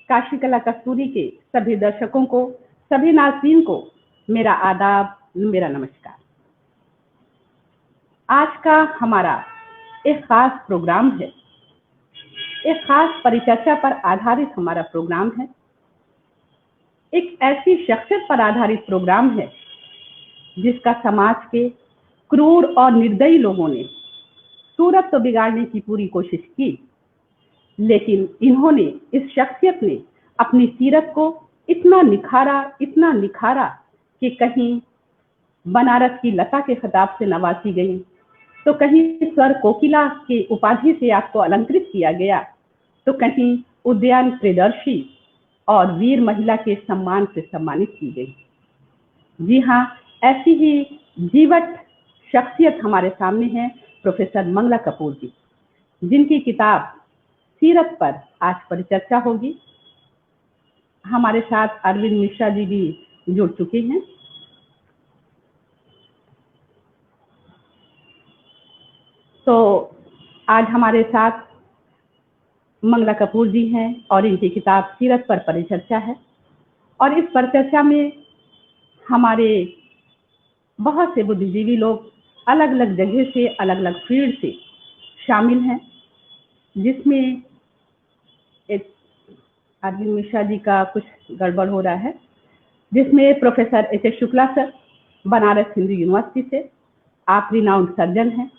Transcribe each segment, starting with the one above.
काशी कला कस्तूरी के सभी दर्शकों को, सभी नाज़रीन को मेरा आदाब, मेरा नमस्कार। आज का हमारा एक खास प्रोग्राम है, एक खास परिचर्चा पर आधारित हमारा प्रोग्राम है। एक ऐसी शख्सियत पर आधारित प्रोग्राम है जिसका समाज के क्रूर और निर्दयी लोगों ने सूरत तो बिगाड़ने की पूरी कोशिश की, लेकिन इन्होंने, इस शख्सियत ने अपनी सीरत को इतना निखारा कि कहीं बनारस की लता के खिताब से नवाजी गई, तो कहीं स्वर कोकिला के उपाधि से आपको अलंकृत किया गया, तो कहीं उद्यान प्रियदर्शी और वीर महिला के सम्मान से सम्मानित की गई। जी हाँ, ऐसी ही जीवट शख्सियत हमारे सामने है प्रोफेसर मंगला कपूर जी, जिनकी किताब सीरत पर आज परिचर्चा होगी। हमारे साथ अरविंद मिश्रा जी भी जुड़ चुके हैं। तो आज हमारे साथ मंगला कपूर जी हैं और इनकी किताब सीरत पर परिचर्चा है, और इस परिचर्चा में हमारे बहुत से बुद्धिजीवी लोग अलग अलग जगह से, अलग अलग फील्ड से शामिल हैं, जिसमें एक अरविंद मिश्रा जी का कुछ गड़बड़ हो रहा है, जिसमें professor H S Shukla sir Banaras Hindu university से, आप रिनाउंड सर्जन हैं।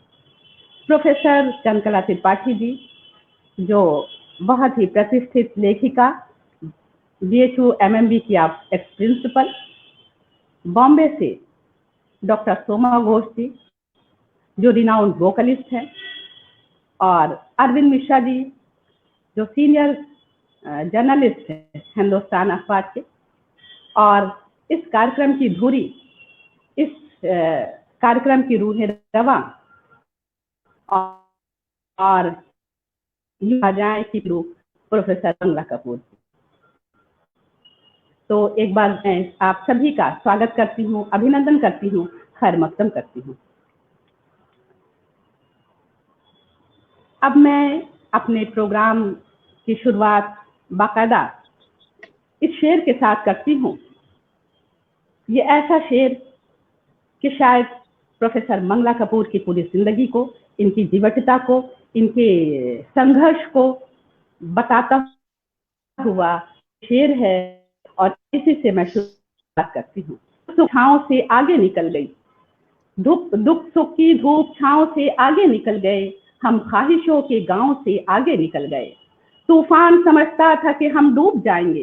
प्रोफेसर चंद्रकला त्रिपाठी जी, जो बहुत ही प्रतिष्ठित लेखिका, BHU MMB की आप एक्स प्रिंसिपल। बॉम्बे से डॉक्टर सोमा घोष जी, जो रिनाउंड वोकलिस्ट हैं, और अरविंद मिश्रा जी, जो सीनियर जर्नलिस्ट हैं हिंदुस्तान अखबार के। और इस कार्यक्रम की धुरी, इस कार्यक्रम की रूह रवां और जाए की रूह प्रोफेसर मंगला कपूर। तो एक बार मैं आप सभी का स्वागत करती हूँ, अभिनंदन करती हूँ, खैर मकदम करती हूँ। अब मैं अपने प्रोग्राम की शुरुआत बाकायदा इस शेर के साथ करती हूँ। ये ऐसा शेर कि शायद प्रोफेसर मंगला कपूर की पूरी जिंदगी को, इनकी जीवटता को, इनके संघर्ष को बताता हुआ शेर है, और इसी से मैं शुरुआत करती हूँ। छाँव से आगे निकल गई, दुख सुख की धूप छाँव से आगे निकल गए, हम ख्वाहिशों के गांव से आगे निकल गए। तूफान समझता था कि हम डूब जाएंगे,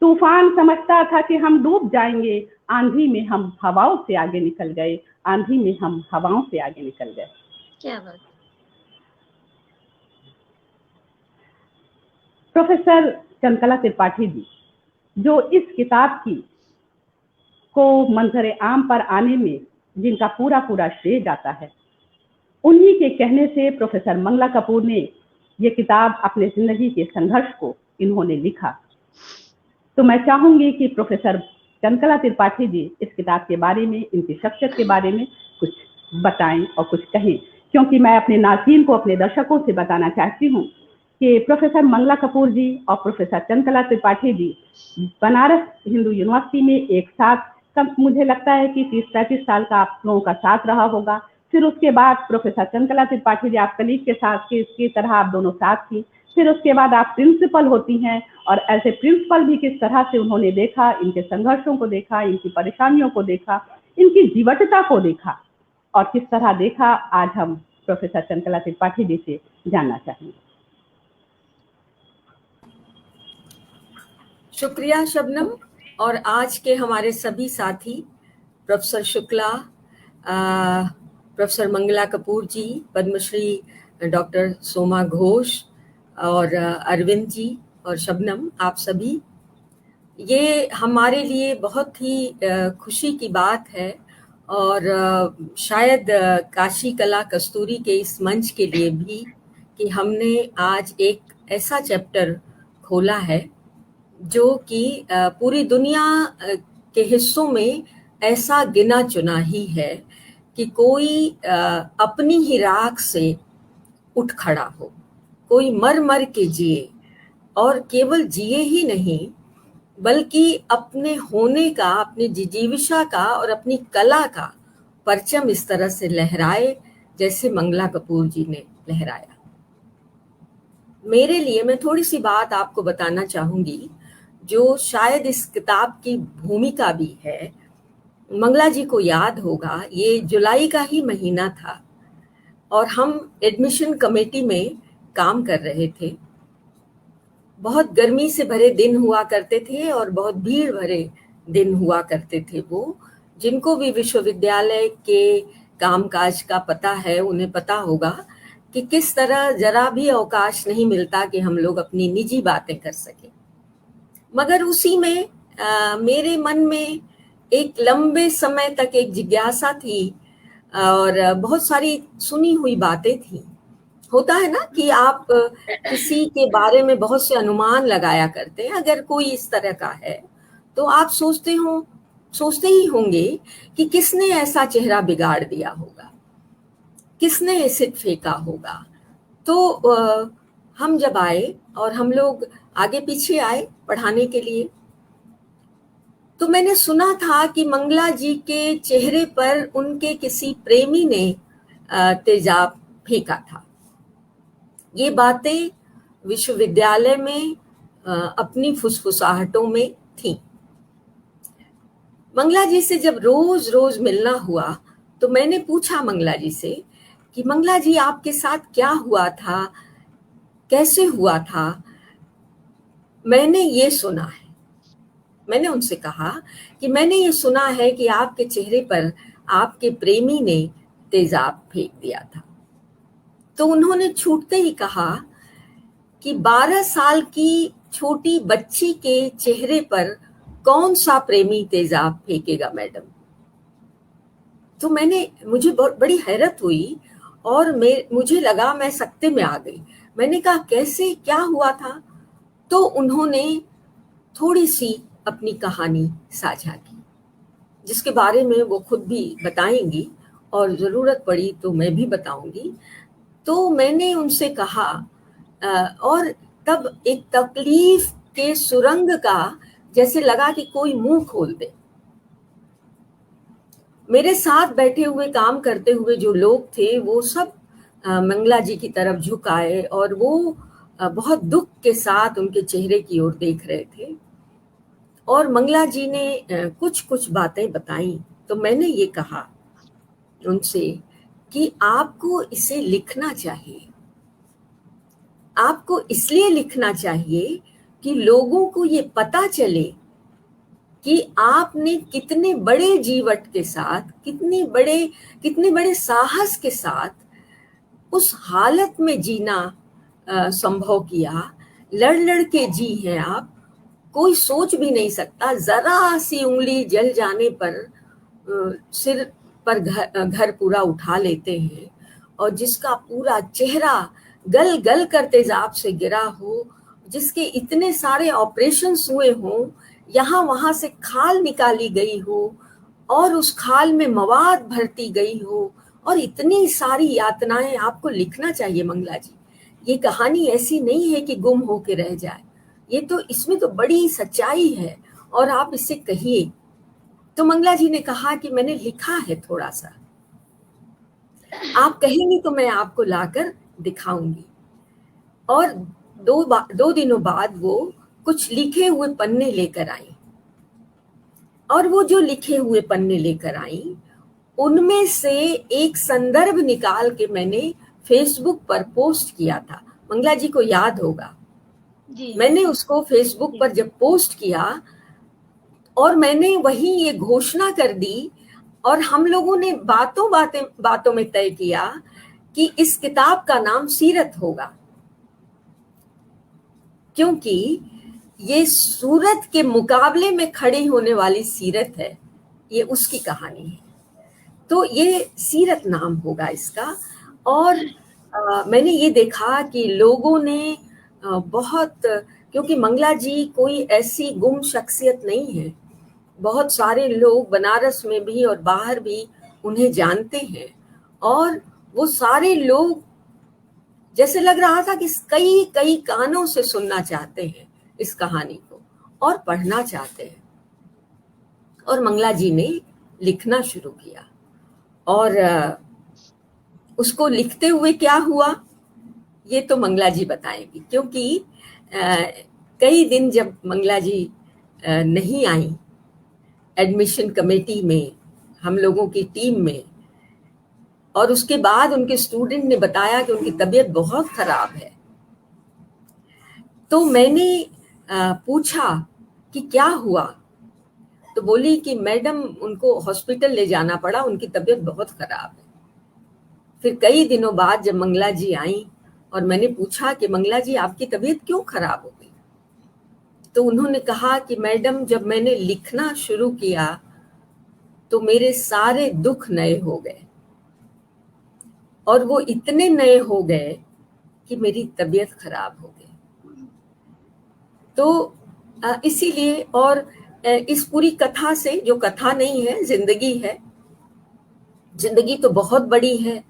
तूफान समझता था कि हम डूब जाएंगे, आंधी में हम हवाओं से आगे निकल गए, आंधी में हम हवाओं से आगे निकल गए। क्या बात। प्रोफेसर चंद्रकला त्रिपाठी जी, जो इस किताब की को मंजर आम पर आने में जिनका पूरा श्रेय जाता है, उन्हीं के कहने से प्रोफेसर मंगला कपूर ने ये किताब, अपने जिंदगी के संघर्ष को इन्होंने लिखा। तो मैं चाहूंगी कि प्रोफेसर चंद्रकला त्रिपाठी जी इस किताब के बारे में, इनकी शख्सियत के बारे में कुछ बताएं और कुछ कहें, क्योंकि मैं अपने नाज़रीन को, अपने दर्शकों से बताना चाहती हूँ कि प्रोफेसर मंगला कपूर जी और प्रोफेसर चंद्रकला त्रिपाठी जी बनारस हिंदू यूनिवर्सिटी में एक साथ, मुझे लगता है कि 30-35 साल का आप लोगों का साथ रहा होगा। फिर उसके बाद प्रोफेसर चंद्रकला त्रिपाठी जी, आप कलीग के साथ की तरह आप दोनों साथ थी। फिर उसके बाद आप प्रिंसिपल होती हैं, और ऐसे प्रिंसिपल भी किस तरह से उन्होंने देखा, इनके संघर्षों को देखा, इनकी परेशानियों को देखा, इनकी जीवटता को देखा, और किस तरह देखा, आज हम प्रोफेसर चंद्रकला त्रिपाठी जी से जानना चाहेंगे। शुक्रिया शबनम, और आज के हमारे सभी साथी प्रोफेसर शुक्ला, प्रोफेसर मंगला कपूर जी, पद्मश्री डॉक्टर सोमा घोष, और अरविंद जी और शबनम, आप सभी, ये हमारे लिए बहुत ही खुशी की बात है, और शायद काशी कला कस्तूरी के इस मंच के लिए भी, कि हमने आज एक ऐसा चैप्टर खोला है जो कि पूरी दुनिया के हिस्सों में ऐसा गिना चुना ही है कि कोई अपनी ही राख से उठ खड़ा हो, कोई मर मर के जिए, और केवल जिए ही नहीं बल्कि अपने होने का, अपनी जिजीविका का और अपनी कला का परचम इस तरह से लहराए जैसे मंगला कपूर जी ने लहराया। मेरे लिए, मैं थोड़ी सी बात आपको बताना चाहूंगी जो शायद इस किताब की भूमिका भी है। मंगला जी को याद होगा, ये जुलाई का ही महीना था और हम एडमिशन कमेटी में काम कर रहे थे। बहुत गर्मी से भरे दिन हुआ करते थे और बहुत भीड़ भरे दिन हुआ करते थे वो। जिनको भी विश्वविद्यालय के कामकाज का पता है उन्हें पता होगा कि किस तरह जरा भी अवकाश नहीं मिलता कि हम लोग अपनी निजी बातें कर सकें। मगर उसी में मेरे मन में एक लंबे समय तक एक जिज्ञासा थी और बहुत सारी सुनी हुई बातें थी। होता है ना कि आप किसी के बारे में बहुत से अनुमान लगाया करते हैं। अगर कोई इस तरह का है तो आप सोचते ही होंगे कि किसने ऐसा चेहरा बिगाड़ दिया होगा, किसने एसिड फेंका होगा। तो हम जब आए और हम लोग आगे पीछे आए पढ़ाने के लिए, तो मैंने सुना था कि मंगला जी के चेहरे पर उनके किसी प्रेमी ने तेजाब फेंका था। ये बातें विश्वविद्यालय में अपनी फुसफुसाहटों में थी। मंगला जी से जब रोज रोज मिलना हुआ तो मैंने पूछा मंगला जी से कि मंगला जी आपके साथ क्या हुआ था, कैसे हुआ था। मैंने ये सुना है, मैंने उनसे कहा कि मैंने ये सुना है कि आपके चेहरे पर आपके प्रेमी ने तेजाब फेंक दिया था। तो उन्होंने छूटते ही कहा कि 12 साल की छोटी बच्ची के चेहरे पर कौन सा प्रेमी तेजाब फेंकेगा मैडम। तो मुझे बहुत बड़ी हैरत हुई और मुझे लगा मैं सकते में आ गई। मैंने कहा कैसे, क्या हुआ था। तो उन्होंने थोड़ी सी अपनी कहानी साझा की जिसके बारे में वो खुद भी बताएंगी और जरूरत पड़ी तो मैं भी बताऊंगी। तो मैंने उनसे कहा और तब एक तकलीफ के सुरंग का जैसे लगा कि कोई मुंह खोल दे। मेरे साथ बैठे हुए काम करते हुए जो लोग थे वो सब मंगला जी की तरफ झुक आए और वो बहुत दुख के साथ उनके चेहरे की ओर देख रहे थे। और मंगला जी ने कुछ कुछ बातें बताई। तो मैंने ये कहा उनसे कि आपको इसे लिखना चाहिए। आपको इसलिए लिखना चाहिए कि लोगों को ये पता चले कि आपने कितने बड़े जीवट के साथ, कितने बड़े साहस के साथ उस हालत में जीना संभव किया। लड़ लड़ के जी हैं आप। कोई सोच भी नहीं सकता, जरा सी उंगली जल जाने पर सिर पर घर पूरा उठा लेते हैं और जिसका पूरा चेहरा गल गल कर तेजाब से गिरा हो, जिसके इतने सारे ऑपरेशंस हुए हों, यहाँ वहां से खाल निकाली गई हो और उस खाल में मवाद भरती गई हो और इतनी सारी यातनाएं। आपको लिखना चाहिए मंगला जी। ये कहानी ऐसी नहीं है कि गुम होके रह जाए, ये तो इसमें तो बड़ी सच्चाई है और आप इसे कहिए। तो मंगला जी ने कहा कि मैंने लिखा है थोड़ा सा, आप कहेंगी तो मैं आपको लाकर दिखाऊंगी। और 2 दिनों बाद वो कुछ लिखे हुए पन्ने लेकर आई और वो जो लिखे हुए पन्ने लेकर आई उनमें से एक संदर्भ निकाल के मैंने फेसबुक पर पोस्ट किया था। मंगला जी को याद होगा जी। मैंने उसको फेसबुक पर जब पोस्ट किया और मैंने वही ये घोषणा कर दी और हम लोगों ने बातों में तय किया कि इस किताब का नाम सीरत होगा, क्योंकि ये सूरत के मुकाबले में खड़ी होने वाली सीरत है, ये उसकी कहानी है। तो ये सीरत नाम होगा इसका। और मैंने ये देखा कि लोगों ने बहुत, क्योंकि मंगला जी कोई ऐसी गुम शख्सियत नहीं है, बहुत सारे लोग बनारस में भी और बाहर भी उन्हें जानते हैं और वो सारे लोग जैसे लग रहा था कि कई कई कानों से सुनना चाहते हैं इस कहानी को और पढ़ना चाहते हैं। और मंगला जी ने लिखना शुरू किया, और उसको लिखते हुए क्या हुआ ये तो मंगला जी बताएंगी, क्योंकि कई दिन जब मंगला जी नहीं आई एडमिशन कमेटी में, हम लोगों की टीम में, और उसके बाद उनके स्टूडेंट ने बताया कि उनकी तबीयत बहुत खराब है, तो मैंने पूछा कि क्या हुआ, तो बोली कि मैडम उनको हॉस्पिटल ले जाना पड़ा, उनकी तबीयत बहुत खराब है। फिर कई दिनों बाद जब मंगला जी आई और मैंने पूछा कि मंगला जी आपकी तबीयत क्यों खराब हो गई, तो उन्होंने कहा कि मैडम जब मैंने लिखना शुरू किया तो मेरे सारे दुख नए हो गए, और वो इतने नए हो गए कि मेरी तबीयत खराब हो गई। तो इसीलिए, और इस पूरी कथा से, जो कथा नहीं है जिंदगी है, जिंदगी तो बहुत बड़ी है,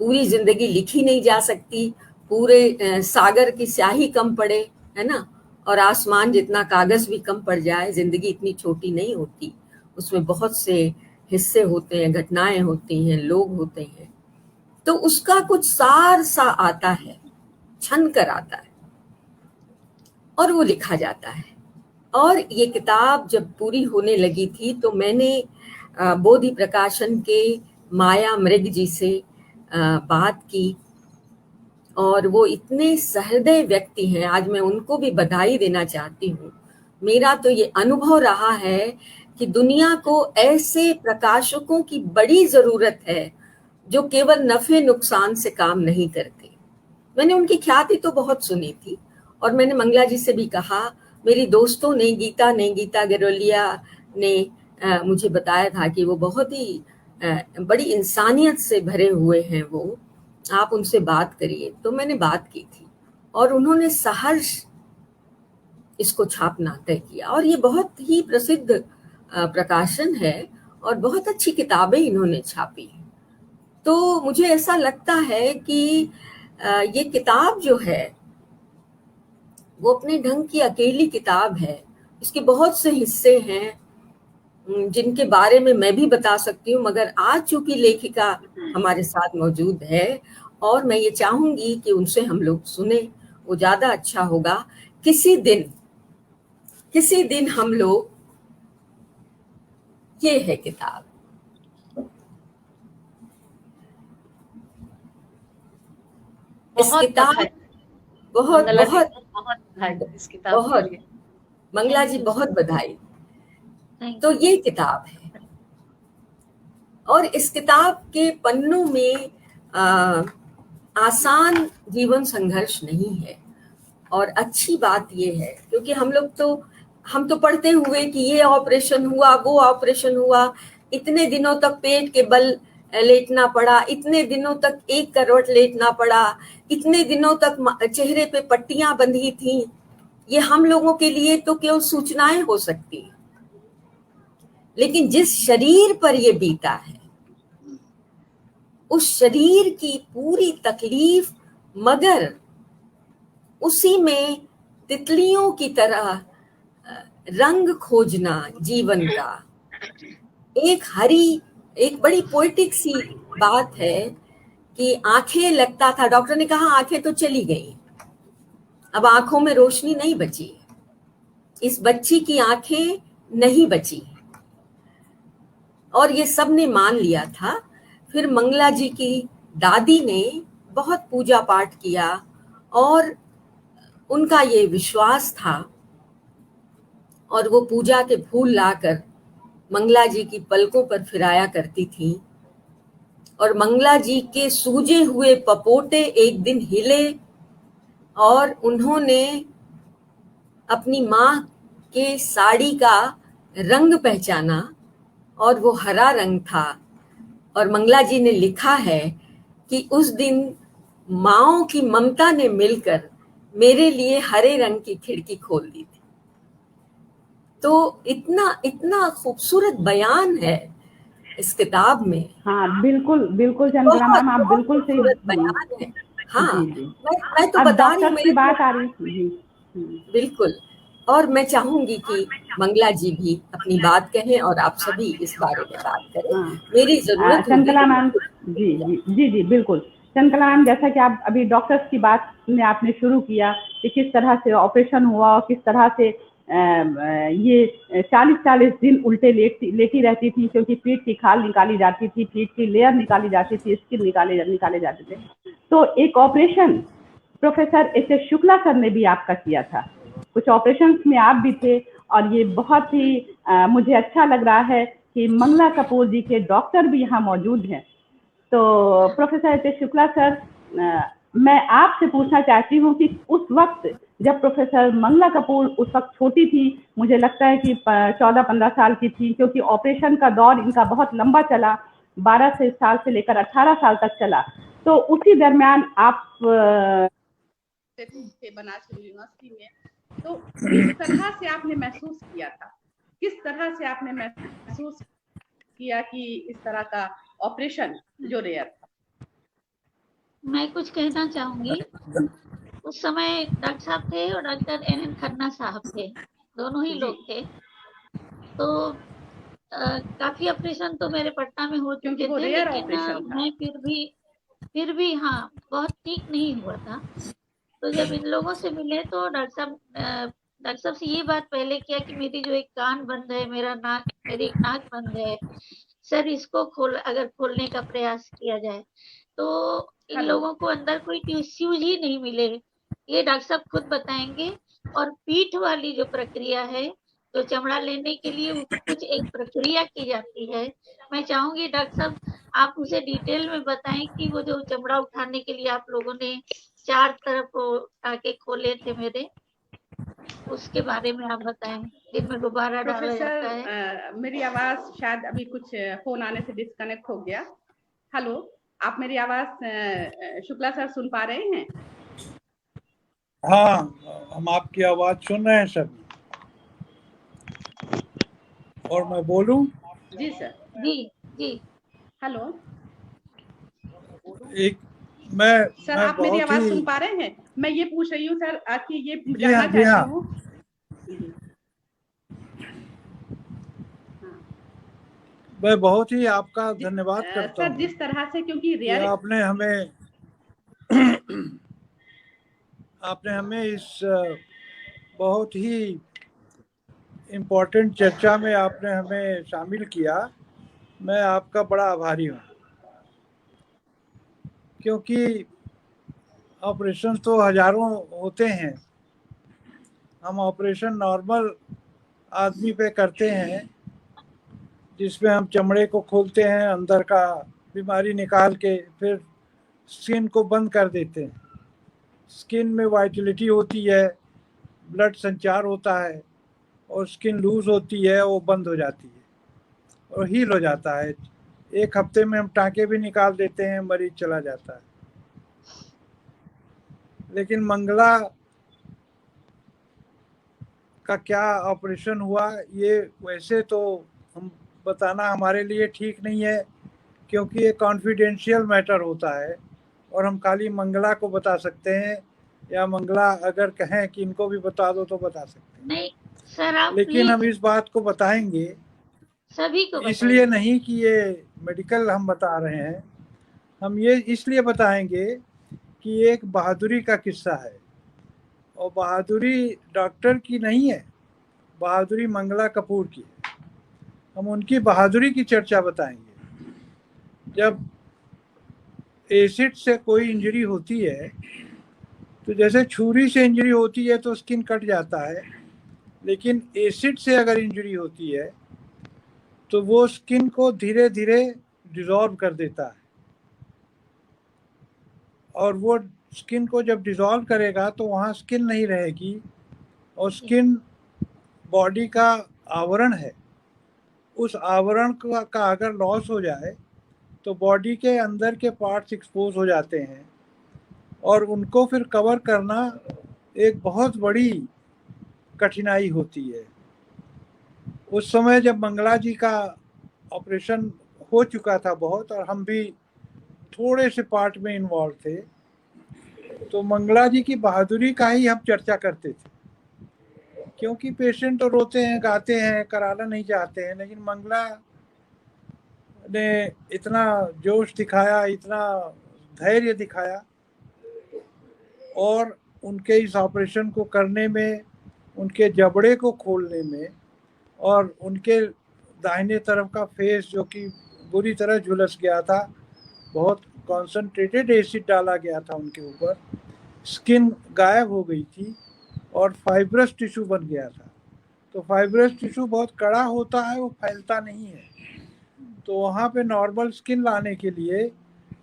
पूरी जिंदगी लिखी नहीं जा सकती, पूरे सागर की स्याही कम पड़े, है ना, और आसमान जितना कागज भी कम पड़ जाए, जिंदगी इतनी छोटी नहीं होती, उसमें बहुत से हिस्से होते हैं, घटनाएं होती हैं, लोग होते हैं, तो उसका कुछ सार सा आता है, छन कर आता है, और वो लिखा जाता है। और ये किताब जब पूरी होने लगी थी तो मैंने बोधि प्रकाशन के माया मृग जी से बात की, और वो इतने सहृदय व्यक्ति हैं, आज मैं उनको भी बधाई देना चाहती हूँ। मेरा तो ये अनुभव रहा है कि दुनिया को ऐसे प्रकाशकों की बड़ी जरूरत है जो केवल नफे नुकसान से काम नहीं करते। मैंने उनकी ख्याति तो बहुत सुनी थी, और मैंने मंगला जी से भी कहा, मेरी दोस्तों ने, गीता गिरोलिया ने मुझे बताया था कि वो बहुत ही बड़ी इंसानियत से भरे हुए हैं वो, आप उनसे बात करिए। तो मैंने बात की थी, और उन्होंने सहर्ष इसको छापना तय किया, और ये बहुत ही प्रसिद्ध प्रकाशन है, और बहुत अच्छी किताबें इन्होंने छापी। तो मुझे ऐसा लगता है कि ये किताब जो है वो अपने ढंग की अकेली किताब है। इसके बहुत से हिस्से हैं जिनके बारे में मैं भी बता सकती हूँ, मगर आज चूंकि लेखिका हमारे साथ मौजूद है और मैं ये चाहूंगी कि उनसे हम लोग सुने, वो ज्यादा अच्छा होगा। किसी दिन हम लोग, ये है किताब, इस किताब, बहुत बहुत इस किताब के बहुत लिए मंगला जी बहुत बधाई। तो ये किताब है, और इस किताब के पन्नों में आसान जीवन संघर्ष नहीं है। और अच्छी बात ये है, क्योंकि हम तो पढ़ते हुए कि ये ऑपरेशन हुआ, वो ऑपरेशन हुआ, इतने दिनों तक पेट के बल लेटना पड़ा, इतने दिनों तक एक करवट लेटना पड़ा, इतने दिनों तक चेहरे पे पट्टियां बंधी थी। ये हम लोगों के लिए तो केवल सूचनाएं हो सकती हैं, लेकिन जिस शरीर पर ये बीता है, उस शरीर की पूरी तकलीफ, मगर उसी में तितलियों की तरह रंग खोजना जीवन का, एक बड़ी पोएटिक सी बात है कि आंखें, लगता था, डॉक्टर ने कहा आंखें तो चली गई, अब आंखों में रोशनी नहीं बची, इस बच्ची की आंखें नहीं बची, और ये सब ने मान लिया था। फिर मंगला जी की दादी ने बहुत पूजा पाठ किया, और उनका ये विश्वास था, और वो पूजा के फूल लाकर मंगला जी की पलकों पर फिराया करती थी, और मंगला जी के सूजे हुए पपोटे एक दिन हिले, और उन्होंने अपनी माँ के साड़ी का रंग पहचाना, और वो हरा रंग था, और मंगला जी ने लिखा है कि उस दिन माँओं की ममता ने मिलकर मेरे लिए हरे रंग की खिड़की खोल दी थी। तो इतना खूबसूरत बयान है इस किताब में। हाँ बिल्कुल बिल्कुल चंद्रा मैम, आप बिल्कुल सही। खूबसूरत बयान है, हाँ, जी जी। मैं तो अब बता रही हूँ डॉक्टर्स की मेरे बात आ रही थी जी। बिल्कुल। और मैं चाहूंगी कि मंगला जी भी अपनी बात कहें और आप सभी इस बारे में बात करें। हाँ मेरी जरूरत होगी चंचला तो मैं मैम, खुद जी बोलूंगा। जी जी जी बिल्कुल। चंचला मैम, जैसा कि आप अभी डॉक्टर्स की बात में आपने शुरू किया कि किस तरह से ऑपरेशन हुआ और किस तरह से ये 40-40 दिन उल्टे लेटी रहती थी, क्योंकि पीठ की खाल निकाली जाती थी, पीठ की लेयर निकाली जाती थी, स्किन निकाले जाते थे। तो एक operation professor S S Shukla sir ने भी आपका किया था, कुछ ऑपरेशंस में आप भी थे, और ये बहुत ही मुझे अच्छा लग रहा है कि मंगला कपूर जी के डॉक्टर भी यहाँ मौजूद हैं। तो professor S S Shukla sir, मैं आपसे पूछना चाहती हूँ कि उस वक्त जब प्रोफेसर मंगला कपूर उस वक्त छोटी थी, मुझे लगता है कि 14-15 साल की थी, क्योंकि ऑपरेशन का दौर इनका बहुत लंबा चला, 12 साल से लेकर 18 साल तक चला। तो उसी दरमियान आप थे बनारस यूनिवर्सिटी में, तो किस तरह से आपने महसूस किया था, किस तरह से आपने महसूस किया कि इस तरह का ऑपरेशन जो रेयर था? मैं कुछ कहना चाहूंगी। उस समय डॉक्टर साहब थे और डॉक्टर NN खन्ना साहब थे, दोनों ही जी, लोग थे। तो काफी ऑपरेशन तो मेरे पटना में हो क्योंकि चुके वो थे, रेयर लेकिन ऑपरेशन था। मैं फिर भी हाँ, बहुत ठीक नहीं हुआ था। तो जब इन लोगों से मिले तो डॉक्टर साहब से ये बात पहले किया कि मेरी जो एक कान बंद है, मेरी एक नाक बंद है सर, इसको अगर खोलने का प्रयास किया जाए। तो इन हेलो, लोगों को अंदर कोई ट्यूब ही नहीं मिले, ये डॉक्टर साहब खुद बताएंगे। और पीठ वाली जो प्रक्रिया है, तो चमड़ा लेने के लिए कुछ एक प्रक्रिया की जाती है। मैं चाहूंगी डॉक्टर साहब आप उसे डिटेल में बताएं कि वो जो चमड़ा उठाने के लिए आप लोगों ने 4 तरफ टाके खोले थे मेरे, उसके बारे में आप बताएं, जिनमें दोबारा डाला जाता है। प्रोफेसर मेरी आवाज शायद अभी कुछ फोन आने से डिस्कनेक्ट हो गया। हेलो, आप मेरी आवाज शुक्ला सर सुन पा रहे हैं? हाँ, हम आपकी आवाज सुन रहे हैं सर। और मैं बोलूं? जी सर। जी जी। हेलो एक मैं सर, मैं आप मेरी बहुत आवाज ही सुन पा रहे हैं? मैं ये पूछ रही हूँ सर कि ये जी हाँ, जानना जी चाहती हाँ। हूँ। मैं बहुत ही आपका धन्यवाद करता सर, हूँ जिस तरह से, क्योंकि कि रियल आपने हमें इस बहुत ही इम्पोर्टेंट चर्चा में आपने हमें शामिल किया। मैं आपका बड़ा आभारी हूँ, क्योंकि ऑपरेशन तो हजारों होते हैं। हम ऑपरेशन नॉर्मल आदमी पे करते हैं, जिसमें हम चमड़े को खोलते हैं, अंदर का बीमारी निकाल के फिर स्किन को बंद कर देते हैं। स्किन में वाइटलिटी होती है, ब्लड संचार होता है, और स्किन लूज होती है, वो बंद हो जाती है और हील हो जाता है। 1 हफ्ते में हम टाँके भी निकाल देते हैं, मरीज चला जाता है। लेकिन मंगला का क्या ऑपरेशन हुआ, ये वैसे तो हम बताना हमारे लिए ठीक नहीं है, क्योंकि ये कॉन्फिडेंशियल मैटर होता है और हम खाली मंगला को बता सकते हैं, या मंगला अगर कहें कि इनको भी बता दो तो बता सकते हैं। नहीं सर, आप लेकिन हम प्लीज इस बात को बताएंगे, सभी को इसलिए बताइए। नहीं कि ये मेडिकल हम बता रहे हैं, हम ये इसलिए बताएंगे कि एक बहादुरी का किस्सा है, और बहादुरी डॉक्टर की नहीं है, बहादुरी मंगला कपूर की है। हम उनकी बहादुरी की चर्चा बताएंगे। जब एसिड से कोई इंजरी होती है, तो जैसे छुरी से इंजरी होती है तो स्किन कट जाता है, लेकिन एसिड से अगर इंजरी होती है तो वो स्किन को धीरे धीरे डिसॉल्व कर देता है, और वो स्किन को जब डिसॉल्व करेगा तो वहाँ स्किन नहीं रहेगी, और स्किन बॉडी का आवरण है। उस आवरण का अगर लॉस हो जाए तो बॉडी के अंदर के पार्ट्स एक्सपोज हो जाते हैं, और उनको फिर कवर करना एक बहुत बड़ी कठिनाई होती है। उस समय जब मंगला जी का ऑपरेशन हो चुका था बहुत, और हम भी थोड़े से पार्ट में इन्वॉल्व थे, तो मंगला जी की बहादुरी का ही हम चर्चा करते थे, क्योंकि पेशेंट तो रोते हैं, गाते हैं, कराना नहीं चाहते हैं, लेकिन मंगला ने इतना जोश दिखाया, इतना धैर्य दिखाया, और उनके इस ऑपरेशन को करने में, उनके जबड़े को खोलने में, और उनके दाहिने तरफ का फेस जो कि बुरी तरह झुलस गया था, बहुत कॉन्सेंट्रेटेड एसिड डाला गया था उनके ऊपर, स्किन गायब हो गई थी और फाइब्रस टिश्यू बन गया था। तो फाइब्रस टिश्यू बहुत कड़ा होता है, वो फैलता नहीं है। तो वहाँ पे नॉर्मल स्किन लाने के लिए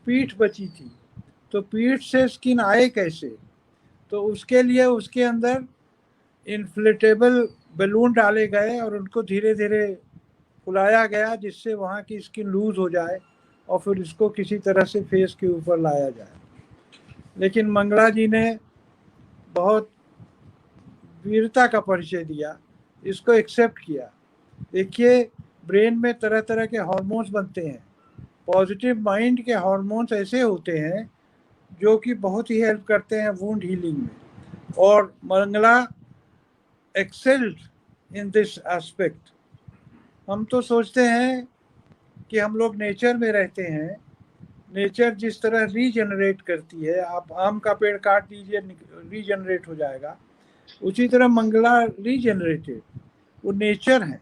पीठ बची थी, तो पीठ से स्किन आए कैसे? तो उसके लिए उसके अंदर इन्फ्लेटेबल बैलून डाले गए और उनको धीरे धीरे फुलाया गया, जिससे वहाँ की स्किन लूज हो जाए और फिर इसको किसी तरह से फेस के ऊपर लाया जाए। लेकिन मंगला जी ने बहुत वीरता का परिचय दिया, इसको एक्सेप्ट किया। देखिए, ब्रेन में तरह तरह के हार्मोन्स बनते हैं। पॉजिटिव माइंड के हार्मोन्स ऐसे होते हैं जो कि बहुत ही हेल्प करते हैं वुंड हीलिंग में, और Mangala excelled in this aspect. हम तो सोचते हैं कि हम लोग नेचर में रहते हैं, नेचर जिस तरह रीजनरेट करती है, आप आम का पेड़ काट दीजिए, रीजनरेट हो जाएगा, उसी तरह मंगला रीजनरेटेड, वो नेचर है,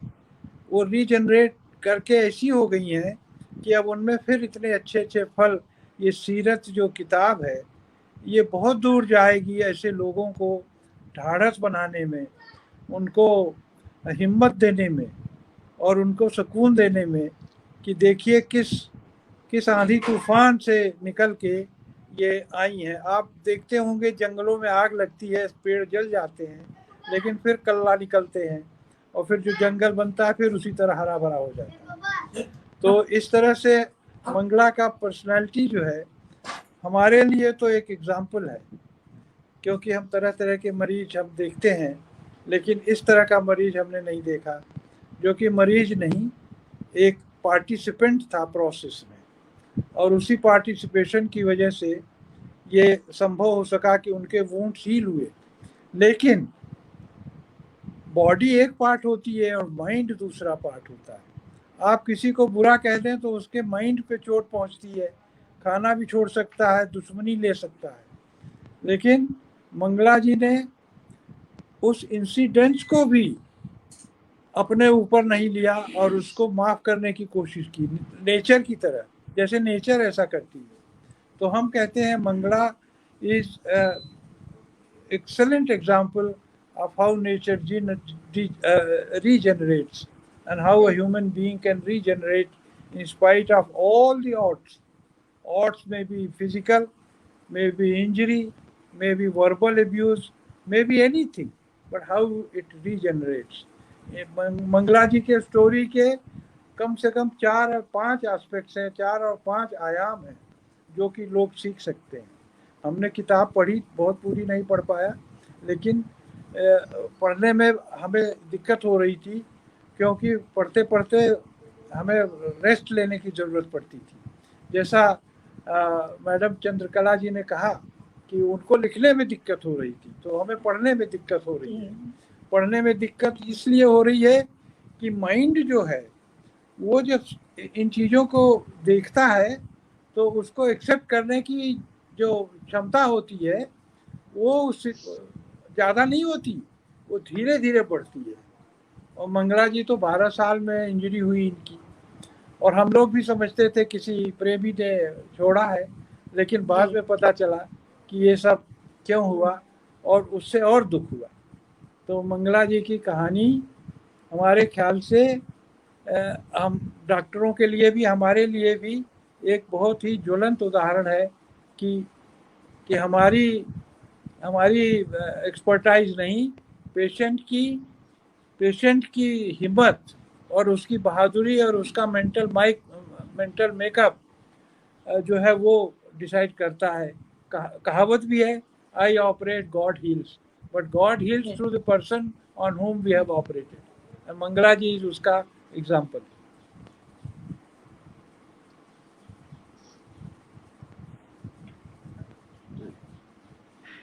वो रीजनरेट करके ऐसी हो गई हैं कि अब उनमें फिर इतने अच्छे अच्छे फल। ये सीरत जो किताब है, ये बहुत दूर जाएगी ऐसे लोगों को ढाढ़स बनाने में, उनको हिम्मत देने में, और उनको सुकून देने में कि देखिए किस आंधी तूफान से निकल के ये आई हैं। आप देखते होंगे जंगलों में आग लगती है, पेड़ जल जाते हैं, लेकिन फिर कल्ला निकलते हैं, और फिर जो जंगल बनता है फिर उसी तरह हरा भरा हो जाता है। तो इस तरह से मंगला का पर्सनालिटी जो है हमारे लिए तो एक एग्जाम्पल है, क्योंकि हम तरह तरह के मरीज हम देखते हैं, लेकिन इस तरह का मरीज हमने नहीं देखा, जो कि मरीज नहीं, एक पार्टिसिपेंट था प्रोसेस में, और उसी पार्टिसिपेशन की वजह से ये संभव हो सका कि उनके वुंड्स हील हुए। लेकिन बॉडी एक पार्ट होती है और माइंड दूसरा पार्ट होता है। आप किसी को बुरा कह दें तो उसके माइंड पे चोट पहुंचती है, खाना भी छोड़ सकता है, दुश्मनी ले सकता है। लेकिन मंगला जी ने उस इंसिडेंट्स को भी अपने ऊपर नहीं लिया और उसको माफ करने की कोशिश की, नेचर की तरह, जैसे नेचर ऐसा करती है। तो हम कहते हैं Mangala is excellent example of how nature regenerates, and how a human being can regenerate in spite of all the odds. Odds may be physical, may be injury, may be verbal abuse, may be anything, but how it regenerates. Mangala ji के story के कम से कम 4 और 5 aspects हैं, 4 और 5 आयाम हैं जो कि लोग सीख सकते हैं। हमने किताब पढ़ी, बहुत पूरी नहीं पढ़ पाया, लेकिन पढ़ने में हमें दिक्कत हो रही थी, क्योंकि पढ़ते पढ़ते हमें रेस्ट लेने की ज़रूरत पड़ती थी। जैसा मैडम चंद्रकला जी ने कहा कि उनको लिखने में दिक्कत हो रही थी, तो हमें पढ़ने में दिक्कत हो रही है। पढ़ने में दिक्कत इसलिए हो रही है कि माइंड जो है वो जब इन चीज़ों को देखता है तो उसको एक्सेप्ट करने की जो क्षमता होती है वो उससे ज़्यादा नहीं होती, वो धीरे धीरे बढ़ती है। और मंगला जी तो 12 साल में इंजरी हुई इनकी, और हम लोग भी समझते थे किसी प्रेमी ने छोड़ा है, लेकिन बाद में पता चला कि ये सब क्यों हुआ, और उससे और दुख हुआ। तो मंगला जी की कहानी हमारे ख्याल से हम डॉक्टरों के लिए भी, हमारे लिए भी एक बहुत ही ज्वलंत उदाहरण है कि हमारी एक्सपर्टाइज नहीं, पेशेंट की हिम्मत और उसकी बहादुरी और उसका मेंटल मेकअप जो है वो डिसाइड करता है। कहावत भी है, I operate, God heals, but God heals through the person on whom we have operated, and Mangala ji is उसका एग्जाम्पल।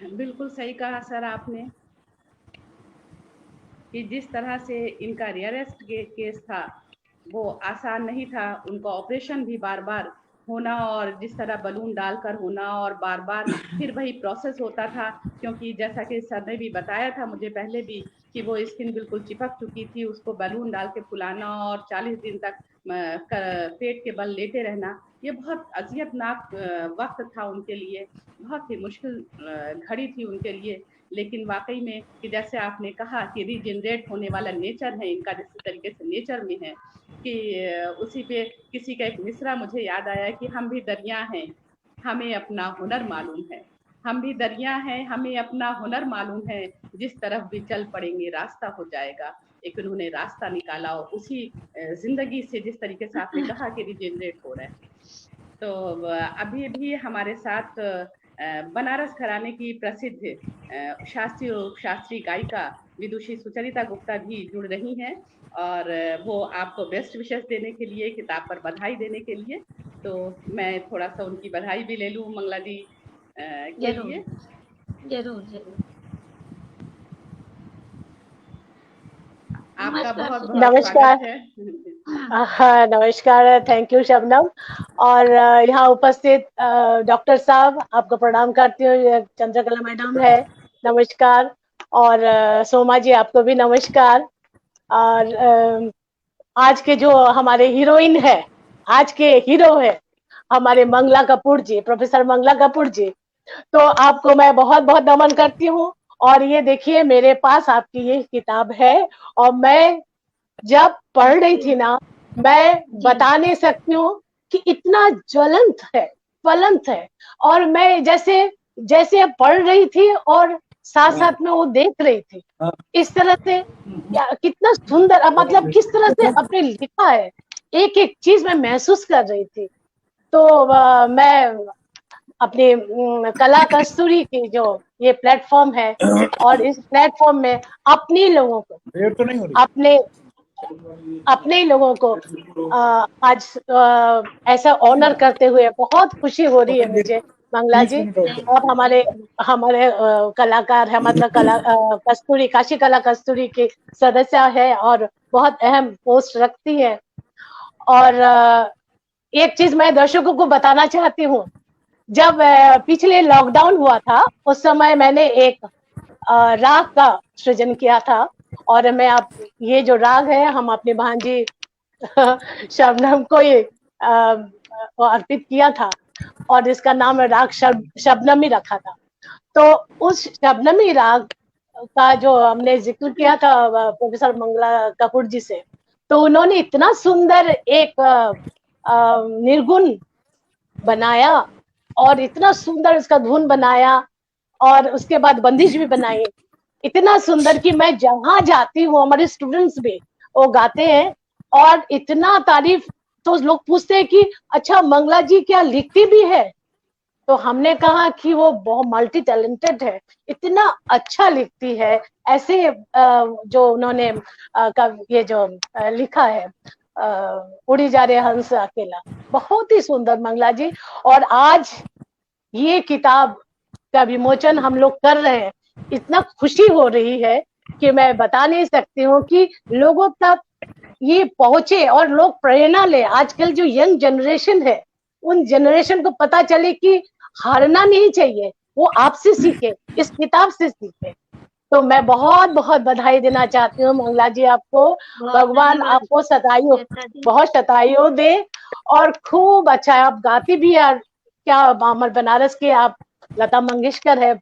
बिल्कुल सही कहा सर आपने कि जिस तरह से इनका रियरेस्ट केस था वो आसान नहीं था, उनका ऑपरेशन भी बार बार होना और जिस तरह बलून डालकर होना और बार बार फिर वही प्रोसेस होता था, क्योंकि जैसा कि सर ने भी बताया था मुझे पहले भी कि वो स्किन बिल्कुल चिपक चुकी थी, उसको बलून डाल के फुलाना और 40 दिन तक पेट के बल लेटे रहना, ये बहुत अजियतनाक वक्त था उनके लिए, बहुत ही मुश्किल घड़ी थी उनके लिए। लेकिन वाकई में कि जैसे आपने कहा कि रीजनरेट होने वाला नेचर है इनका, जिस तरीके से नेचर में है कि उसी पे किसी का एक मिसरा मुझे याद आया कि हम भी दरिया हैं, हमें अपना हुनर मालूम है, हम भी दरिया हैं, हमें अपना हुनर मालूम है, जिस तरफ भी चल पड़ेंगे रास्ता हो जाएगा। एक उन्होंने रास्ता निकाला और उसी जिंदगी से जिस तरीके से आपने कहा कि रिजनरेट हो रहे हैं। तो अभी भी हमारे साथ बनारस घराने की प्रसिद्ध शास्त्रीय गायिका विदुषी सुचरिता गुप्ता भी जुड़ रही हैं और वो आपको बेस्ट विशेष देने के लिए, किताब पर बधाई देने के लिए, तो मैं थोड़ा सा उनकी बधाई भी ले लूं मंगला दी के लिए। जरूर जरूर। आपका नमस्कार बहुत सुचरिता। बहुत नमस्कार। स्वागत है। हाँ, नमस्कार। Thank you Shabnam. और यहाँ उपस्थित डॉक्टर साहब आपको प्रणाम करती हूँ, चंद्रकला मैडम है, नमस्कार। और सोमा जी आपको भी नमस्कार। और आज के जो हमारे हीरोइन है, आज के हीरो है हमारे मंगला कपूर जी, प्रोफेसर मंगला कपूर जी, तो आपको मैं बहुत बहुत नमन करती हूँ। और ये देखिए मेरे पास आपकी ये किताब है और मैं जब पढ़ रही थी ना, मैं बता नहीं सकती हूँ कि इतना ज्वलंत है। और मैं जैसे जैसे पढ़ रही थी और साथ साथ में वो देख रही थी, इस तरह से कितना सुंदर, मतलब किस तरह से आपने लिखा है, एक एक चीज मैं महसूस कर रही थी। तो मैं अपने कला कस्तूरी की जो ये प्लेटफॉर्म है, और इस प्लेटफॉर्म में अपने लोगों को अपने लोगों को आज ऐसा ऑनर करते हुए बहुत खुशी हो रही है मुझे मंगला जी। और हमारे हमारे कलाकार है, मतलब कस्तूरी, काशी कला कस्तूरी की सदस्य है और बहुत अहम पोस्ट रखती है। और एक चीज मैं दर्शकों को बताना चाहती हूँ, जब पिछले लॉकडाउन हुआ था उस समय मैंने एक राग का सृजन किया था, और मैं आप ये जो राग है हम अपने भांजी शबनम को ये अर्पित किया था, और इसका नाम राग शबनमी रखा था। तो उस शबनमी राग का जो हमने जिक्र किया था प्रोफेसर मंगला कपूर जी से, तो उन्होंने इतना सुंदर एक निर्गुण बनाया और इतना सुंदर इसका धुन बनाया, और उसके बाद बंदिश भी बनाई, इतना सुंदर कि मैं जहां जाती हूँ हमारे स्टूडेंट्स भी वो गाते हैं, और इतना तारीफ। तो लोग पूछते हैं कि अच्छा मंगला जी क्या लिखती भी है, तो हमने कहा कि वो बहुत मल्टी टैलेंटेड है, इतना अच्छा लिखती है। ऐसे जो उन्होंने ये जो लिखा है उड़ी जा रहे हंस अकेला, बहुत ही सुंदर मंगला जी। और आज ये किताब का विमोचन हम लोग कर रहे हैं, इतना खुशी हो रही है कि मैं बता नहीं सकती हूँ कि लोगों तक ये पहुंचे और लोग प्रेरणा ले। आजकल जो यंग जनरेशन है उन जनरेशन को पता चले कि हारना नहीं चाहिए, वो आपसे सीखे, इस किताब से सीखे। तो मैं बहुत बहुत बधाई देना चाहती हूँ मंगला जी आपको, भगवान आपको सताइयों बहुत शताइयों दे, और खूब अच्छा है। आप गाती भी है, क्या हमारे बनारस के आप लता मंगेशकर है,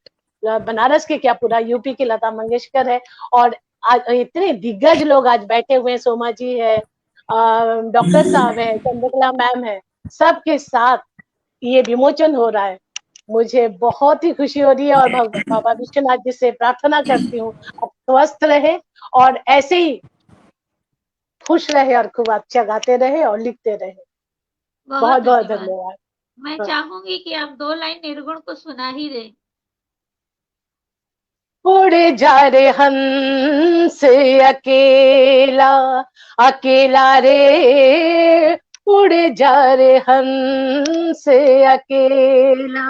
बनारस के क्या पूरा यूपी की लता मंगेशकर है। और आज इतने दिग्गज लोग आज बैठे हुए हैं, सोमा जी है, डॉक्टर साहब है, चंद्रकला मैम है, सबके साथ ये विमोचन हो रहा है। मुझे बहुत ही खुशी हो रही है, और बाबा विश्वनाथ जी से प्रार्थना करती हूँ आप स्वस्थ रहे और ऐसे ही खुश रहे और खूब अच्छा गाते रहे और लिखते रहे। बहुत बहुत धन्यवाद। मैं चाहूंगी कि आप 2 लाइन निर्गुण को सुना ही दें। उड़े जा रे हंस अकेला अकेला रे, उड़े जा रे हंस अकेला,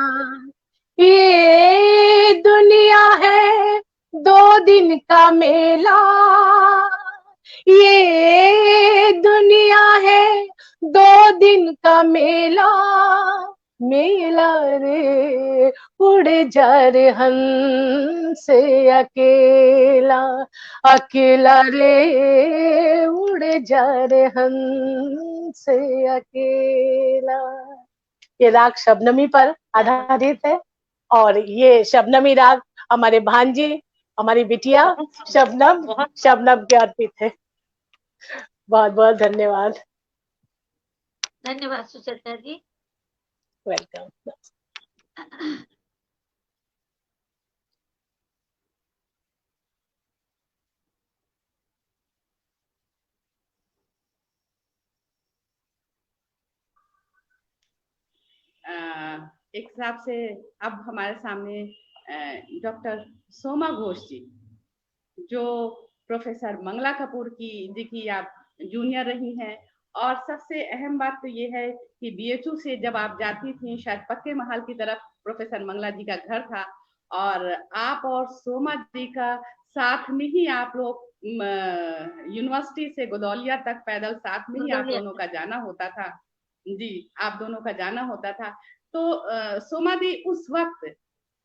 ये दुनिया है 2 दिन का मेला, ये दुनिया है 2 दिन का मेला, मेला रे उड़ जा रे हंस अकेला, अकेला रे उड़ जा रे हंस अकेला। ये राग शबनमी पर आधारित है और ये शबनमी राग हमारे भांजी, हमारी बिटिया शबनम के अर्पित है। बहुत बहुत धन्यवाद। धन्यवाद सुचेता जी। वेलकम। एक हिसाब से अब हमारे सामने डॉक्टर सोमा घोष जी, जो प्रोफेसर मंगला कपूर की आप जूनियर रही हैं, और सबसे अहम बात तो ये है कि बीएचयू से जब आप जाती थी, शायद पक्के महल की तरफ प्रोफेसर मंगला जी का घर था, और आप और सोमा जी का साथ में ही आप लोग यूनिवर्सिटी से गोदौलिया तक पैदल साथ में ही आप दोनों का जाना होता था। जी, आप दोनों का जाना होता था। तो सोमा दी, उस वक्त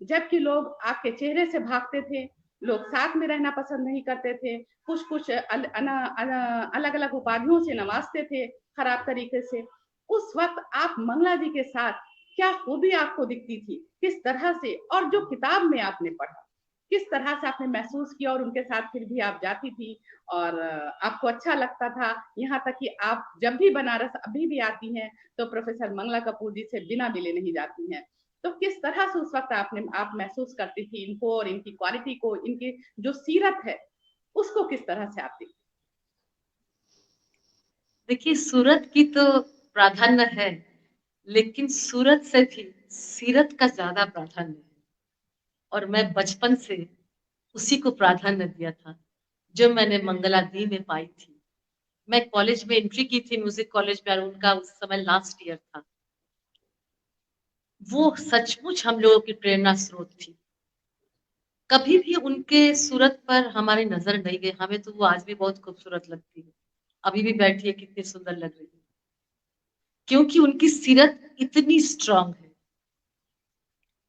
जबकि लोग आपके चेहरे से भागते थे, लोग साथ में रहना पसंद नहीं करते थे, कुछ अलग अलग उपाधियों से नवाजते थे खराब तरीके से, उस वक्त आप मंगला जी के साथ क्या खूबी आपको दिखती थी, किस तरह से, और जो किताब में आपने पढ़ा किस तरह से आपने महसूस किया, और उनके साथ फिर भी आप जाती थी और आपको अच्छा लगता था, यहाँ तक कि आप जब भी बनारस अभी भी आती हैं तो प्रोफेसर मंगला कपूर जी से बिना मिले नहीं जाती हैं। तो किस तरह से उस वक्त आप महसूस करती थी इनको, और इनकी क्वालिटी को, इनकी जो सीरत है उसको किस तरह से आप देखती? देखिए, सूरत की तो प्राधान्य है, लेकिन सूरत से भी सीरत का ज्यादा प्राधान्य है, और मैं बचपन से उसी को प्राधान्य दिया था जो मैंने मंगला दी में पाई थी। मैं कॉलेज में एंट्री की थी, म्यूजिक कॉलेज में, और उनका उस समय लास्ट ईयर था। वो सचमुच हम लोगों की प्रेरणा स्रोत थी। कभी भी उनके सूरत पर हमारी नजर नहीं गई। हमें तो वो आज भी बहुत खूबसूरत लगती है, अभी भी बैठी है कितनी सुंदर लग रही है, क्योंकि उनकी सीरत इतनी स्ट्रांग है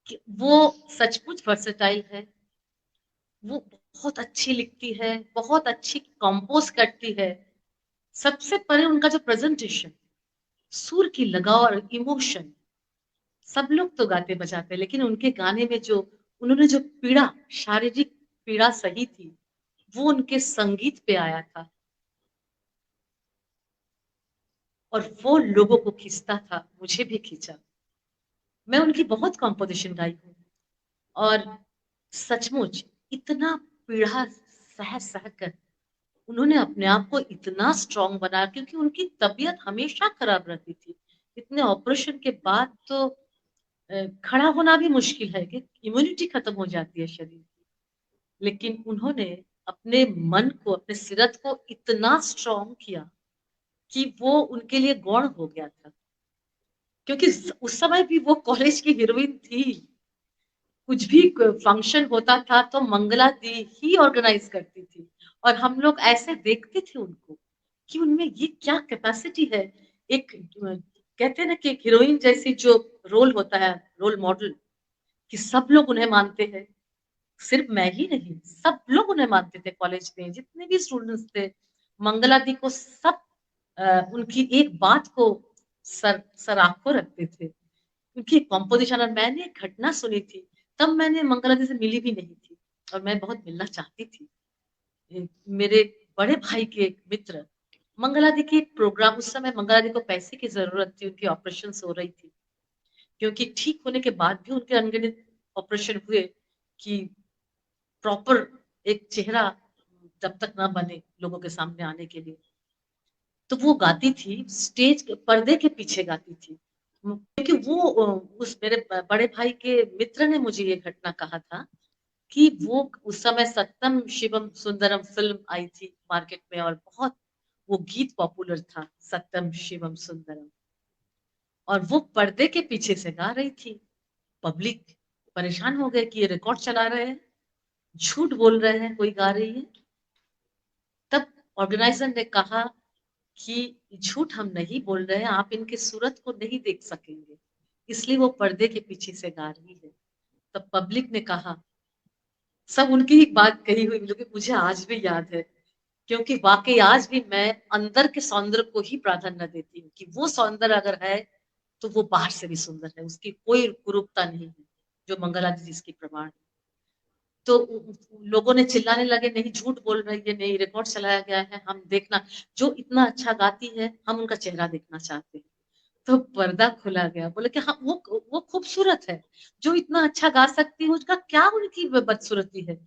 कि वो सचमुच वर्सेटाइल है। वो बहुत अच्छी लिखती है, बहुत अच्छी कंपोज करती है। सबसे पहले उनका जो प्रेजेंटेशन, सुर की लगाव और इमोशन, सब लोग तो गाते बजाते, लेकिन उनके गाने में जो उन्होंने जो पीड़ा, शारीरिक पीड़ा सही थी, वो उनके संगीत पे आया था, और वो लोगों को खींचता था, मुझे भी खींचा। मैं उनकी बहुत कॉम्पोजिशन गाई हूँ, और सचमुच इतना पीड़ा सह सह कर उन्होंने अपने आप को इतना स्ट्रांग बनाया, क्योंकि उनकी तबीयत हमेशा खराब रहती थी। इतने ऑपरेशन के बाद तो खड़ा होना भी मुश्किल है, कि इम्यूनिटी खत्म हो जाती है शरीर की, लेकिन उन्होंने अपने मन को, अपने सीरत को इतना स्ट्रांग किया कि वो उनके लिए गौण हो गया था। क्योंकि उस समय भी वो कॉलेज की हीरोइन थी, कुछ भी फंक्शन होता था तो मंगला दी ही ऑर्गेनाइज करती थी, और हम लोग ऐसे देखते थे उनको कि उनमें ये क्या कैपेसिटी है। एक कहते हैं ना कि एक हीरोइन जैसी जो रोल होता है, रोल मॉडल, कि सब लोग उन्हें मानते हैं। सिर्फ मैं ही नहीं, सब लोग उन्हें मानते थे। कॉलेज में जितने भी स्टूडेंट्स थे, मंगला दी को सब उनकी एक बात को सराखों रखते थे, उनकी कॉम्पोजिशन। और मैंने एक घटना सुनी थी, तब मैंने मंगला दी से मिली भी नहीं थी, और मैं बहुत मिलना चाहती थी। मेरे बड़े भाई के एक मित्र, मंगला दी की एक प्रोग्राम, उस समय मंगला दी को पैसे की जरूरत थी, उनकी ऑपरेशन हो रही थी, क्योंकि ठीक होने के बाद भी उनके अनगिनत ऑपरेशन हुए कि प्रॉपर एक चेहरा जब तक ना बने लोगों के सामने आने के लिए। तो वो गाती थी, स्टेज के पर्दे के पीछे गाती थी, क्योंकि वो उस मेरे बड़े भाई के मित्र ने मुझे ये घटना कहा था कि वो उस समय सत्यम शिवम सुंदरम फिल्म आई थी मार्केट में, और बहुत वो गीत पॉपुलर था, सत्यम शिवम सुंदरम, और वो पर्दे के पीछे से गा रही थी। पब्लिक परेशान हो गए कि ये रिकॉर्ड चला रहे हैं, झूठ बोल रहे हैं, कोई गा रही है। तब ऑर्गेनाइजर ने कहा कि झूठ हम नहीं बोल रहे हैं, आप इनकी सूरत को नहीं देख सकेंगे, इसलिए वो पर्दे के पीछे से गा रही है। तब पब्लिक ने कहा, सब उनकी ही बात कही हुई मुझे आज भी याद है, क्योंकि वाकई आज भी मैं अंदर के सौंदर्य को ही प्राधान्य देती हूँ कि वो सौंदर्य अगर है तो वो बाहर से भी सुंदर है, उसकी कोई कुरूपता नहीं है, जो मंगला जी इसकी प्रमाण है। तो लोगों ने चिल्लाने लगे, नहीं झूठ बोल रही है, नहीं रिकॉर्ड चलाया गया है, हम देखना, जो इतना अच्छा गाती है हम उनका चेहरा देखना चाहते हैं। तो पर्दा खुला गया, बोले कि हाँ वो खूबसूरत है, जो इतना अच्छा गा सकती है उसका क्या उनकी बदसूरती है।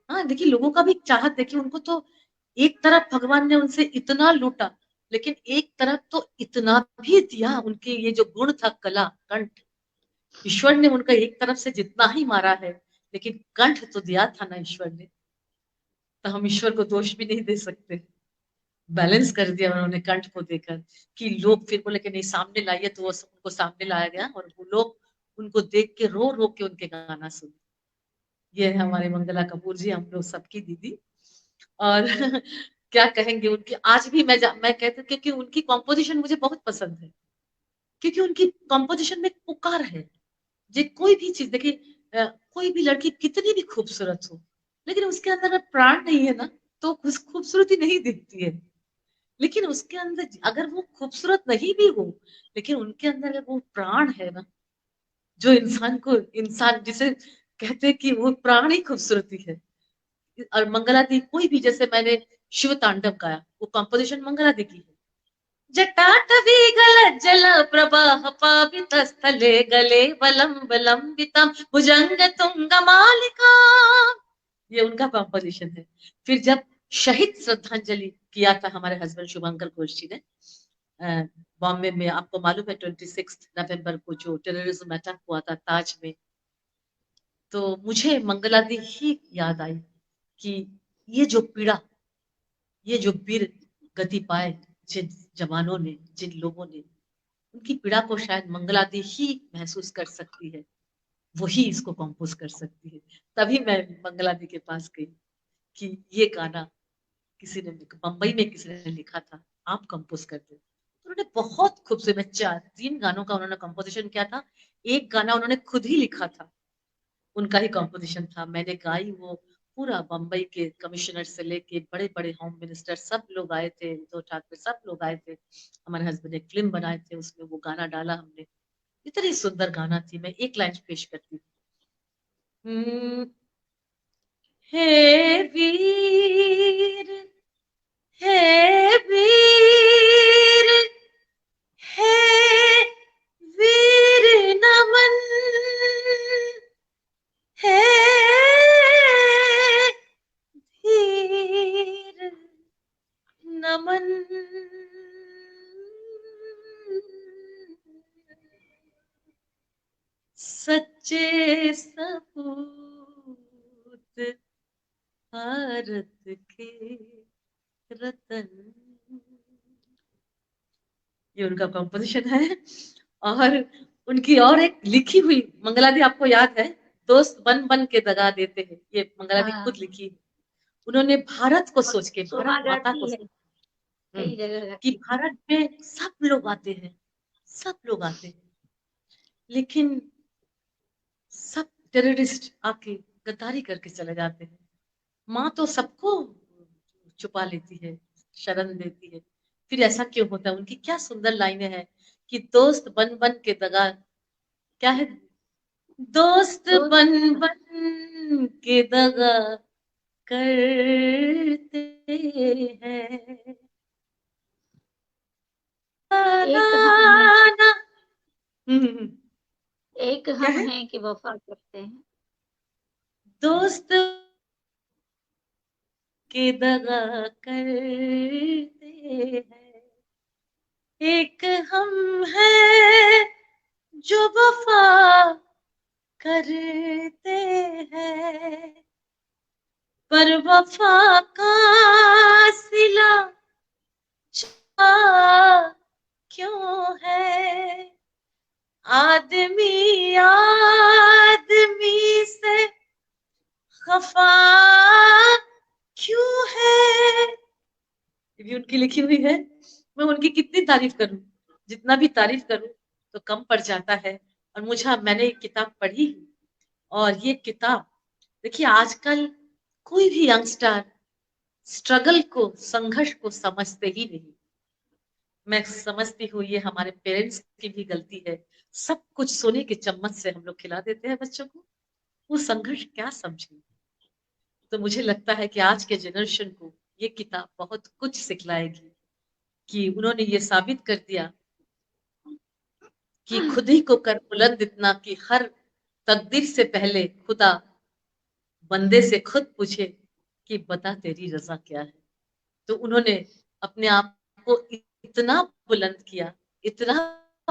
हाँ देखिए, लोगों का भी चाहत देखिए, उनको तो एक तरफ भगवान ने उनसे इतना लूटा, लेकिन एक तरफ तो इतना भी दिया, उनके ये जो गुण था, कला, कंठ, ईश्वर ने उनका एक तरफ से जितना ही मारा है, लेकिन कंठ तो दिया था ना ईश्वर ने, तो हम ईश्वर को दोष भी नहीं दे सकते। बैलेंस कर दिया उन्होंने कंठ को देकर, कि लोग फिर बोले कि नहीं सामने लाइए, तो वो उनको सामने लाया गया और वो लोग उनको देख के रो रो के उनके गाना सुने। ये है हमारे मंगला कपूर जी, हम लोग सबकी दीदी। और क्या कहेंगे, उनकी आज भी मैं कहती हूँ, क्योंकि उनकी कॉम्पोजिशन मुझे बहुत पसंद है, क्योंकि उनकी कॉम्पोजिशन में पुकार है। जो कोई भी चीज देखिए, कोई भी लड़की कितनी भी खूबसूरत हो, लेकिन उसके अंदर अगर प्राण नहीं है ना, तो खूबसूरती नहीं दिखती है। लेकिन उसके अंदर अगर वो खूबसूरत नहीं भी हो, लेकिन उनके अंदर अगर वो प्राण है ना, जो इंसान को इंसान जिसे कहते हैं कि वो प्राण ही खूबसूरती है। और मंगला दी कोई भी, जैसे मैंने शिव तांडव गाया, वो कंपोजिशन मंगला दी की है। जटाटवी गलज्जल प्रवाह पावित स्थले गले वलंब लंबितम भुजंग तुंग मालिका, ये उनका कंपोजिशन है। फिर जब शहीद श्रद्धांजलि किया था हमारे हस्बैंड शुभंकर घोष जी ने बॉम्बे में, आपको मालूम है 26 नवंबर को जो टेररिज्म अटैक हुआ था ताज में, तो मुझे मंगला दी ही याद आई कि ये जो पीड़ा, ये जो वीर गति पाए जिन जवानों ने, जिन लोगों ने, उनकी पीड़ा को शायद मंगला दी ही महसूस कर सकती है, वही इसको कंपोज कर सकती है। तभी मैं मंगला दी के पास गई कि ये गाना किसी ने बंबई में किसी ने लिखा था, आप कंपोज कर दो। उन्होंने बहुत खूबसूरत 3 गानों का उन्होंने कंपोजिशन किया था, एक गाना उन्होंने खुद ही लिखा था, उनका ही कंपोजिशन था। मैंने गाई वो, पूरा बम्बई के कमिश्नर से लेके बड़े बड़े होम मिनिस्टर सब लोग आए थे, उद्धव ठाकरे सब लोग आए थे। हमारे हस्बैंड ने एक फिल्म बनाए थे, उसमें वो गाना डाला हमने। इतनी सुंदर गाना थी। मैं एक लाइन पेश करती हूँ। हे वीर, हे वीर, हे वीर नमन, हे धीर नमन, सच्चे सपूत भारत के रतन, ये उनका कंपोजिशन है। और उनकी और एक लिखी हुई मंगला दी, आपको याद है, दोस्त बन बन के दगा देते हैं, ये मंगला दी खुद लिखी। उन्होंने भारत को सोच के, भारत माता को कई जगह कि भारत में सब लोग आते हैं, सब लोग आते हैं, लेकिन सब टेररिस्ट आके गद्दारी करके चले जाते हैं। माँ तो सबको छुपा लेती है, शरण देती है, फिर ऐसा क्यों होता है? उनकी क्या सुंदर लाइनें हैं कि दोस्त बन बन के दगा, क्या है, दोस्त बन बन के दगा करते हैं, एक हम हैं कि वफा करते हैं, दोस्त के दगा करते हैं, एक हम हैं जो वफा करते हैं, पर वफा का सिला क्यों है? आदमी आदमी भी उनकी लिखी हुई है। मैं उनकी कितनी तारीफ करूं, जितना भी तारीफ करूं तो कम पड़ जाता है। और मैंने एक किताब पढ़ी और ये किताब देखिए, आजकल कोई भी यंगस्टर स्ट्रगल को, संघर्ष को समझते ही नहीं। मैं समझती हूँ ये हमारे पेरेंट्स की भी गलती है। सब कुछ सोने के चम्मच से हम लोग खिला देते हैं बच्चों को, वो संघर्ष क्या समझे। तो मुझे लगता है कि आज के जनरेशन को ये किताब बहुत कुछ सिखलाएगी, कि उन्होंने ये साबित कर दिया कि खुद ही को कर बुलंद इतना कि हर तकदीर से पहले खुदा बंदे से खुद पूछे कि बता तेरी रजा क्या है। तो उन्होंने अपने आप को इतना बुलंद किया, इतना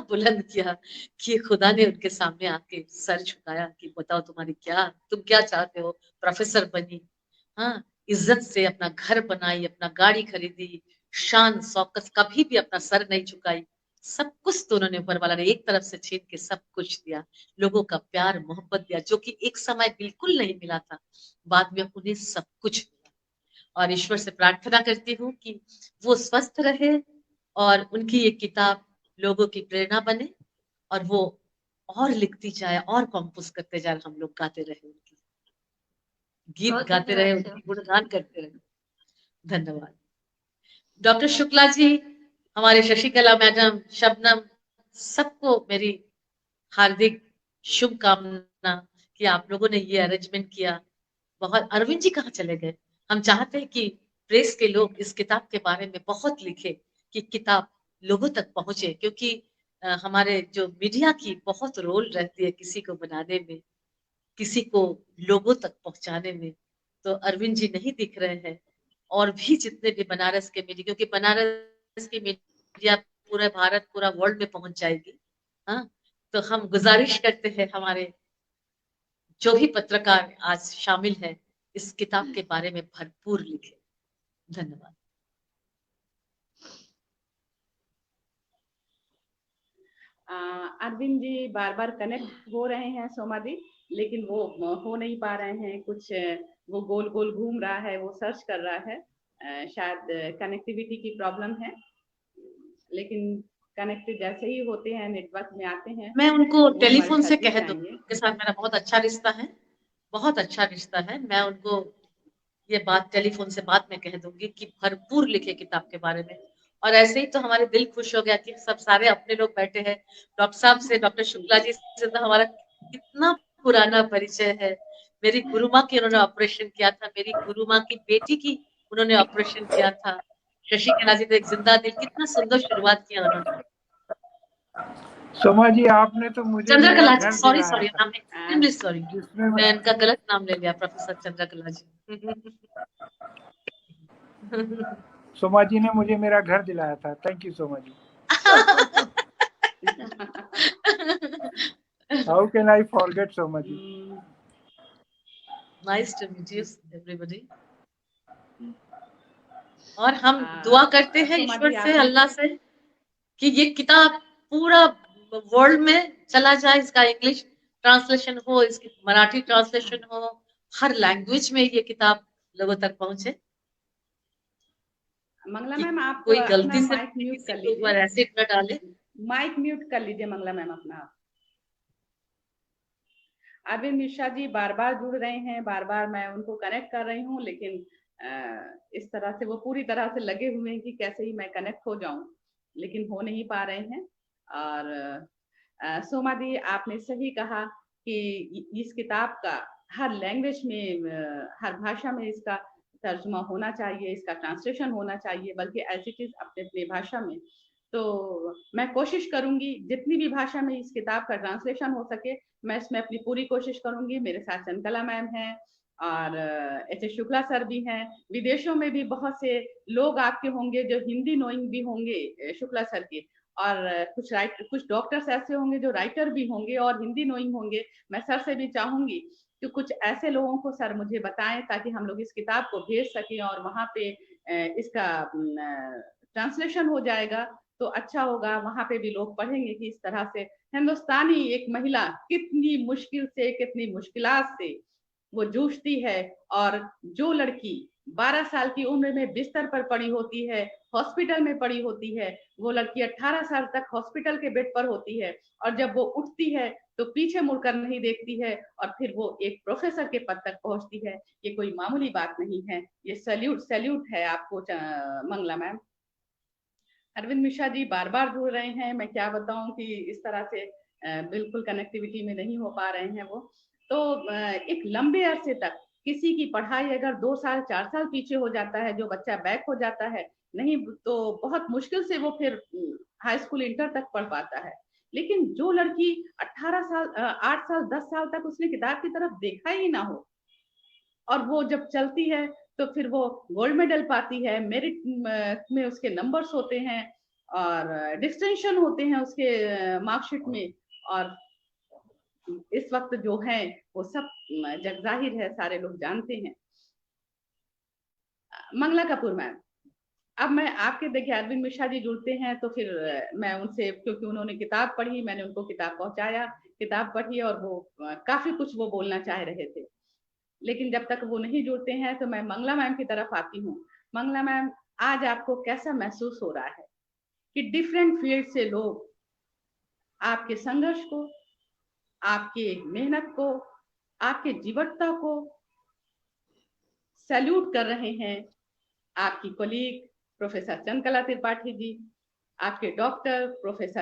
बुलंद किया कि खुदा ने उनके सामने आके सर झुकाया कि बताओ तुम क्या चाहते हो। प्रोफेसर बनी, हाँ, इज्जत से अपना घर बनाई, अपना गाड़ी खरीदी, शान शौकत, कभी भी अपना सर नहीं झुकाई। सब कुछ तो उन्होंने ऊपर वाला ने एक तरफ से छीन के सब कुछ दिया, लोगों का प्यार मोहब्बत दिया, जो कि एक समय बिल्कुल नहीं मिला था, बाद में उन्हें सब कुछ मिला। और ईश्वर से प्रार्थना करती हूँ कि वो स्वस्थ रहे और उनकी ये किताब लोगों की प्रेरणा बने, और वो और लिखती जाए और कंपोज करते जाए, हम लोग गाते रहे, उनकी गीत गाते रहे, उनकी गुणगान करते रहे। धन्यवाद। डॉक्टर शुक्ला जी, हमारे शशिकला मैडम, शबनम, सबको मेरी हार्दिक शुभकामना कि आप लोगों ने ये अरेंजमेंट किया। बहुत, अरविंद जी कहाँ चले गए? हम चाहते हैं कि प्रेस के लोग इस किताब के बारे में बहुत लिखे, कि किताब लोगों तक पहुंचे, क्योंकि हमारे जो मीडिया की बहुत रोल रहती है किसी को बनाने में, किसी को लोगों तक पहुंचाने में। तो अरविंद जी नहीं दिख रहे हैं, और भी जितने भी बनारस के मीडिया, क्योंकि बनारस की मीडिया पूरे भारत, पूरा वर्ल्ड में पहुंच जाएगी। हाँ, तो हम गुजारिश करते हैं हमारे जो भी पत्रकार आज शामिल है, इस किताब के बारे में भरपूर लिखे। धन्यवाद। अरविंद जी बार बार कनेक्ट हो रहे हैं सोमा जी, लेकिन वो हो नहीं पा रहे हैं। कुछ वो गोल गोल घूम रहा है, वो सर्च कर रहा है, शायद कनेक्टिविटी की प्रॉब्लम है। लेकिन कनेक्ट जैसे ही होते हैं, नेटवर्क में आते हैं, मैं उनको वो टेलीफोन से हमारे कह दूंगी, उनके साथ मेरा बहुत अच्छा रिश्ता है, बहुत अच्छा रिश्ता है। मैं उनको ये बात टेलीफोन से बात में कह दूंगी कि भरपूर लिखे किताब के बारे में। और ऐसे ही तो हमारे दिल खुश हो गया कि सब सारे अपने लोग बैठे हैं। डॉक्टर साहब से, डॉक्टर शुक्ला जी से तो हमारा कितना पुराना परिचय है। मेरी गुरु माँ की उन्होंने ऑपरेशन किया था, मेरी गुरु माँ की बेटी की उन्होंने ऑपरेशन किया था। शशिकला जी तो एक जिंदा दिल, कितना सुंदर शुरुआत किया उन्होंने। सोमा जी, आपने तो मुझे Chandrakala ji, sorry, extremely sorry, मैं इनका गलत नाम ले लिया, प्रोफेसर चंद्रकला जी। सोमा जी ने मुझे मेरा घर दिलाया था। Thank you Soma ji. How can I forget Soma ji. Nice to meet you everybody. और हम दुआ करते हैं ईश्वर से, अल्लाह से, कि ये किताब पूरा वर्ल्ड में चला जाए, इसका इंग्लिश ट्रांसलेशन हो, इसकी मराठी ट्रांसलेशन हो, हर लैंग्वेज में ये किताब लोगों तक पहुंचे। मंगला मैम, आप कोई अपना गलती से माइक म्यूट कर किसी के ऊपर लीजिए। एसिड न डाले। माइक म्यूट कर लीजिए मंगला मैम अपना। अरविंद मिश्रा जी बार बार जुड़ रहे हैं, बार बार मैं उनको कनेक्ट कर रही हूँ, लेकिन इस तरह से वो पूरी तरह से लगे हुए हैं कि कैसे ही मैं कनेक्ट हो जाऊं, लेकिन हो नहीं पा रहे हैं। और सोमा दी, आपने सही कहा कि इस किताब का हर लैंग्वेज में, हर भाषा में इसका तर्जुमा होना चाहिए, इसका ट्रांसलेशन होना चाहिए, बल्कि एज इट इज अपने अपनी भाषा में। तो मैं कोशिश करूंगी जितनी भी भाषा में इस किताब का ट्रांसलेशन हो सके, मैं इसमें अपनी पूरी कोशिश करूंगी। मेरे साथ चंद्रकला मैम हैं और एच एस शुक्ला सर भी हैं। विदेशों में भी बहुत से लोग आपके होंगे जो हिंदी नोइंग भी होंगे शुक्ला सर के, और कुछ डॉक्टर्स ऐसे होंगे जो राइटर भी होंगे और हिंदी नोइंग होंगे। मैं सर से भी चाहूंगी कि कुछ ऐसे लोगों को सर मुझे बताएं, ताकि हम लोग इस किताब को भेज सकें, और वहां पे इसका ट्रांसलेशन हो जाएगा तो अच्छा होगा। वहां पे भी लोग पढ़ेंगे कि इस तरह से हिंदुस्तानी एक महिला कितनी मुश्किल से, कितनी मुश्किलात से वो जूझती है, और जो लड़की 12 साल की उम्र में बिस्तर पर पड़ी होती है, हॉस्पिटल में पड़ी होती है। वो लड़की 18 साल तक हॉस्पिटल के बेड पर होती है और जब वो उठती है तो पीछे मुड़कर नहीं देखती है और फिर वो एक प्रोफेसर के पद तक पहुंचती है। ये कोई मामूली बात नहीं है, ये सैल्यूट है आपको मंगला मैम। अरविंद मिश्रा जी बार बार जुड़ रहे हैं, मैं क्या बताऊं कि इस तरह से बिल्कुल कनेक्टिविटी में नहीं हो पा रहे हैं वो। तो एक लंबे अरसे तक किसी की पढ़ाई अगर 2 साल 4 साल पीछे हो जाता है, जो बच्चा बैक हो जाता है, नहीं तो बहुत मुश्किल से वो फिर हाई स्कूल इंटर तक पढ़ पाता है। लेकिन जो लड़की 18 साल 8 साल 10 साल तक उसने किताब की तरफ देखा ही ना हो और वो जब चलती है तो फिर वो गोल्ड मेडल पाती है, मेरिट में उसके नंबर्स होते हैं और डिस्टिंक्शन होते हैं उसके मार्कशीट में, और इस वक्त जो है वो सब जग जाहिर है, सारे लोग जानते हैं। मंगला कपूर मैम, अब मैं आपके देखिए अरविंद मिश्रा जी जुड़ते हैं तो फिर मैं उनसे, क्योंकि उन्होंने किताब पढ़ी, मैंने उनको किताब पहुंचाया, किताब पढ़ी और वो काफी कुछ वो बोलना चाह रहे थे, लेकिन जब तक वो नहीं जुड़ते हैं तो मैं मंगला मैम की तरफ आती हूँ। मंगला मैम, आज आपको कैसा महसूस हो रहा है कि डिफरेंट फील्ड से लोग आपके संघर्ष को, आपके मेहनत को, आपके जीवटता को सैल्यूट कर रहे हैं? आपकी कोलीग प्रोफेसर चंद्रकला त्रिपाठी जी, आपके doctor professor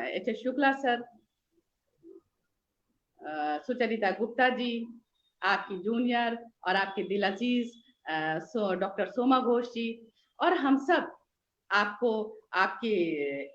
H S. Shukla sir, Sucharita Gupta ji, आपकी जूनियर और आपके दिल अजीज डॉक्टर सोमा घोष जी, और हम सब आपको आपके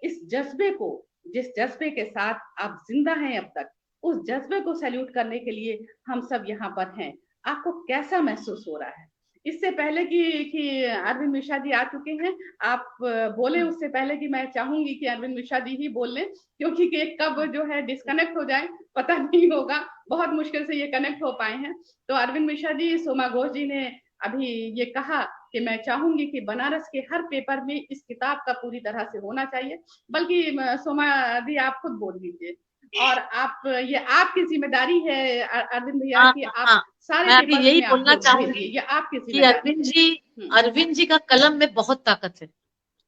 इस जज्बे को, जिस जज्बे के साथ आप जिंदा हैं अब तक, उस जज्बे को सैल्यूट करने के लिए हम सब यहाँ पर हैं। आपको कैसा महसूस हो रहा है? इससे पहले कि अरविंद मिश्रा जी आ चुके हैं, आप बोले उससे पहले कि मैं चाहूंगी कि अरविंद मिश्रा जी ही बोल लें, क्योंकि कब जो है डिस्कनेक्ट हो जाए पता नहीं होगा, बहुत मुश्किल से ये कनेक्ट हो पाए हैं। तो अरविंद मिश्रा जी, सोमा घोष जी ने अभी ये कहा कि मैं चाहूंगी कि बनारस के हर पेपर में इस किताब का पूरी तरह से होना चाहिए, बल्कि सोमा दी आप खुद बोल दीजिए, और आप ये आपकी जिम्मेदारी है अरविंद भैया कि आप सारे मैं अभी पेपर्स यही में बोलना आप चाहूंगी ये आपकी कि जिम्मेदारी अरविंद जी का कलम में बहुत ताकत है।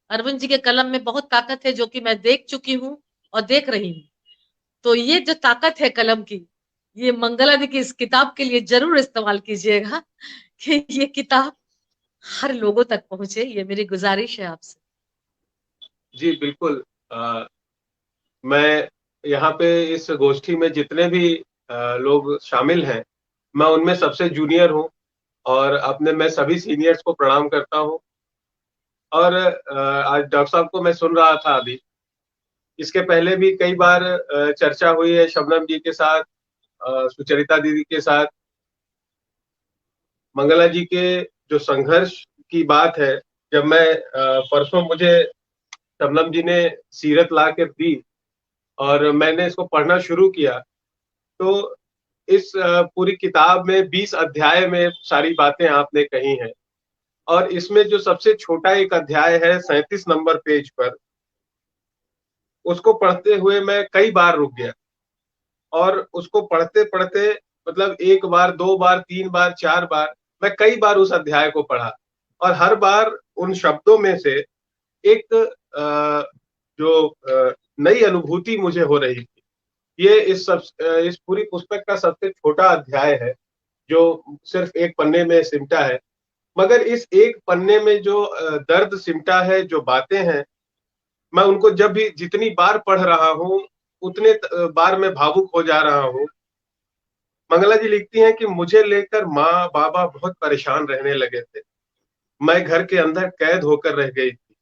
अरविंद जी के कलम में बहुत ताकत है, जो कि मैं देख चुकी हूँ और देख रही हूँ। तो ये जो ताकत है कलम की, ये मंगला दी की इस किताब के लिए जरूर इस्तेमाल कीजिएगा कि ये किताब हर लोगों तक पहुंचे। ये मेरी गुजारिश है आपसे। जी बिल्कुल। मैं यहाँ पे इस गोष्ठी में जितने भी लोग शामिल हैं, मैं उनमें सबसे जूनियर हूँ और अपने मैं सभी सीनियर्स को प्रणाम करता हूँ। और आज डॉक्टर साहब को मैं सुन रहा था अभी, इसके पहले भी कई बार चर्चा हुई है शबनम जी के साथ, सुचरिता दीदी के साथ। मंगला जी के जो संघर्ष की बात है, जब मैं परसों मुझे शबनम जी ने सीरत ला कर दी और मैंने इसको पढ़ना शुरू किया, तो इस पूरी किताब में 20 अध्याय में सारी बातें आपने कही हैं, और इसमें जो सबसे छोटा एक अध्याय है 37 नंबर पेज पर, उसको पढ़ते हुए मैं कई बार रुक गया, और उसको पढ़ते पढ़ते मतलब 1 बार 2 बार 3 बार 4 बार मैं कई बार उस अध्याय को पढ़ा, और हर बार उन शब्दों में से एक जो नई अनुभूति मुझे हो रही थी। ये इस पूरी पुस्तक का सबसे छोटा अध्याय है, जो सिर्फ एक पन्ने में सिमटा है, मगर इस एक पन्ने में जो दर्द सिमटा है, जो बातें हैं, मैं उनको जब भी जितनी बार पढ़ रहा हूँ उतने बार मैं भावुक हो जा रहा हूँ। मंगला जी लिखती हैं कि मुझे लेकर माँ बाबा बहुत परेशान रहने लगे थे, मैं घर के अंदर कैद होकर रह गई थी।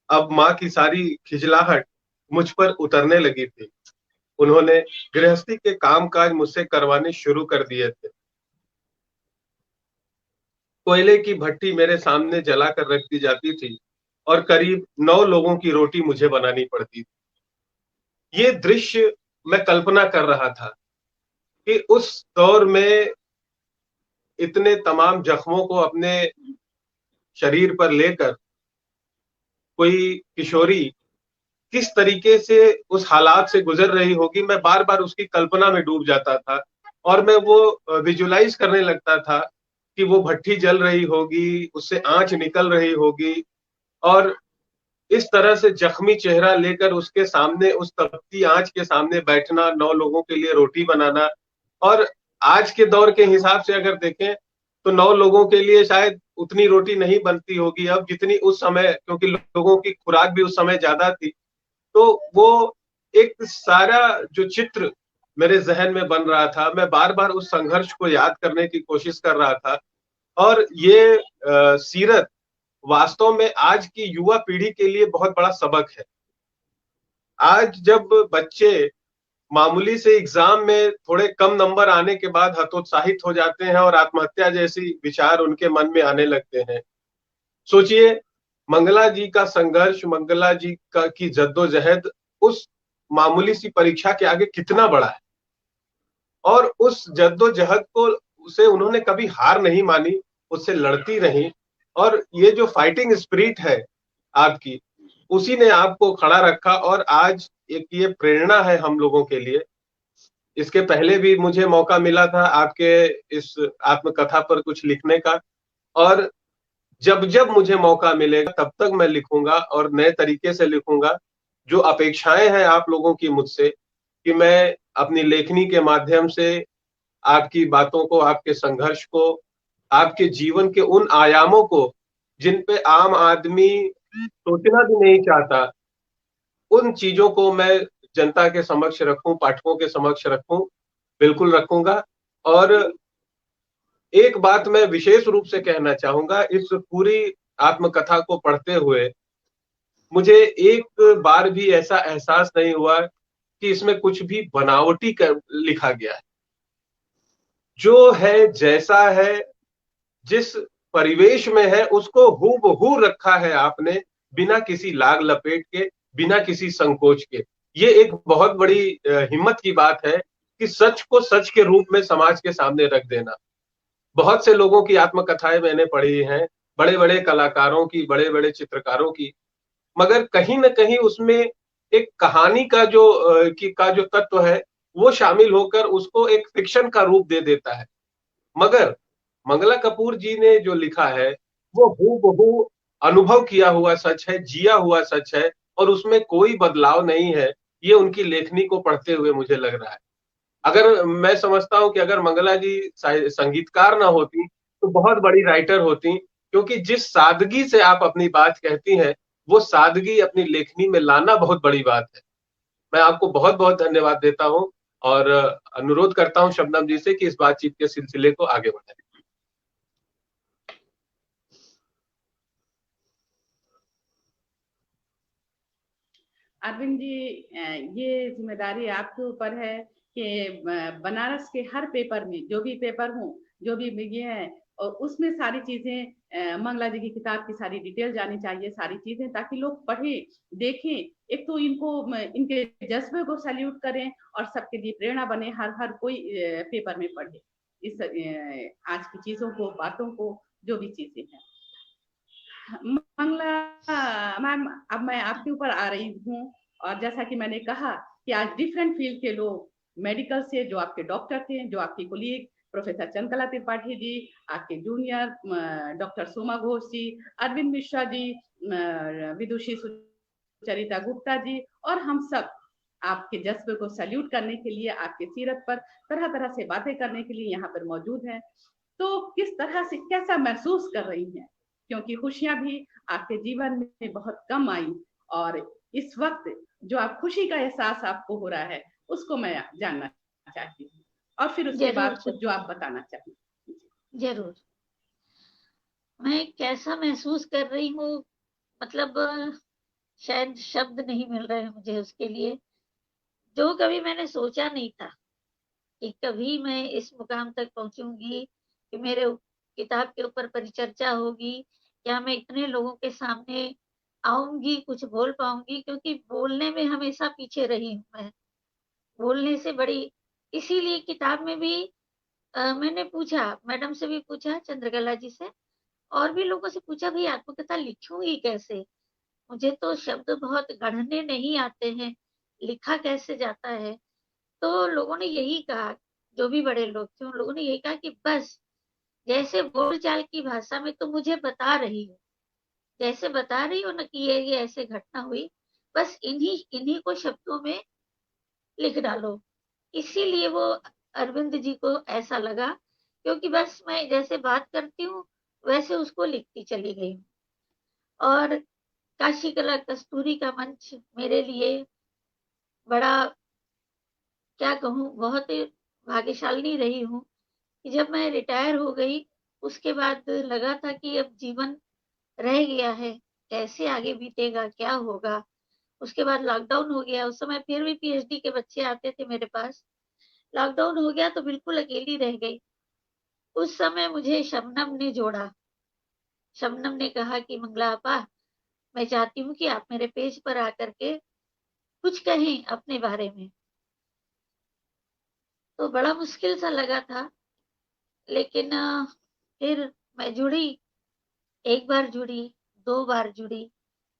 अब माँ की सारी खिजलाहट मुझ पर उतरने लगी थी। उन्होंने गृहस्थी के कामकाज मुझसे करवाने शुरू कर दिए थे। कोयले की भट्टी मेरे सामने जलाकर रख दी जाती थी और करीब 9 लोगों की रोटी मुझे बनानी पड़ती थी। ये दृश्य मैं कल्पना कर रहा था कि उस दौर में इतने तमाम जख्मों को अपने शरीर पर लेकर कोई किशोरी किस तरीके से उस हालात से गुजर रही होगी। मैं बार बार उसकी कल्पना में डूब जाता था और मैं वो विजुलाइज करने लगता था कि वो भट्टी जल रही होगी, उससे आंच निकल रही होगी, और इस तरह से जख्मी चेहरा लेकर उसके सामने, उस तपती आंच के सामने बैठना, 9 लोगों के लिए रोटी बनाना। और आज के दौर के हिसाब से अगर देखें तो 9 लोगों के लिए शायद उतनी रोटी नहीं बनती होगी अब जितनी उस समय, क्योंकि लोगों की खुराक भी उस समय ज्यादा थी। तो वो एक सारा जो चित्र मेरे जहन में बन रहा था, मैं बार बार उस संघर्ष को याद करने की कोशिश कर रहा था। और ये सीरत वास्तव में आज की युवा पीढ़ी के लिए बहुत बड़ा सबक है। आज जब बच्चे मामूली से एग्जाम में थोड़े कम नंबर आने के बाद हतोत्साहित हो जाते हैं और आत्महत्या जैसी विचार उनके मन में आने लगते हैं, सोचिए मंगला जी का संघर्ष, मंगला जी का की जद्दोजहद उस मामूली सी परीक्षा के आगे कितना बड़ा है। और उस जद्दोजहद को उसे उन्होंने कभी हार नहीं मानी, उससे लड़ती रही। और ये जो फाइटिंग स्पिरिट है आपकी, उसी ने आपको खड़ा रखा और आज एक ये प्रेरणा है हम लोगों के लिए। इसके पहले भी मुझे मौका मिला था आपके इस आत्मकथा पर कुछ लिखने का, और जब जब मुझे मौका मिलेगा तब तक मैं लिखूंगा और नए तरीके से लिखूंगा। जो अपेक्षाएं हैं आप लोगों की मुझसे कि मैं अपनी लेखनी के माध्यम से आपकी बातों को, आपके संघर्ष को, आपके जीवन के उन आयामों को जिन पे आम आदमी सोचना भी नहीं चाहता, उन चीजों को मैं जनता के समक्ष रखूं, पाठकों के समक्ष रखूं, बिल्कुल रखूंगा। और एक बात मैं विशेष रूप से कहना चाहूंगा, इस पूरी आत्मकथा को पढ़ते हुए मुझे एक बार भी ऐसा एहसास नहीं हुआ कि इसमें कुछ भी बनावटी कर लिखा गया है। जो है, जैसा है, जिस परिवेश में है, उसको हूबहू रखा है आपने, बिना किसी लाग लपेट के, बिना किसी संकोच के। ये एक बहुत बड़ी हिम्मत की बात है कि सच को सच के रूप में समाज के सामने रख देना। बहुत से लोगों की आत्मकथाएं मैंने पढ़ी हैं, बड़े बड़े कलाकारों की, बड़े बड़े चित्रकारों की, मगर कहीं न कहीं उसमें एक कहानी का जो तत्व है वो शामिल होकर उसको एक फिक्शन का रूप दे देता है। मगर मंगला कपूर जी ने जो लिखा है वो हूबहू अनुभव किया हुआ सच है, जिया हुआ सच है, और उसमें कोई बदलाव नहीं है। ये उनकी लेखनी को पढ़ते हुए मुझे लग रहा है। अगर मैं समझता हूं कि अगर मंगला जी संगीतकार ना होती तो बहुत बड़ी राइटर होती, क्योंकि जिस सादगी से आप अपनी बात कहती हैं वो सादगी अपनी लेखनी में लाना बहुत बड़ी बात है। मैं आपको बहुत बहुत धन्यवाद देता हूं और अनुरोध करता हूं शबनम जी से कि इस बातचीत के सिलसिले को आगे बढ़ाएं। अरविंद जी, ये जिम्मेदारी आपके ऊपर है कि बनारस के हर पेपर में, जो भी पेपर हो, जो भी ये है, और उसमें सारी चीजें, मंगला जी की किताब की सारी डिटेल जानी चाहिए, सारी चीजें, ताकि लोग पढ़ें, देखें। एक तो इनको, इनके जज्बे को सैल्यूट करें और सबके लिए प्रेरणा बने, हर कोई पेपर में पढ़े इस आज की चीजों को, बातों को, जो भी चीजें हैं। मंगला मैम, अब मैं आपके ऊपर आ रही हूँ, और जैसा कि मैंने कहा कि आज डिफरेंट फील्ड के लोग, मेडिकल से जो आपके डॉक्टर थे, जो आपके कोलीग प्रोफेसर चंद्रकला त्रिपाठी जी, आपके जूनियर डॉक्टर सोमा घोष जी, अरविंद मिश्रा जी, विदुषी सुचरिता गुप्ता जी, और हम सब आपके जज्बे को सैल्यूट करने के लिए, आपके सीरत पर तरह तरह से बातें करने के लिए यहाँ पर मौजूद हैं। तो किस तरह से, कैसा महसूस कर रही हैं? क्योंकि खुशियां भी आपके जीवन में बहुत कम आई, और इस वक्त जो आप खुशी का एहसास आपको हो रहा है उसको मैं जानना चाहती हूँ, और फिर उसके बाद कुछ जो आप बताना चाहिए। जरूर। मैं कैसा महसूस कर रही हूँ, मतलब शायद शब्द नहीं मिल रहे हैं मुझे उसके लिए। जो कभी मैंने सोचा नहीं था कि कभी मैं इस मुकाम तक पहुंचूंगी कि मेरे किताब के ऊपर परिचर्चा होगी, या मैं इतने लोगों के सामने आऊंगी, कुछ बोल पाऊंगी, क्योंकि बोलने में हमेशा पीछे रही हूँ मैं, बोलने से बड़ी। इसीलिए किताब में भी मैंने पूछा, मैडम से भी पूछा, चंद्रकला जी से, और भी लोगों से पूछा, भाई आत्मकथा लिखूंगी कैसे, मुझे तो शब्द बहुत गढ़ने नहीं आते हैं, लिखा कैसे जाता है। तो लोगों ने यही कहा, जो भी बड़े लोग थे उन लोगों ने यही कहा कि बस जैसे बोलचाल की भाषा में तुम मुझे बता रही हो, जैसे बता रही हो ना कि ये ऐसे घटना हुई, बस इन्हीं को शब्दों में लिख डालो। इसीलिए वो अरविंद जी को ऐसा लगा, क्योंकि बस मैं जैसे बात करती हूँ वैसे उसको लिखती चली गई। और काशी कला कस्तूरी का मंच मेरे लिए बड़ा, क्या कहूँ, बहुत ही भाग्यशाली रही हूँ कि जब मैं रिटायर हो गई उसके बाद लगा था कि अब जीवन रह गया है, कैसे आगे बीतेगा, क्या होगा। उसके बाद लॉकडाउन हो गया, उस समय फिर भी पीएचडी के बच्चे आते थे मेरे पास। लॉकडाउन हो गया तो बिल्कुल अकेली रह गई। उस समय मुझे शबनम ने जोड़ा। शबनम ने कहा कि मंगला आपा, मैं चाहती हूँ कि आप मेरे पेज पर आकर के कुछ कहें अपने बारे में। तो बड़ा मुश्किल सा लगा था, लेकिन फिर मैं जुड़ी। एक बार जुड़ी, 2 बार जुड़ी।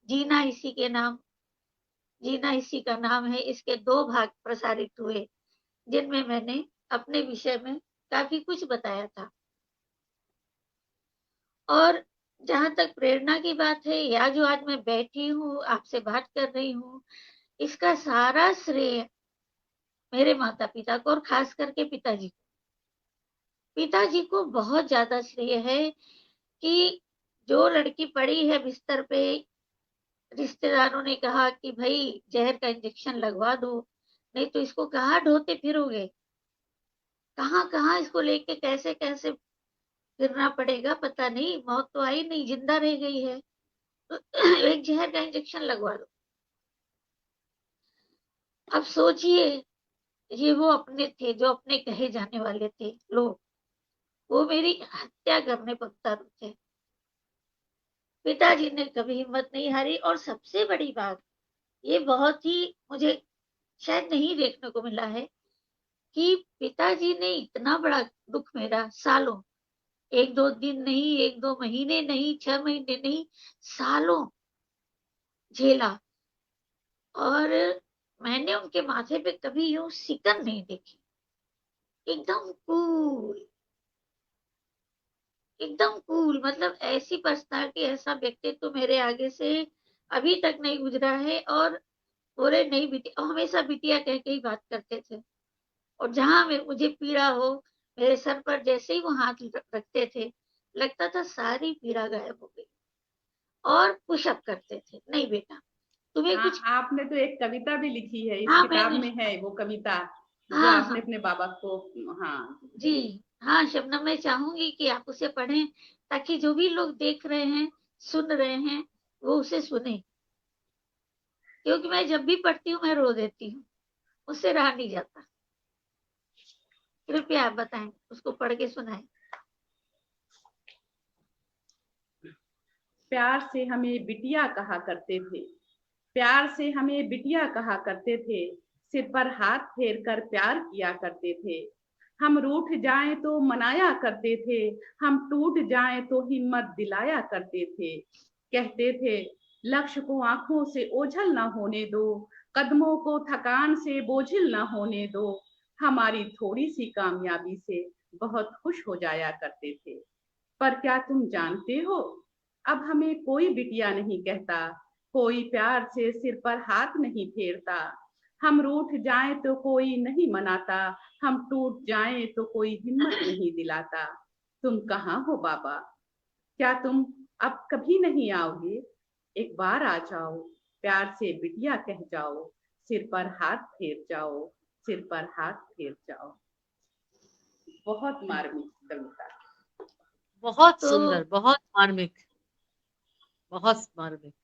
जीना इसी के नाम, जीना इसी का नाम है, इसके 2 भाग प्रसारित हुए, जिनमें मैंने अपने विषय में काफी कुछ बताया था। और जहाँ तक प्रेरणा की बात है, या जो आज मैं बैठी हूँ आपसे बात कर रही हूँ, इसका सारा श्रेय मेरे माता पिता को और खास करके पिताजी को। पिताजी को बहुत ज्यादा श्रेय है कि जो लड़की पड़ी है बिस्तर पे, रिश्तेदारों ने कहा कि भाई जहर का इंजेक्शन लगवा दो, नहीं तो इसको कहाँ ढोते फिरोगे, कहाँ कहाँ इसको लेके कैसे कैसे फिरना पड़ेगा, पता नहीं, मौत तो आई नहीं, जिंदा रह गई है, तो एक जहर का इंजेक्शन लगवा दो। अब सोचिए, ये वो अपने थे जो अपने कहे जाने वाले थे लोग, वो मेरी हत्या करने पर उतर थे। पिताजी ने कभी हिम्मत नहीं हारी। और सबसे बड़ी बात, ये बहुत ही मुझे शायद नहीं देखने को मिला है कि पिताजी ने इतना बड़ा दुख मेरा सालों, 1-2 दिन नहीं, 1-2 महीने नहीं, 6 महीने नहीं, सालों झेला। और मैंने उनके माथे पे कभी यूं सिकन नहीं देखी। एकदम कूल, एकदम कूल, मतलब ऐसी पर्सनालिटी, ऐसा व्यक्तित्व मेरे आगे से अभी तक नहीं गुजरा है। और बोले नहीं बिटिया, और हमेशा बिटिया कह के ही बात करते थे। और जहां में मुझे पीड़ा हो, मेरे सर पर जैसे ही वो हाथ रखते थे, लगता था सारी पीड़ा गायब हो गई। और पुशअप करते थे, नहीं बेटा तुम्हें हाँ, कुछ। आपने तो एक कविता भी लिखी है, इस हाँ किताब मैंने, में है वो कविता जो हाँ आपने हाँ अपने बाबा को, हाँ जी, हाँ शबनम, मैं चाहूंगी कि आप उसे पढ़ें, ताकि जो भी लोग देख रहे हैं, सुन रहे हैं, वो उसे सुने। क्योंकि मैं जब भी पढ़ती हूँ मैं रो देती हूँ, उससे रहा नहीं जाता। कृपया आप बताएं, उसको पढ़ के सुनाएं। प्यार से हमें बिटिया कहा करते थे, प्यार से हमें बिटिया कहा करते थे, सिर पर हाथ फेर कर प्यार किया करते थे। हम रूठ जाएं तो मनाया करते थे, हम टूट जाएं तो हिम्मत दिलाया करते थे। कहते थे लक्ष्य को आंखों से ओझल ना होने दो, कदमों को थकान से बोझिल ना होने दो। हमारी थोड़ी सी कामयाबी से बहुत खुश हो जाया करते थे। पर क्या तुम जानते हो, अब हमें कोई बिटिया नहीं कहता, कोई प्यार से सिर पर हाथ नहीं फेरता। हम रूठ जाएं तो कोई नहीं मनाता, हम टूट जाएं तो कोई हिम्मत नहीं दिलाता। तुम कहाँ हो बाबा, क्या तुम अब कभी नहीं आओगे? एक बार आ जाओ, प्यार से बिटिया कह जाओ, सिर पर हाथ फेर जाओ, सिर पर हाथ फेर जाओ। बहुत मार्मिक कविता। बहुत तो सुंदर, बहुत मार्मिक, बहुत मार्मिक।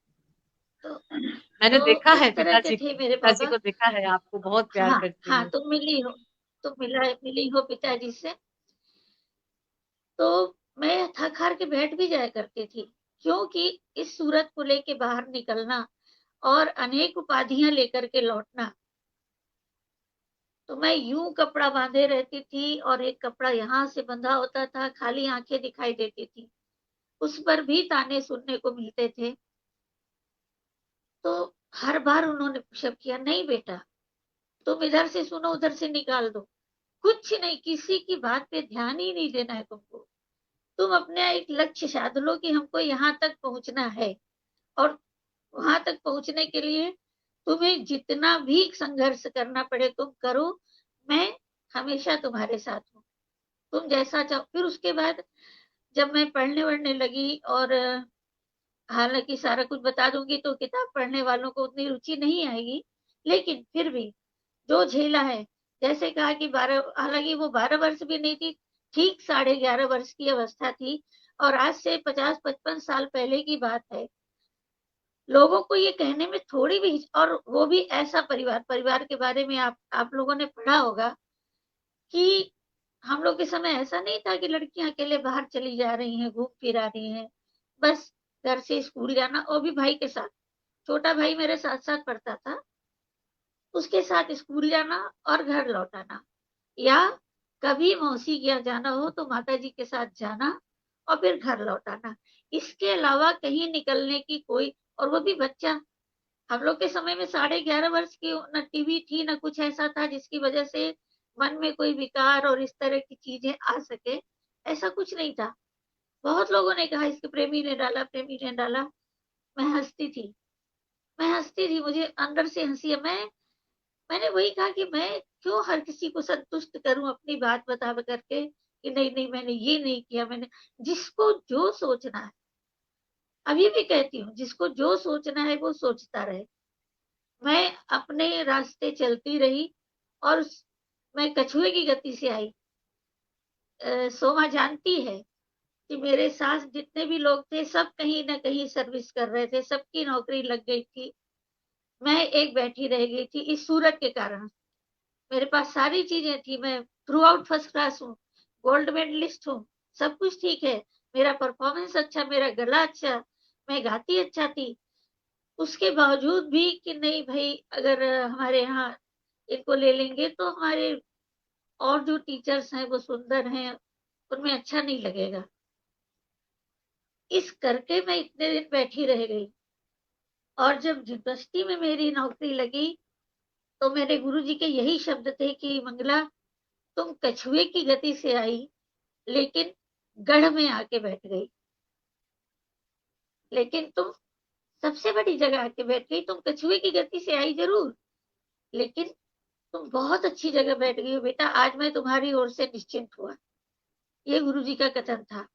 तो मैंने तो देखा है इस तरह के थे मेरे पिताजी पापा। को देखा है, आपको बहुत प्यार हाँ करते हाँ, हैं। तुम मिली हो, तुम मिली हो पिताजी से। तो मैं थक हार के बैठ भी जाया करती थी, क्योंकि इस सूरत को लेके बाहर निकलना और अनेक उपाधियां लेकर के लौटना, तो मैं यूं कपड़ा बांधे रहती थी और एक कपड़ा यहाँ से बंधा होता था, खाली आंखें दिखाई देती थी, उस पर भी ताने सुनने को मिलते थे। तो हर बार उन्होंने पुशअप किया, नहीं बेटा तुम इधर से सुनो, उधर से निकाल दो, कुछ नहीं, किसी की बात पे ध्यान ही नहीं देना है तुमको, तुम अपने एक लक्ष्य साध लो कि हमको यहाँ तक पहुंचना है, और वहां तक पहुंचने के लिए तुम्हें जितना भी संघर्ष करना पड़े तुम करो, मैं हमेशा तुम्हारे साथ हूँ, तुम जैसा चाहो। फिर उसके बाद जब मैं पढ़ने लगी, और हालांकि सारा कुछ बता दूंगी तो किताब पढ़ने वालों को उतनी रुचि नहीं आएगी, लेकिन फिर भी जो झेला है, जैसे कहा कि 12, हालांकि वो 12 वर्ष भी नहीं थी, ठीक 11.5 वर्ष की अवस्था थी, और आज से 50-55 साल पहले की बात है। लोगों को ये कहने में थोड़ी भी, और वो भी ऐसा परिवार के बारे में आप लोगों ने पढ़ा होगा कि हम लोग के समय ऐसा नहीं था कि लड़कियां अकेले बाहर चली जा रही हैं, घूम फिर आ रही हैं, बस घर से स्कूल जाना, और भी भाई के साथ। छोटा भाई मेरे साथ साथ पढ़ता था, उसके साथ स्कूल जाना और घर लौट आना, या कभी मौसी के यहाँ जाना हो तो माता जी के साथ जाना और फिर घर लौट आना। इसके अलावा कहीं निकलने की कोई, और वो भी बच्चा। हम लोग के समय में 11.5 वर्ष की न टीवी थी, न कुछ ऐसा था जिसकी वजह से मन में कोई विकार और इस तरह की चीजें आ सके, ऐसा कुछ नहीं था। बहुत लोगों ने कहा इसके प्रेमी ने डाला। मैं हंसती थी, मुझे अंदर से हंसी है। मैंने वही कहा कि मैं क्यों हर किसी को संतुष्ट करूं अपनी बात बता करके कि नहीं मैंने ये नहीं किया। मैंने, जिसको जो सोचना है, अभी भी कहती हूँ, जिसको जो सोचना है वो सोचता रहे। मैं अपने रास्ते चलती रही, और मैं कछुए की गति से आई। सोमा जानती है कि मेरे साथ जितने भी लोग थे सब कहीं ना कहीं सर्विस कर रहे थे, सबकी नौकरी लग गई थी, मैं एक बैठी रह गई थी इस सूरत के कारण। मेरे पास सारी चीजें थी, मैं थ्रू आउट फर्स्ट क्लास हूँ, गोल्ड मेडलिस्ट हूँ, सब कुछ ठीक है, मेरा परफॉर्मेंस अच्छा, मेरा गला अच्छा, मैं गाती अच्छा थी। उसके बावजूद भी कि नहीं भाई, अगर हमारे यहाँ इनको ले लेंगे तो हमारे और जो टीचर्स हैं वो सुंदर हैं, उनमें अच्छा नहीं लगेगा। इस करके मैं इतने दिन बैठी रह गई, और जब यूनिवर्सिटी में मेरी नौकरी लगी तो मेरे गुरुजी के यही शब्द थे कि मंगला, तुम कछुए की गति से आई लेकिन गढ़ में आके बैठ गई, लेकिन तुम सबसे बड़ी जगह आके बैठ गई। तुम कछुए की गति से आई जरूर, लेकिन तुम बहुत अच्छी जगह बैठ गई हो बेटा, आज मैं तुम्हारी ओर से निश्चिंत हुआ। ये गुरुजी का कथन था।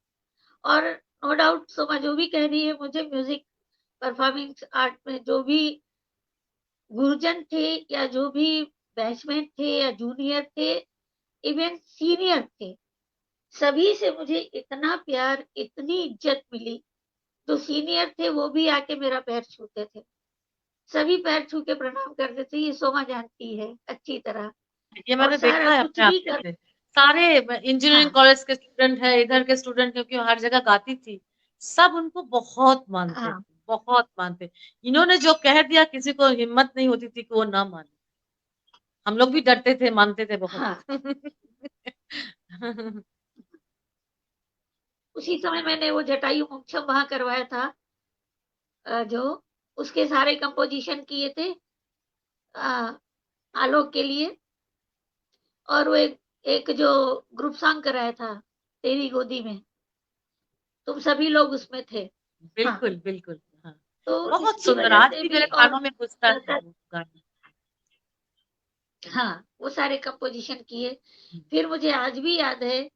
और नो डाउट सोमा जो भी कह रही है, मुझे म्यूजिक परफॉर्मिंग आर्ट में जो भी गुरुजन थे, या जो भी बैचमेट थे, या जूनियर थे, इवन सीनियर थे, सभी से मुझे इतना प्यार, इतनी इज्जत मिली। जो सीनियर थे वो भी आके मेरा पैर छूते थे, सभी पैर छू के प्रणाम करते थे, ये सोमा जानती है अच्छी तरह। ये मैंने देखा है कुछ अपने भी आंखों से। सारे इंजीनियरिंग कॉलेज के स्टूडेंट है, इधर के स्टूडेंट, क्योंकि हर जगह गाती थी, सब उनको बहुत मानते थे, बहुत मानते। इन्होंने जो कह दिया किसी को हिम्मत नहीं होती थी कि वो ना माने। हम लोग भी डरते थे, मानते थे बहुत। उसी समय मैंने वो जटायु मोक्षम वहां करवाया था, जो उसके सारे कंपोजिशन किए थे आलोक के लिए, और वो एक जो ग्रुप सॉन्ग कराया था तेरी गोदी में, तुम सभी लोग उसमें थे। बिल्कुल बिल्कुल। हाँ, तो बहुत सुंदर, आज भी मेरे कानों में गुजता है वो गाना। हाँ, वो सारे कंपोजिशन किए। फिर मुझे आज भी याद है,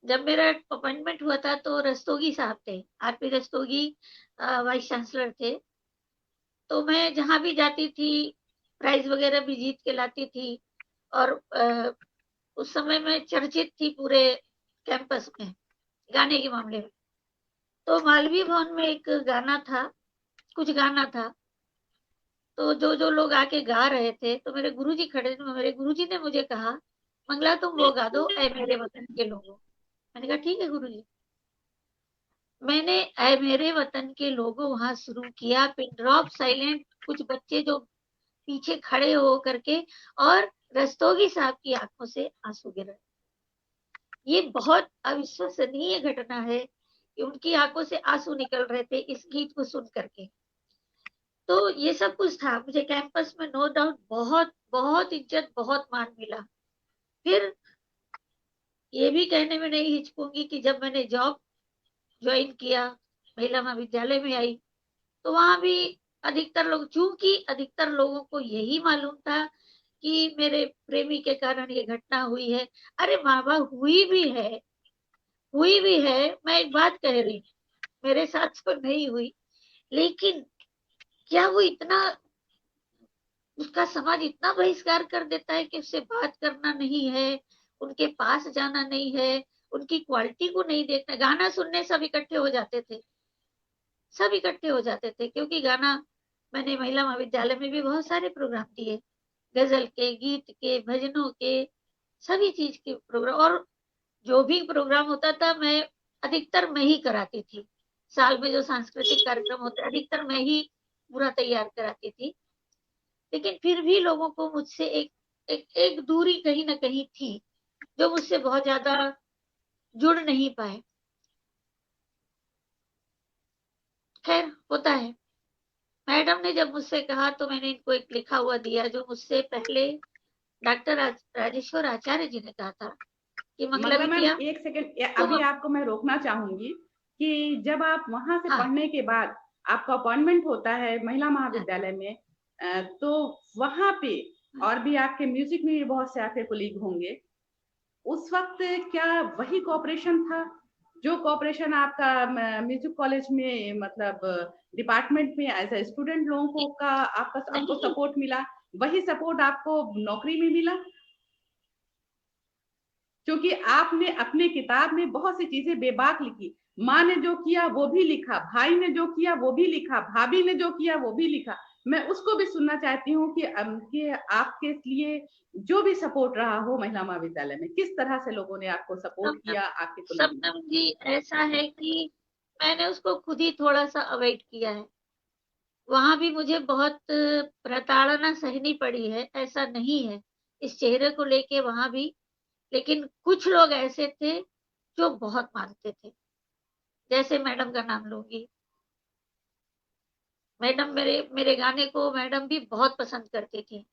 जब मेरा अपॉइंटमेंट हुआ था तो रस्तोगी साहब थे, आरपी रस्तोगी वाइस चांसलर थे। तो मैं जहां भी जाती थी प्राइज वगैरह भी जीत के लाती थी, और उस समय मैं चर्चित थी पूरे कैंपस में गाने के मामले में। तो मालवीय भवन में एक गाना था, कुछ गाना था, तो जो लोग आके गा रहे थे तो मेरे गुरुजी खड़े थे, मेरे गुरुजी ने मुझे कहा, मंगला तुम वो गा दो, ऐ मेरे वतन के लोगों। मैंने कहा ठीक है गुरुजी। मैंने ऐ मेरे वतन के लोगों वहां शुरू किया, पिन ड्रॉप साइलेंट, कुछ बच्चे जो पीछे खड़े हो करके, और रस्तोगी साहब की आंखों से आंसू गिर रहे। ये बहुत अविश्वसनीय घटना है कि उनकी आंखों से आंसू निकल रहे थे इस गीत को सुन करके। तो ये सब कुछ था, मुझे कैंपस में नो डाउट बहुत बहुत इज्जत, बहुत मान मिला। फिर ये भी कहने में नहीं हिचकूंगी कि जब मैंने जॉब ज्वाइन किया, महिला महाविद्यालय में आई, तो वहां भी अधिकतर लोग, चूंकि अधिकतर लोगों को यही मालूम था कि मेरे प्रेमी के कारण ये घटना हुई है। अरे माँ बाप, हुई भी है। मैं एक बात कह रही हूँ, मेरे साथ तो नहीं हुई, लेकिन क्या वो इतना, उसका समाज इतना बहिष्कार कर देता है कि उससे बात करना नहीं है, उनके पास जाना नहीं है, उनकी क्वालिटी को नहीं देखना। गाना सुनने सब इकट्ठे हो जाते थे, क्योंकि गाना, मैंने महिला महाविद्यालय में भी बहुत सारे प्रोग्राम दिए, गजल के, गीत के, भजनों के, सभी चीज के प्रोग्राम। और जो भी प्रोग्राम होता था, अधिकतर मैं ही कराती थी। साल में जो सांस्कृतिक कार्यक्रम होते, अधिकतर मैं ही पूरा तैयार कराती थी। लेकिन फिर भी लोगों को मुझसे एक दूरी कहीं ना कहीं थी, जो मुझसे बहुत ज्यादा जुड़ नहीं पाए। खैर, होता है। मैडम ने जब मुझसे कहा तो मैंने इनको एक लिखा हुआ दिया, जो मुझसे पहले डॉक्टर राजेश्वर आचार्य जी ने कहा था कि मंगला मैम, बिटिया, एक सेकंड, अभी आपको मैं रोकना चाहूंगी कि जब आप वहां से पढ़ने के बाद आपका अपॉइंटमेंट होता है महिला महाविद्यालय में, तो वहां पे और भी आपके म्यूजिक में भी बहुत से आपके कोलीग होंगे। उस वक्त क्या वही कोऑपरेशन था जो कोऑपरेशन आपका म्यूजिक कॉलेज में, मतलब डिपार्टमेंट में एज ए स्टूडेंट लोगों को आपको सपोर्ट मिला, वही सपोर्ट आपको नौकरी में मिला? क्योंकि आपने अपने किताब में बहुत सी चीजें बेबाक लिखी। माँ ने जो किया वो भी लिखा, भाई ने जो किया वो भी लिखा, भाभी ने जो किया वो भी लिखा। मैं उसको भी सुनना चाहती हूँ कि आपके लिए जो भी सपोर्ट रहा हो महिला महाविद्यालय में, किस तरह से लोगों ने आपको सपोर्ट किया, आपके सपनम जी, ऐसा है कि मैंने उसको खुद ही थोड़ा सा अवॉइड किया है। वहां भी मुझे बहुत प्रताड़ना सहनी पड़ी है, ऐसा नहीं है इस चेहरे को लेके वहां भी। लेकिन कुछ लोग ऐसे थे जो बहुत मानते थे, जैसे मैडम का नाम लूंगी। मैडम, मेरे गाने को मैडम भी बहुत पसंद करती थी।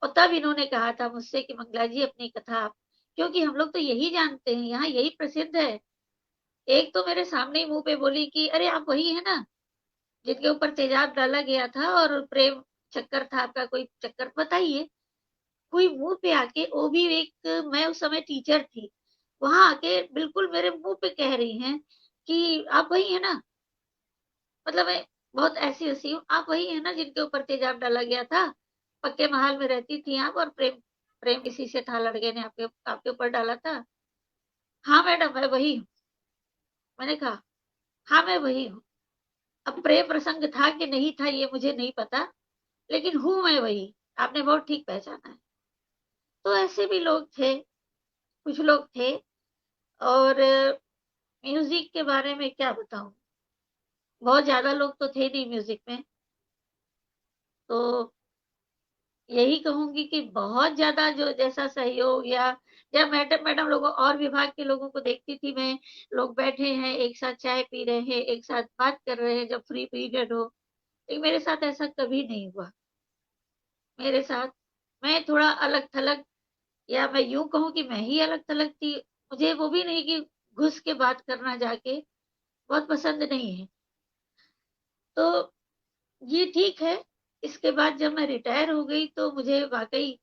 और तब इन्होंने कहा था मुझसे कि मंगला जी, अपनी कथा आप, क्योंकि हम लोग तो यही जानते हैं, यहाँ यही प्रसिद्ध है। एक तो मेरे सामने ही मुंह पे बोली कि अरे आप वही है ना जिनके ऊपर तेजाब डाला गया था और प्रेम चक्कर था आपका, कोई चक्कर बताइए। कोई मुंह पे आके, वो भी एक, मैं उस समय टीचर थी, वहां आके बिल्कुल मेरे मुंह पे कह रही हैं कि आप वही है ना। मतलब मैं बहुत ऐसी हंसी हूँ, आप वही है ना जिनके ऊपर तेजाब डाला गया था, पक्के महल में रहती थी आप, और प्रेम प्रेम किसी से था, लड़के ने आपके ऊपर डाला था। हाँ मैडम, मैं वही हूँ। मैंने कहा हाँ, मैं वही हूँ। अब प्रेम प्रसंग था कि नहीं था ये मुझे नहीं पता, लेकिन हूं मैं वही। आपने बहुत ठीक पहचाना है। तो ऐसे भी लोग थे, कुछ लोग थे। और म्यूजिक के बारे में क्या बताऊं, बहुत ज्यादा लोग तो थे नहीं म्यूजिक में। तो यही कहूंगी कि बहुत ज्यादा जो जैसा सहयोग, या मैडम लोगों और विभाग के लोगों को देखती थी मैं, लोग बैठे हैं एक साथ चाय पी रहे हैं, एक साथ बात कर रहे हैं जब फ्री पीरियड हो। लेकिन मेरे साथ ऐसा कभी नहीं हुआ। मेरे साथ, मैं थोड़ा अलग थलग, या मैं यूं कहूं कि मैं ही अलग थलग थी। मुझे वो भी नहीं कि घुस के बात करना जाके, बहुत पसंद नहीं है। तो ये ठीक है। इसके बाद जब मैं रिटायर हो गई तो मुझे वाकई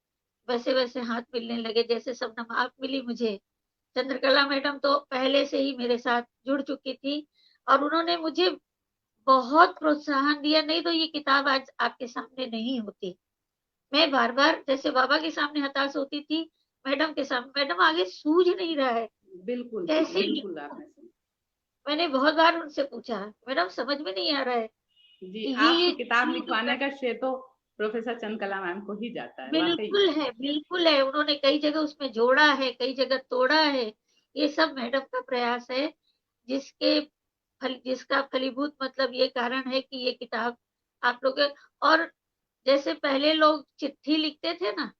वैसे वैसे हाथ मिलने लगे जैसे शबनम आप मिली मुझे। चंद्रकला मैडम तो पहले से ही मेरे साथ जुड़ चुकी थी, और उन्होंने मुझे बहुत प्रोत्साहन दिया, नहीं तो ये किताब आज आपके सामने नहीं होती। मैं बार बार जैसे बाबा के सामने हताश होती थी, मैडम के सामने, मैडम आगे सूझ नहीं रहा है, बिल्कुल कैसे बिल्कुल आपने मैंने बहुत बार उनसे पूछा, मैडम समझ में नहीं आ रहा है जी, कि आपकी ये किताब लिखवाने का श्रेय तो प्रोफेसर चंद्रकला मैम को ही जाता है, वाकई। बिल्कुल है। उन्होंने कई जगह उसमें जोड़ा है, कई जगह तोड़ा है। ये सब मैडम का प्रयास है, जिसका फलीभूत मतलब ये कारण है कि ये किताब आप लोग। और जैसे पहले लोग चिट्ठी लिखते थे ना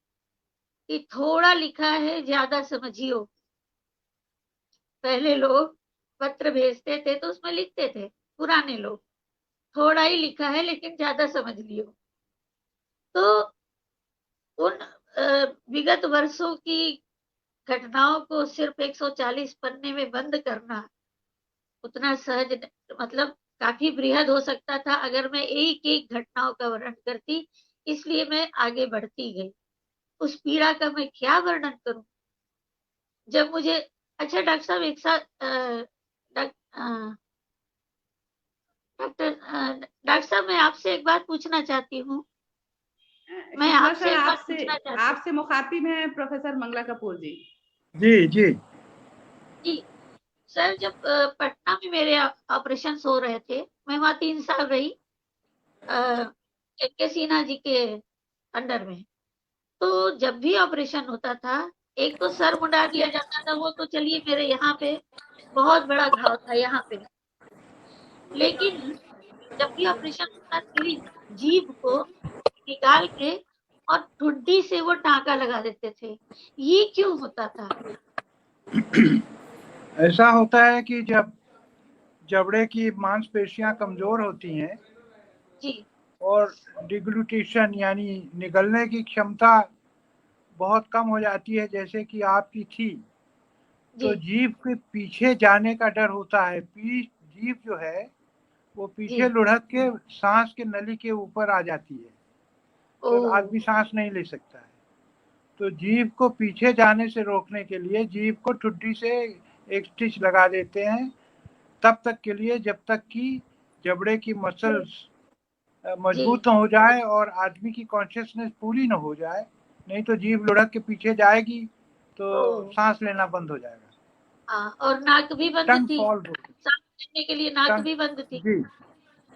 कि थोड़ा लिखा है ज्यादा समझियो, पहले लोग पत्र भेजते थे तो उसमें लिखते थे, पुराने लोग, थोड़ा ही लिखा है लेकिन ज्यादा समझ लियो। तो उन विगत वर्षों की घटनाओं को सिर्फ 140 पन्ने में बंद करना उतना सहज मतलब काफी बृहद हो सकता था अगर मैं एक एक घटनाओं का वर्णन करती, इसलिए मैं आगे बढ़ती गई। उस पीड़ा का मैं क्या वर्णन करूं? जब मुझे अच्छा डॉक्टर साहब एक साथ डॉक्टर साहब मैं आपसे एक बात पूछना चाहती हूँ। मैं आपसे एक बात पूछना चाहती हूँ। आपसे मुखातिब हैं प्रोफेसर मंगला कपूर जी। जी जी जी सर, जब पटना में मेरे ऑपरेशन हो रहे थे, मैं वहाँ 3 साल रही के सिन्हा जी के अंडर में। तो जब भी ऑपरेशन होता था, एक तो सर मुंडा दिया जाता था, वो तो चलिए मेरे यहाँ पे बहुत बड़ा घाव था यहाँ पे, लेकिन जब भी ऑपरेशन होता मेरी जीभ को निकाल के और ठुड्डी से वो टाँका लगा देते थे। ये क्यों होता था? ऐसा होता है कि जब जबड़े की मांसपेशियां कमजोर होती हैं जी और डिग्लूटेशन यानी निगलने की क्षमता बहुत कम हो जाती है, जैसे कि आपकी थी, तो जी जीभ के पीछे जाने का डर होता है। जीभ जो है वो पीछे जी लुढ़क के सांस के नली के ऊपर आ जाती है, तो ओ आदमी सांस नहीं ले सकता है। तो जीभ को पीछे जाने से रोकने के लिए जीभ को ठुड्डी से एक स्टिच लगा देते हैं, तब तक के लिए जब तक कि जबड़े की मसल्स जी मजबूत न हो जाए और आदमी की कॉन्शियसनेस पूरी न हो जाए, नहीं तो जीभ लुढ़क के पीछे जाएगी तो ओ सांस लेना बंद हो जाएगा। हाँ, और नाक भी बंद टंग थी, फॉल सांस लेने के लिए नाक टंग भी बंद थी। जी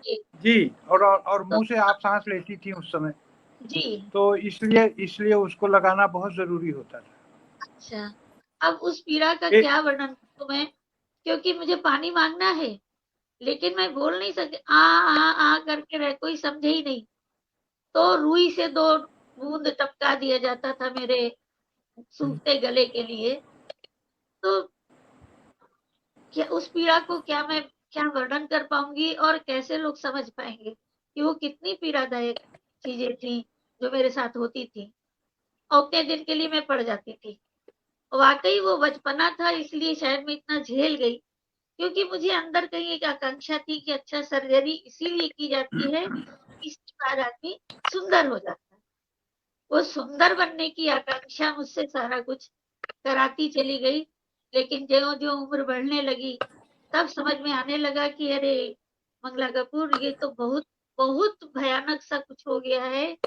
जी जी और तो मुंह से आप सांस लेती थी उस समय, जी तो इसलिए उसको लगाना बहुत जरूरी होता था। अच्छा, अब उस पीड़ा का ए, क्या वर्णन करूं मैं, क्योंकि मुझे पानी मांगना है, लेकिन मैं बोल नहीं सकती, आ करके रह, कोई समझे ही नहीं। तो रुई से 2 बूंद टपका दिया जाता था मेरे सूखते गले के लिए। तो क्या उस पीड़ा को क्या वर्णन कर पाऊंगी और कैसे लोग समझ पाएंगे कि वो कितनी पीड़ादायक चीजें थी जो मेरे साथ होती थी, और उतने दिन के लिए मैं पड़ जाती थी। वाकई वो बचपना था, इसलिए शायद मैं इतना झेल गई, क्योंकि मुझे अंदर कहीं एक आकांक्षा थी कि अच्छा सर्जरी इसीलिए की जाती है, इसके बाद आदमी सुंदर हो जाता है। वो सुंदर बनने की आकांक्षा मुझसे सारा कुछ कराती चली गई, लेकिन ज्यों-ज्यों उम्र बढ़ने लगी, तब समझ में आने लगा कि अरे मंगला कपूर, ये तो बहुत बहुत भयानक सा कुछ हो गया है,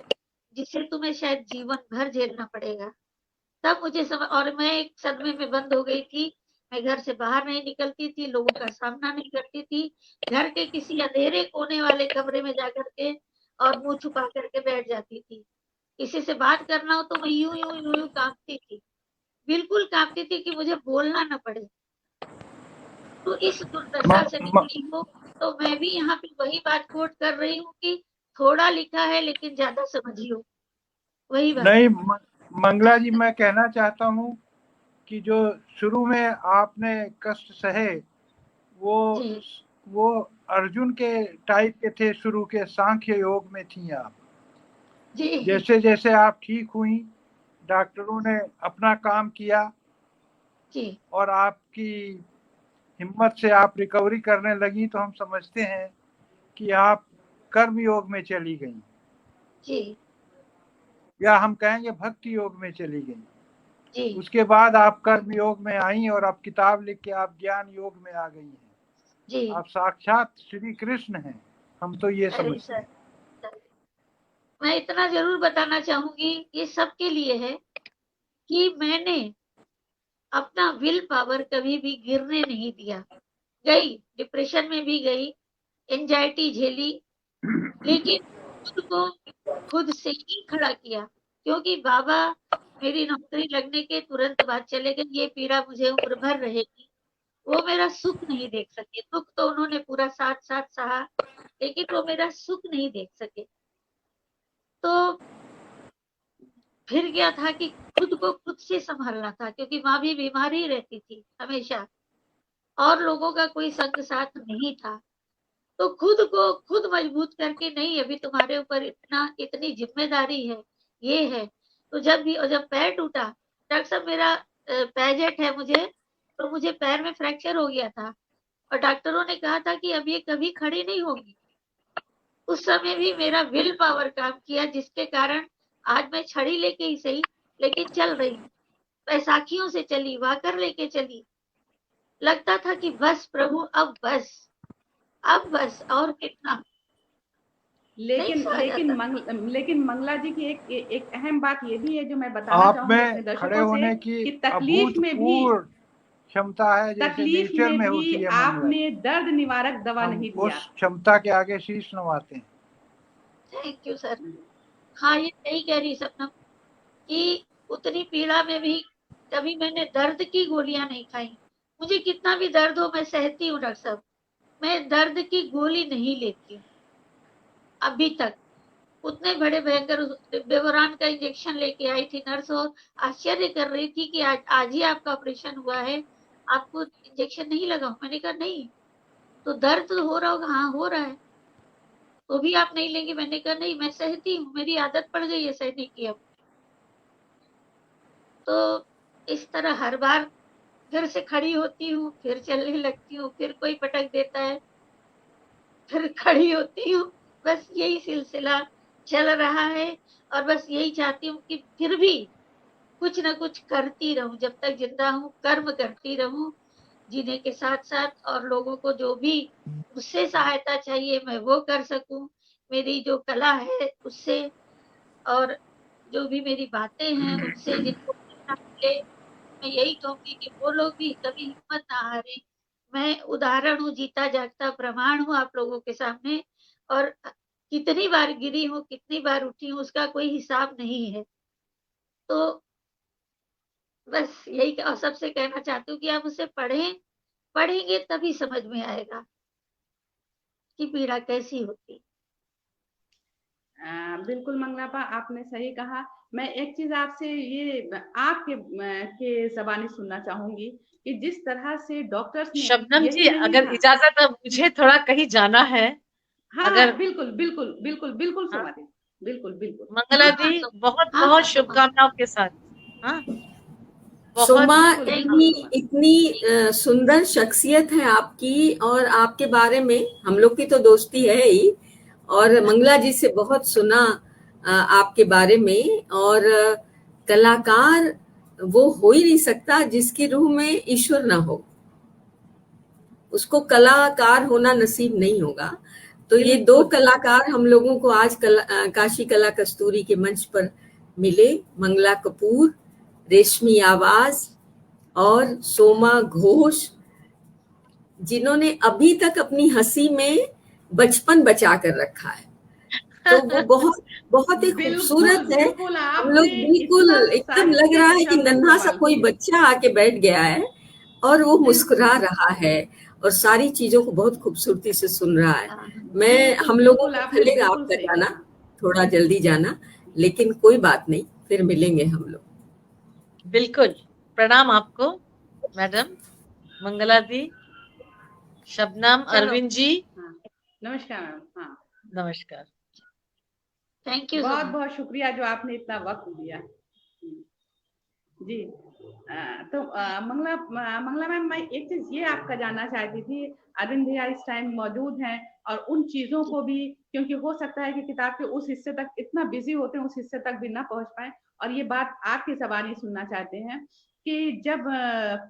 जिसे तुम्हें शायद जीवन भर झेलना पड़ेगा। तब मुझे समझ, और मैं एक सदमे में बंद हो गई थी। मैं घर से बाहर नहीं निकलती थी, लोगों का सामना नहीं करती थी, घर के किसी अंधेरे कोने वाले कमरे में जाकर के और मुंह छुपा करके बैठ जाती थी। किसी से बात करना हो तो मैं यूं यूं यूं यूं कांपती थी, बिल्कुल कांपती थी कि मुझे बोलना ना पड़े। तो इस दुर्दशा से निकली हूँ, तो मैं भी यहाँ पे वही बात कोट कर रही हूँ कि थोड़ा लिखा है लेकिन ज्यादा समझियो, वही बात। नहीं मंगला जी, मैं कहना चाहता हूँ कि जो शुरू में आपने कष्ट सहे वो जी वो अर्जुन के टाइप के थे, शुरू के सांख्य योग में थी आप। जी जैसे जैसे आप ठीक हुई, डॉक्टरों ने अपना काम किया जी और आपकी हिम्मत से आप रिकवरी करने लगी, तो हम समझते हैं कि आप कर्म योग में चली गई, जी या हम कहेंगे भक्ति योग में चली गई। जी उसके बाद आप कर्म योग में आई और आप किताब लिख के आप ज्ञान योग में आ गई हैं। जी आप साक्षात श्री कृष्ण हैं, हम तो ये अरे समझते सर, हैं। मैं इतना जरूर बताना चाहूंगी, ये सबके लिए है कि मैंने अपना विल पावर कभी भी गिरने नहीं दिया। गई, डिप्रेशन में भी गई, एंजाइटी झेली, लेकिन खुद को खुद से ही खड़ा किया, क्योंकि बाबा मेरी नौकरी लगने के तुरंत बाद चले गए। ये पीड़ा मुझे उम्र भर रहेगी। वो मेरा सुख नहीं देख सके, दुख तो उन्होंने पूरा साथ साथ सहा, लेकिन वो मेरा सुख नहीं देख सके। तो फिर क्या था कि खुद को खुद से संभालना था, क्योंकि माँ भी बीमार ही रहती थी हमेशा, और लोगों का कोई संग साथ नहीं था। तो खुद को खुद मजबूत करके, नहीं अभी तुम्हारे ऊपर इतनी जिम्मेदारी है, ये है। तो जब पैर टूटा, डॉक्टर साहब मेरा पैजेट है मुझे, तो मुझे पैर में फ्रैक्चर हो गया था और डॉक्टरों ने कहा था कि अब ये कभी खड़ी नहीं होगी। उस समय भी मेरा विल पावर काम किया, जिसके कारण आज मैं छड़ी लेके ही सही लेकिन चल रही हूँ। बैसाखियों से चली, वाकर लेके चली। लगता था कि बस प्रभु अब बस और कितना। लेकिन मंगला जी की एक अहम बात ये भी है जो मैं बताना आप चाहूंगी अपने में खड़े दर्शकों होने से की कि तकलीफ में भी क्षमता है, जैसे तकलीफ नेचर में में होती भी है। आपने दर्द निवारक दवा हम नहीं दिया। उस क्षमता के आगे शीश नवाते हैं। Thank you sir. हाँ, ये सही कह रही सपना कि उतनी पीड़ा में भी कभी मैंने दर्द की गोलियां नहीं खाई। मुझे कितना भी दर्द हो मैं सहती हूँ डॉक्टर साहब, मैं दर्द की गोली नहीं लेती हूँ अभी तक। उतने बड़े भयंकर बेवरान का इंजेक्शन लेके आई थी नर्स और आश्चर्य कर रही थी कि आज ही आपका ऑपरेशन हुआ है, आपको इंजेक्शन नहीं लगाऊं? मैंने कहा नहीं। तो दर्द तो हो रहा होगा? हाँ हो रहा है। तो भी आप नहीं लेंगे? मैंने कहा नहीं, मैं सहती हूँ, मेरी आदत पड़ गई है सहने की अब। तो इस तरह हर बार फिर से खड़ी होती हूँ, फिर चलने लगती हूँ, फिर कोई पटक देता है, फिर खड़ी होती हूँ। बस यही सिलसिला चल रहा है और बस यही चाहती हूँ कि फिर भी कुछ ना कुछ करती रहूं, जब तक जिंदा हूँ कर्म करती रहूं जीने के साथ साथ, और लोगों को जो भी मुझसे सहायता चाहिए मैं वो कर सकूं, मेरी जो कला है उससे, और जो भी मेरी बातें हैं उनसे जिनको प्रेरणा मिले। मैं यही कहूंगी कि वो लोग भी कभी हिम्मत ना हारे। मैं उदाहरण हूँ, जीता जागता प्रमाण हूँ आप लोगों के सामने, और कितनी बार गिरी हूँ, कितनी बार उठी हूँ, उसका कोई हिसाब नहीं है। तो बस यही और सबसे कहना चाहती हूँ कि आप उसे पढ़ेंगे तभी समझ में आएगा कि पीड़ा कैसी होती। बिल्कुल मंगलापा, आपने सही कहा। मैं एक चीज आपसे ये आपके के ज़बानी सुनना चाहूंगी कि जिस तरह से डॉक्टर्स ने शबनम यही जी, नहीं अगर कहा। इजाजत है, मुझे थोड़ा कहीं जाना है। हाँ अगर बिल्कुल बिल्कुल बिल्कुल बिल्कुल हाँ, सोमा दी, बिल्कुल बिल्कुल। मंगला हाँ दी तो बहुत हाँ बहुत हाँ सोमा, शुभकामनाओं के साथ। हाँ, बहुत सोमा, बिल्कुल बिल्कुल इतनी सोमा। इतनी सुंदर शख्सियत है आपकी, और आपके बारे में हम लोग की तो दोस्ती है ही, और मंगला जी से बहुत सुना आपके बारे में। और कलाकार वो हो ही नहीं सकता जिसकी रूह में ईश्वर ना हो, उसको कलाकार होना नसीब नहीं होगा। तो ये दो बिल्कुल कलाकार हम लोगों को आज काशी कला कस्तूरी के मंच पर मिले, मंगला कपूर, रेशमी आवाज और सोमा घोष, जिन्होंने अभी तक अपनी हंसी में बचपन बचा कर रखा है। तो वो बहुत बहुत ही बिल्कुल खूबसूरत है। बिल्कुल हम लोग आपने बिल्कुल इतना एकदम लग साहित्य रहा के है कि शब्द नन्हा सा इस्तेमाल कोई किए। बच्चा आके बैठ गया है और वो बिल्कुल मुस्कुरा रहा है और सारी चीजों को बहुत खूबसूरती से सुन रहा है। मैं बिल्कुल हम लोगों बिल्कुल को आपने खलेगा बिल्कुल आपका सही जाना, कहा। थोड़ा जल्दी जाना, लेकिन कोई बात नहीं, फिर मिलेंगे हम लोग। बिल्कुल। प्रणाम आपको मैडम मंगला दी, शबनम, चलो अरविंद जी, हाँ नमस्कार मैम। हाँ नमस्कार। थैंक यू सो बहुत मच। बहुत शुक्रिया जो आपने इतना वक्त दिया जी। तो मंगला मैम, मैं एक चीज ये आपका जानना चाहती थी, अरविंद भैया इस टाइम मौजूद हैं और उन चीजों को भी, क्योंकि हो सकता है कि किताब के उस हिस्से तक इतना बिजी होते हैं, उस हिस्से तक भी ना पहुंच पाए, और ये बात आपकी ज़बानी सुनना चाहते हैं कि जब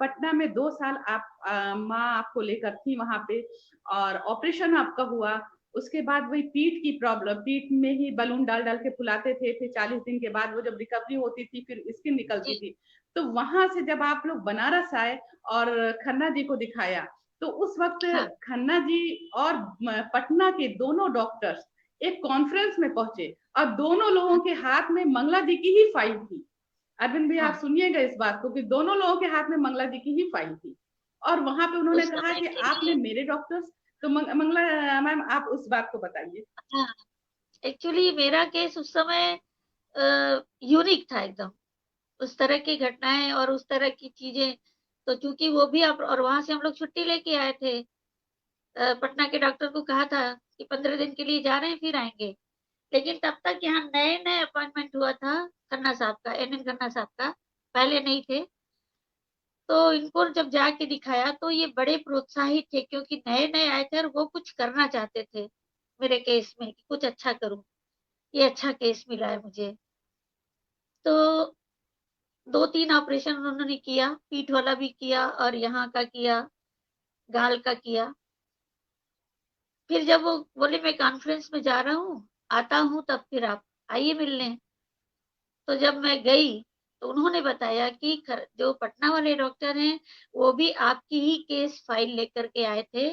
पटना में 2 साल आप माँ आपको लेकर थी वहां पे और ऑपरेशन आपका हुआ, उसके बाद वही पीठ की प्रॉब्लम, पीठ में ही बलून डाल डाल के फुलाते थे, फिर 40 दिन के बाद वो जब रिकवरी होती थी फिर स्किन निकलती थी। तो वहां से जब आप लोग बनारस आए और खन्ना जी को दिखाया, तो उस वक्त हाँ खन्ना जी और पटना के दोनों डॉक्टर्स एक कॉन्फ्रेंस में पहुंचे और दोनों लोगों के हाथ में मंगला जी की ही फाइल थी। अरविंद भैया आप हाँ, सुनिएगा इस बात को कि दोनों लोगों के हाथ में मंगला जी की ही फाइल थी, और वहां पे उन्होंने उस कहा समय कि के आपने लिए मेरे डॉक्टर्स, तो मंगला मैम आप उस बात को बताइए। हाँ, एक्चुअली मेरा केस उस समय यूनिक था एकदम, उस तरह की घटनाएं और उस तरह की चीजें। तो चूंकि वो भी और वहां से हम लोग छुट्टी लेके आए थे, पटना के डॉक्टर को कहा था कि 15 दिन के लिए जा रहे हैं फिर आएंगे, लेकिन तब तक यहाँ नए नए अपॉइंटमेंट हुआ था खन्ना साहब का, एनएन खन्ना साहब का, पहले नहीं थे। तो इनको जब जाके दिखाया तो ये बड़े प्रोत्साहित थे, क्योंकि नए नए आए थे और वो कुछ करना चाहते थे मेरे केस में कि कुछ अच्छा करूं। ये अच्छा केस मिला है मुझे। तो 2-3 ऑपरेशन उन्होंने किया, पीठ वाला भी किया और यहाँ का किया, गाल का किया। फिर जब वो बोले मैं कॉन्फ्रेंस में जा रहा हूँ, आता हूँ तब फिर आप आइए मिलने। तो जब मैं गई तो उन्होंने बताया कि जो पटना वाले डॉक्टर हैं वो भी आपकी ही केस फाइल लेकर के आए थे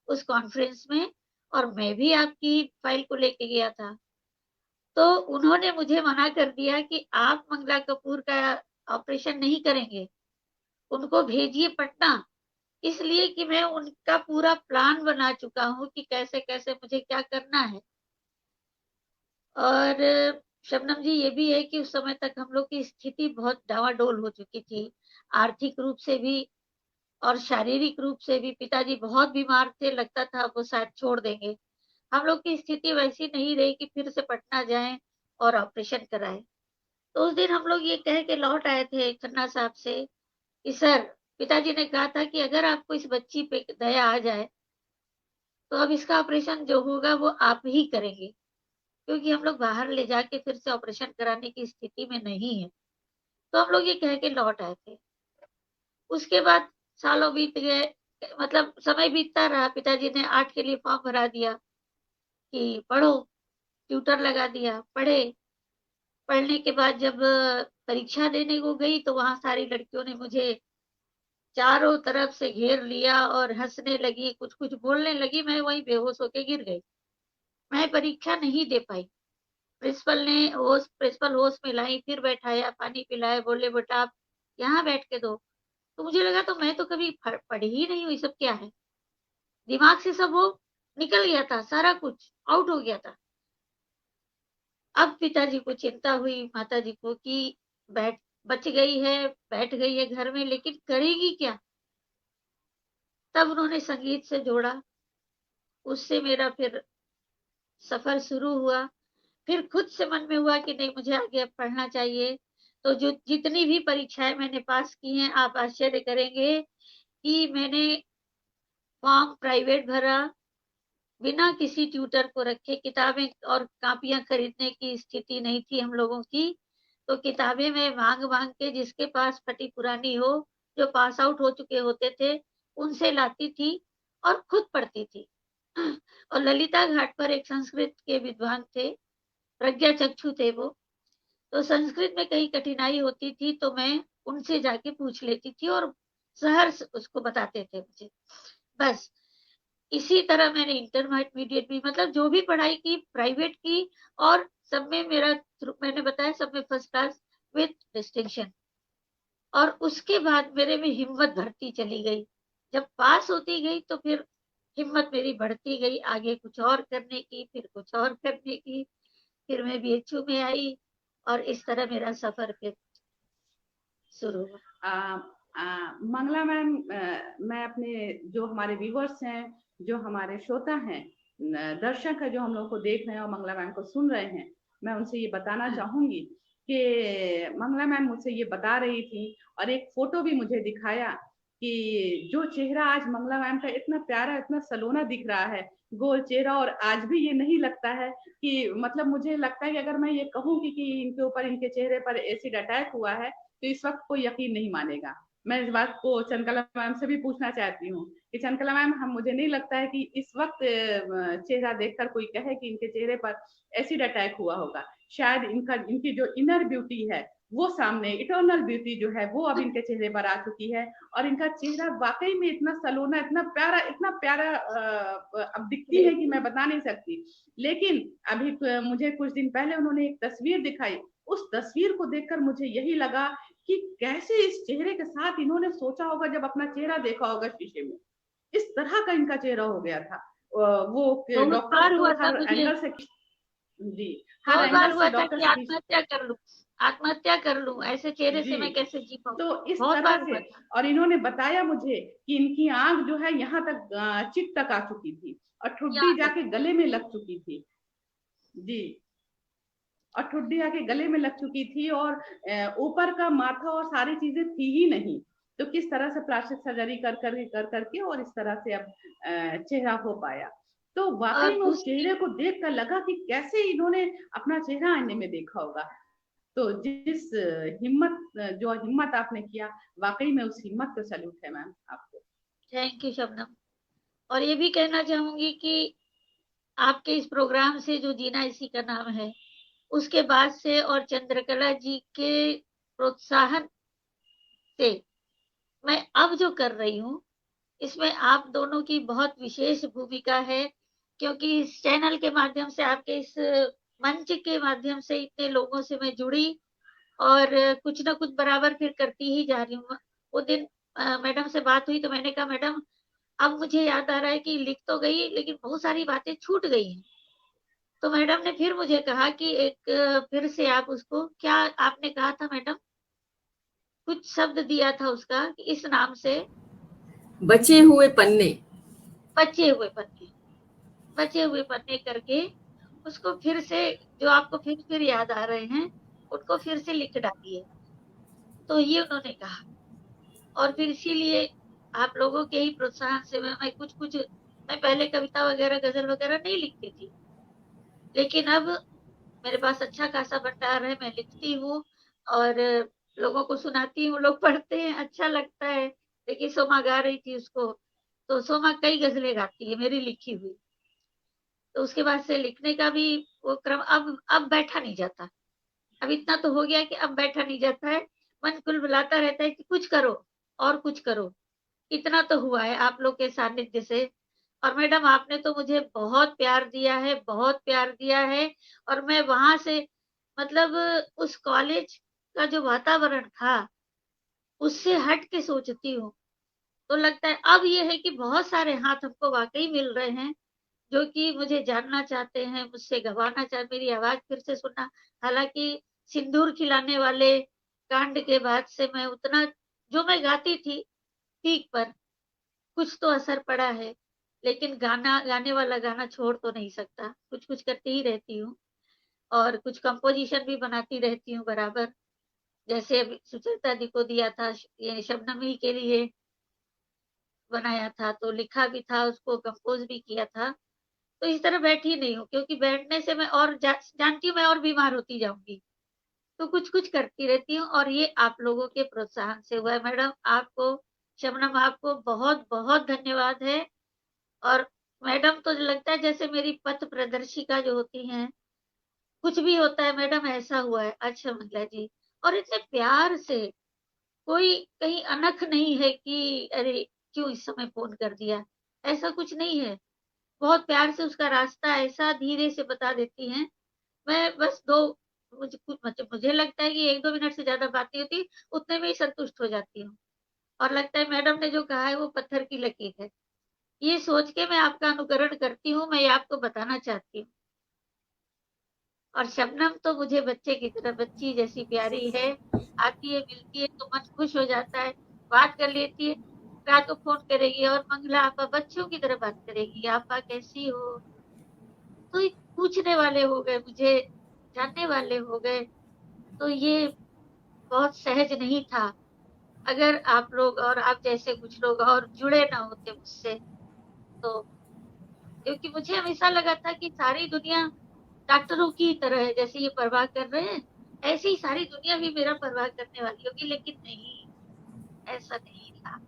उस कॉन्फ्रेंस में, और मैं भी आपकी फाइल को लेके गया था। तो उन्होंने मुझे मना कर दिया कि आप मंगला कपूर का ऑपरेशन नहीं करेंगे, उनको भेजिए पटना, इसलिए कि मैं उनका पूरा प्लान बना चुका हूँ कि कैसे कैसे मुझे क्या करना है। और शबनम जी ये भी है कि उस समय तक हम लोग की स्थिति बहुत डावाडोल हो चुकी थी, आर्थिक रूप से भी और शारीरिक रूप से भी। पिताजी बहुत बीमार थे, लगता था वो शायद छोड़ देंगे। हम लोग की स्थिति वैसी नहीं रही कि फिर से पटना जाएं और ऑपरेशन कराएं। तो उस दिन हम लोग ये कह के लौट आए थे खन्ना साहब से कि सर, पिताजी ने कहा था कि अगर आपको इस बच्ची पे दया आ जाए तो अब इसका ऑपरेशन जो होगा वो आप ही करेंगे, क्योंकि हम लोग बाहर ले जाके फिर से ऑपरेशन कराने की स्थिति में नहीं है। तो हम लोग ये कह के लौट आए थे। उसके बाद सालों बीत गए, मतलब समय बीतता रहा। पिताजी ने 8 के लिए फॉर्म भरा दिया कि पढ़ो, ट्यूटर लगा दिया, पढ़े। पढ़ने के बाद जब परीक्षा देने को गई तो वहां सारी लड़कियों ने मुझे चारों तरफ से घेर लिया और हंसने लगी, कुछ कुछ बोलने लगी। मैं वहीं बेहोश होके गिर गई। मैं परीक्षा नहीं दे पाई। प्रिंसिपल होश में लाई, फिर बैठाया, पानी पिलाया, बोले बेटा आप यहाँ बैठ के दो। तो मुझे लगा तो मैं तो कभी पढ़ी ही नहीं हुई, सब क्या है, दिमाग से सब वो निकल गया था, सारा कुछ आउट हो गया था। अब पिताजी को चिंता हुई, माताजी को, कि बच गई है, बैठ गई है घर में, लेकिन करेगी क्या। तब उन्होंने संगीत से जोड़ा, उससे मेरा फिर सफर शुरू हुआ। फिर खुद से मन में हुआ कि नहीं, मुझे आगे अब पढ़ना चाहिए। तो जो जितनी भी परीक्षाएं मैंने पास की हैं, आप आश्चर्य करेंगे कि मैंने फॉर्म प्राइवेट भरा, बिना किसी ट्यूटर को रखे। किताबें और कापियां खरीदने की स्थिति नहीं थी हम लोगों की, तो किताबें मैं मांग मांग के, जिसके पास फटी पुरानी हो, जो पास आउट हो चुके होते थे, उनसे लाती थी और खुद पढ़ती थी। और ललिता घाट पर एक संस्कृत के विद्वान थे, प्रज्ञा चक्षु थे वो, तो संस्कृत में कहीं कठिनाई होती थी तो मैं उनसे जाके पूछ लेती थी और सहर्ष उसको बताते थे मुझे। बस इसी तरह मैंने इंटरमीडिएट भी, मतलब जो भी पढ़ाई की प्राइवेट की, और सब में मेरा, मैंने बताया, सब में फर्स्ट क्लास विद डिस्टिंक्शन। और उसके बाद मेरे में हिम्मत बढ़ती चली गई। जब पास होती गई तो फिर हिम्मत मेरी बढ़ती गई, आगे कुछ और करने की, फिर कुछ और करने की। फिर मैं बीएचयू में आई और इस तरह मेरा सफर फिर शुरू हुआ। मंगला मैम, मैं अपने जो हमारे व्यूवर्स हैं, जो हमारे श्रोता हैं, दर्शक है, जो हम लोग को देख रहे हैं और मंगला मैम को सुन रहे हैं, मैं उनसे ये बताना चाहूंगी कि मंगला मैम मुझसे ये बता रही थी और एक फोटो भी मुझे दिखाया कि जो चेहरा आज मंगला मैम का इतना प्यारा, इतना सलोना दिख रहा है, गोल चेहरा, और आज भी ये नहीं लगता है कि, मतलब मुझे लगता है कि अगर मैं ये कहूँ कि इनके ऊपर, इनके चेहरे पर एसिड अटैक हुआ है, तो इस वक्त कोई यकीन नहीं मानेगा। मैं इस बात को चंद्रकला मैम से भी पूछना चाहती हूँ कि चंद्रकला मैम, मुझे नहीं लगता है कि इस वक्त चेहरा देखकर कोई कहे कि इनके चेहरे पर एसिड अटैक हुआ होगा। शायद इनकी जो इनर ब्यूटी है वो सामने, इटर्नल ब्यूटी जो है वो अब इनके चेहरे पर आ चुकी है, और इनका चेहरा वाकई में इतना सलोना, इतना प्यारा अब दिखती है कि मैं बता नहीं सकती। लेकिन अभी मुझे कुछ दिन पहले उन्होंने एक तस्वीर दिखाई, उस तस्वीर को देखकर मुझे यही लगा कि कैसे इस चेहरे के साथ इन्होंने सोचा होगा, जब अपना चेहरा देखा होगा शीशे में, इस तरह का इनका चेहरा हो गया था। वो डॉक्टर तो हर एंगल से, जी, हर एंगल से डॉक्टर आत्महत्या कर लूं, ऐसे चेहरे से मैं कैसे जी पाऊं। तो इस तरह से, और इन्होंने बताया मुझे कि इनकी आंख जो है यहाँ तक चिट तक आ चुकी थी और ठुड्डी जाके गले में लग चुकी थी। जी, और ठुड्डी आके गले में लग चुकी थी, और ऊपर का माथा और सारी चीजें थी ही नहीं। तो किस इस तरह से प्लास्टिक सर्जरी कर करके और इस तरह से अब चेहरा हो पाया। तो वाकई में उस चेहरे को देखकर लगा कि कैसे इन्होंने अपना चेहरा आईने में देखा होगा। तो जिस जो हिम्मत आपने किया, वाकई में उस हिम्मत को सैल्यूट है मैम आपको। Thank you Shabnam. और ये भी कहना चाहूंगी कि आपके इस प्रोग्राम से जो जीना इसी का नाम है, उसके बाद से और चंद्रकला जी के प्रोत्साहन से मैं अब जो कर रही हूँ, इसमें आप दोनों की बहुत विशेष भूमिका है, क्योंकि इस चैनल के माध्यम से, आपके इस मंच के माध्यम से इतने लोगों से मैं जुड़ी और कुछ ना कुछ बराबर फिर करती ही जा रही हूँ। वो दिन मैडम से बात हुई तो मैंने कहा मैडम अब मुझे याद आ रहा है कि लिख तो गई लेकिन बहुत सारी बातें छूट गई हैं। तो मैडम ने फिर मुझे कहा कि एक फिर से आप उसको, क्या आपने कहा था मैडम, कुछ शब्द दिया था उसका कि इस नाम से बचे हुए पन्ने, बचे हुए पन्ने करके उसको फिर से, जो आपको फिर याद आ रहे हैं, उनको फिर से लिख डालिए। तो ये उन्होंने कहा, और फिर इसीलिए आप लोगों के ही प्रोत्साहन से मैं पहले कविता वगैरह, गजल वगैरह नहीं लिखती थी, लेकिन अब मेरे पास अच्छा खासा भंडार है, मैं लिखती हूँ और लोगों को सुनाती हूँ, लोग पढ़ते हैं, अच्छा लगता है। देखिए सोमा गा रही थी उसको, तो सोमा कई गजलें गाती है मेरी लिखी हुई। तो उसके बाद से लिखने का भी वो क्रम अब बैठा नहीं जाता। अब इतना तो हो गया कि अब बैठा नहीं जाता है, मन कुलबुलाता रहता है कि कुछ करो और कुछ करो। इतना तो हुआ है आप लोग के सानिध्य से। और मैडम आपने तो मुझे बहुत प्यार दिया है, बहुत प्यार दिया है। और मैं वहां से, मतलब उस कॉलेज का जो वातावरण था उससे हट के सोचती हूँ, तो लगता है अब ये है कि बहुत सारे हाथ हमको वाकई मिल रहे हैं जो कि मुझे जानना चाहते हैं, मुझसे गवाना चाहते, मेरी आवाज फिर से सुनना। हालांकि सिंदूर खिलाने वाले कांड के बाद से मैं उतना, जो मैं गाती थी पीक पर, कुछ तो असर पड़ा है, लेकिन गाने वाला गाना छोड़ तो नहीं सकता, कुछ कुछ करती ही रहती हूँ। और कुछ कंपोजिशन भी बनाती रहती हूँ बराबर, जैसे अभी सुचेता दी को दिया था, ये शबनम ही के लिए बनाया था, तो लिखा भी था, उसको कंपोज भी किया था। तो इस तरह बैठी नहीं हूँ, क्योंकि बैठने से मैं और जानती हूँ मैं और बीमार होती जाऊंगी। तो कुछ कुछ करती रहती हूँ, और ये आप लोगों के प्रोत्साहन से हुआ है। मैडम आपको, शबनम आपको बहुत बहुत धन्यवाद है। और मैडम तो लगता है जैसे मेरी पथ प्रदर्शिका जो होती हैं, कुछ भी होता है मैडम ऐसा हुआ है, अच्छा मंगला जी। और इतने प्यार से, कोई कहीं अनख नहीं है कि अरे क्यों इस समय फोन कर दिया, ऐसा कुछ नहीं है। बहुत प्यार से उसका रास्ता ऐसा धीरे से बता देती हैं। मैं बस मुझे लगता है कि 1-2 मिनट से ज्यादा बात नहीं होती, उतने में ही संतुष्ट हो जाती हूँ। और लगता है मैडम ने जो कहा है वो पत्थर की लकीर है, ये सोच के मैं आपका अनुकरण करती हूँ, मैं ये आपको बताना चाहती हूँ। और शबनम तो मुझे बच्चे की तरह, बच्ची जैसी प्यारी है, आती है मिलती है तो मन खुश हो जाता है, बात कर लेती है, रात को फोन करेगी और मंगला आपा बच्चों की तरह बात करेगी, आपा कैसी हो। तो पूछने वाले हो गए, मुझे जानने वाले हो गए। तो ये बहुत सहज नहीं था, अगर आप लोग और आप जैसे कुछ लोग और जुड़े ना होते मुझसे। तो क्योंकि मुझे हमेशा लगा था कि सारी दुनिया डॉक्टरों की तरह है, जैसे ये परवाह कर रहे हैं ऐसे ही सारी दुनिया भी मेरा परवाह करने वाली होगी, लेकिन नहीं, ऐसा नहीं था।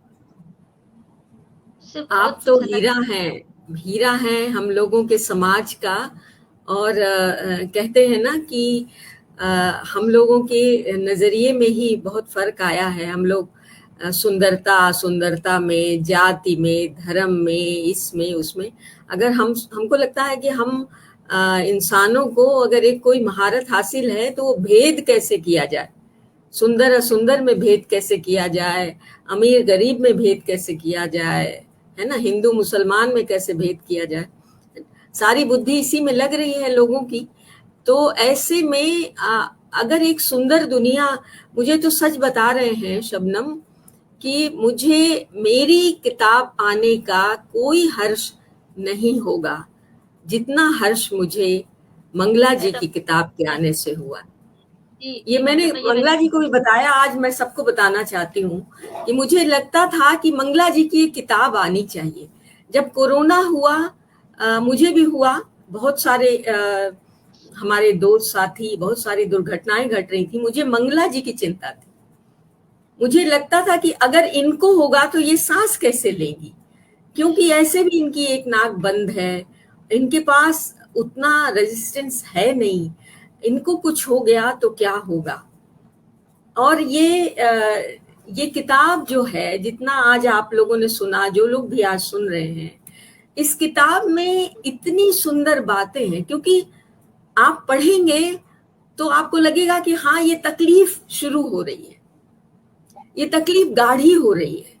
आप तो हीरा हैं हम लोगों के समाज का। और कहते हैं ना कि हम लोगों के नजरिए में ही बहुत फर्क आया है। हम लोग सुंदरता में, जाति में, धर्म में, इसमें उसमें, अगर हमको लगता है कि हम इंसानों को अगर एक कोई महारत हासिल है तो वो भेद कैसे किया जाए, सुंदर असुंदर में भेद कैसे किया जाए, अमीर गरीब में भेद कैसे किया जाए, है ना, हिंदू मुसलमान में कैसे भेद किया जाए, सारी बुद्धि इसी में लग रही है लोगों की। तो ऐसे में अगर एक सुंदर दुनिया, मुझे तो सच बता रहे हैं शबनम कि मुझे मेरी किताब आने का कोई हर्ष नहीं होगा जितना हर्ष मुझे मंगला जी की किताब के आने से हुआ। ये मैंने मंगला जी को भी बताया, आज मैं सबको बताना चाहती हूँ कि मुझे लगता था कि मंगला जी की एक किताब आनी चाहिए। जब कोरोना हुआ, मुझे भी हुआ, बहुत सारे हमारे दोस्त साथी, बहुत सारी दुर्घटनाएं घट रही थी, मुझे मंगला जी की चिंता थी। मुझे लगता था कि अगर इनको होगा तो ये सांस कैसे लेंगी, क्योंकि ऐसे भी इनकी एक नाक बंद है, इनके पास उतना रेजिस्टेंस है नहीं, इनको कुछ हो गया तो क्या होगा। और ये किताब जो है, जितना आज आप लोगों ने सुना, जो लोग भी आज सुन रहे हैं, इस किताब में इतनी सुंदर बातें हैं, क्योंकि आप पढ़ेंगे तो आपको लगेगा कि हाँ, ये तकलीफ शुरू हो रही है, ये तकलीफ गाढ़ी हो रही है,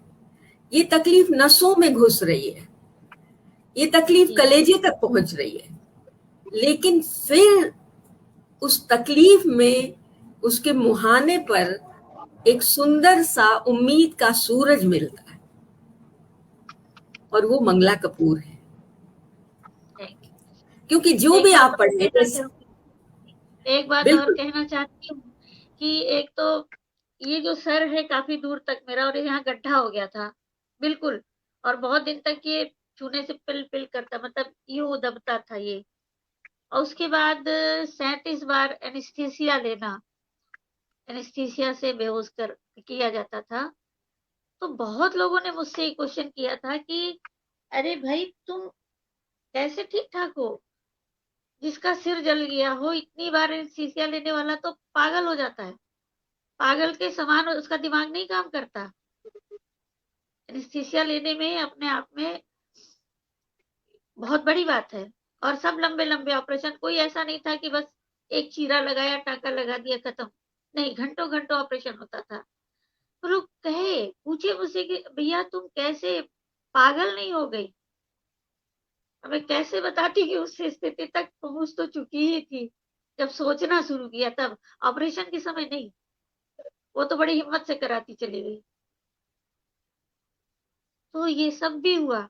ये तकलीफ नसों में घुस रही है, ये तकलीफ कलेजे तक पहुंच रही है। लेकिन फिर उस तकलीफ में, उसके मुहाने पर एक सुंदर सा उम्मीद का सूरज मिलता है, और वो मंगला कपूर है। क्योंकि जो भी आप पढ़े, एक बात और कहना चाहती हूँ कि एक तो ये जो सर है काफी दूर तक मेरा, और यहाँ गड्ढा हो गया था बिल्कुल, और बहुत दिन तक ये छूने से पिल पिल करता, मतलब यूं दबता था ये। और उसके बाद 37 बार एनेस्थीसिया लेना, एनेस्थीसिया से बेहोश कर किया जाता था। तो बहुत लोगों ने मुझसे ये क्वेश्चन किया था कि अरे भाई तुम कैसे ठीक ठाक हो, जिसका सिर जल गया हो, इतनी बार एनेस्थीसिया लेने वाला तो पागल हो जाता है, पागल के समान उसका दिमाग नहीं काम करता। एनेस्थीसिया लेने में अपने आप में बहुत बड़ी बात है, और सब लंबे लंबे ऑपरेशन, कोई ऐसा नहीं था कि बस एक चीरा लगाया, टाका लगा दिया, खत्म। नहीं, घंटों घंटों ऑपरेशन होता था। तो लोग पूछे मुझसे कि भैया तुम कैसे पागल नहीं हो गई। मैं कैसे बताती कि उस स्थिति तक पहुंच तो चुकी ही थी, जब सोचना शुरू किया तब, ऑपरेशन के समय नहीं, वो तो बड़ी हिम्मत से कराती चली गई। तो ये सब भी हुआ,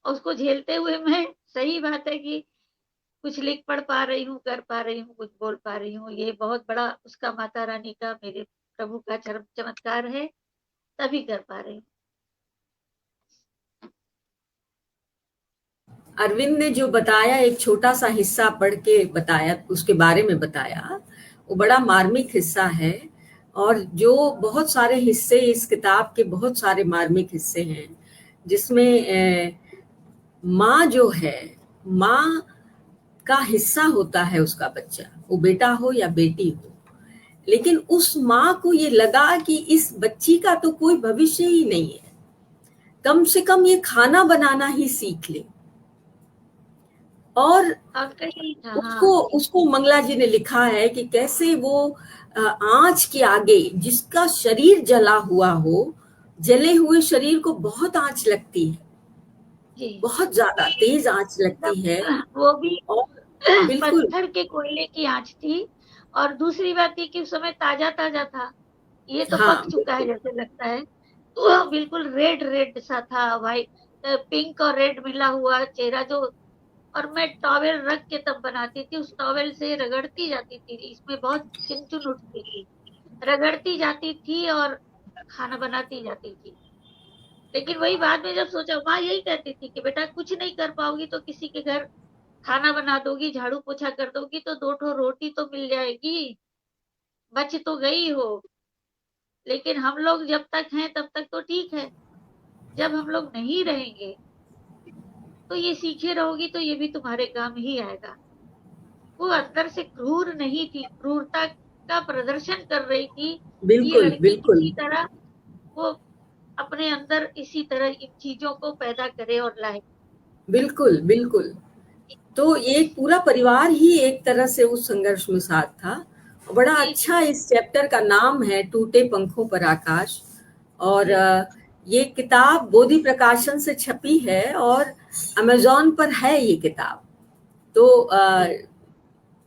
और उसको झेलते हुए मैं, सही बात है कि कुछ लिख पढ़ पा रही हूँ, कर पा रही हूँ, कुछ बोल पा रही हूँ, ये बहुत बड़ा उसका माता रानी का, मेरे प्रभु का चमत्कार है, तभी कर पा रही हूँ। अरविंद ने जो बताया, एक छोटा सा हिस्सा पढ़ के बताया, उसके बारे में बताया, वो बड़ा मार्मिक हिस्सा है। और जो बहुत सारे हिस्से, इस किताब के बहुत सारे मार्मिक हिस्से हैं, जिसमें माँ जो है, माँ का हिस्सा होता है उसका बच्चा, वो बेटा हो या बेटी हो, लेकिन उस माँ को ये लगा कि इस बच्ची का तो कोई भविष्य ही नहीं है, कम से कम ये खाना बनाना ही सीख ले। और उसको मंगला जी ने लिखा है कि कैसे वो आँच के आगे, जिसका शरीर जला हुआ हो, जले हुए शरीर को बहुत आँच लगती है, बहुत ज्यादा तेज आँच लगती है, वो भी और बिल्कुल पत्थर के कोयले की आँच थी। और दूसरी बात ये कि उस समय ताजा ताजा था, ये तो पक चुका है जैसे लगता है। तो बिल्कुल रेड रेड सा था, वाइट पिंक और रेड मिला हुआ चेहरा जो, और मैं टॉवेल रख के तब बनाती थी, उस टॉवेल से रगड़ती जाती थी, इसमें बहुत चुन उठती थी, रगड़ती जाती थी और खाना बनाती जाती थी। लेकिन वही बाद में जब सोचा, माँ यही कहती थी कि बेटा कुछ नहीं कर पाओगी तो किसी के घर खाना बना दोगी, झाड़ू पोछा कर दोगी तो 2 ठो रोटी तो मिल जाएगी, बच तो गई हो। लेकिन हम लोग जब तक हैं तब तक तो ठीक है, जब हम लोग नहीं रहेंगे तो ये सीखे रहोगी तो ये भी तुम्हारे काम ही आएगा। वो अंदर से क्रूर नहीं थी, क्रूरता का प्रदर्शन कर रही थी। बिल्कुल, ये लड़की बिल्कुल। किसी तरह वो अपने अंदर इसी तरह इन चीजों को पैदा करे और लाए। बिल्कुल बिल्कुल। तो ये पूरा परिवार ही एक तरह से उस संघर्ष में साथ था। बड़ा अच्छा इस चैप्टर का नाम है टूटे पंखों पर आकाश, और ये किताब बोधि प्रकाशन से छपी है और अमेज़न पर है ये किताब। तो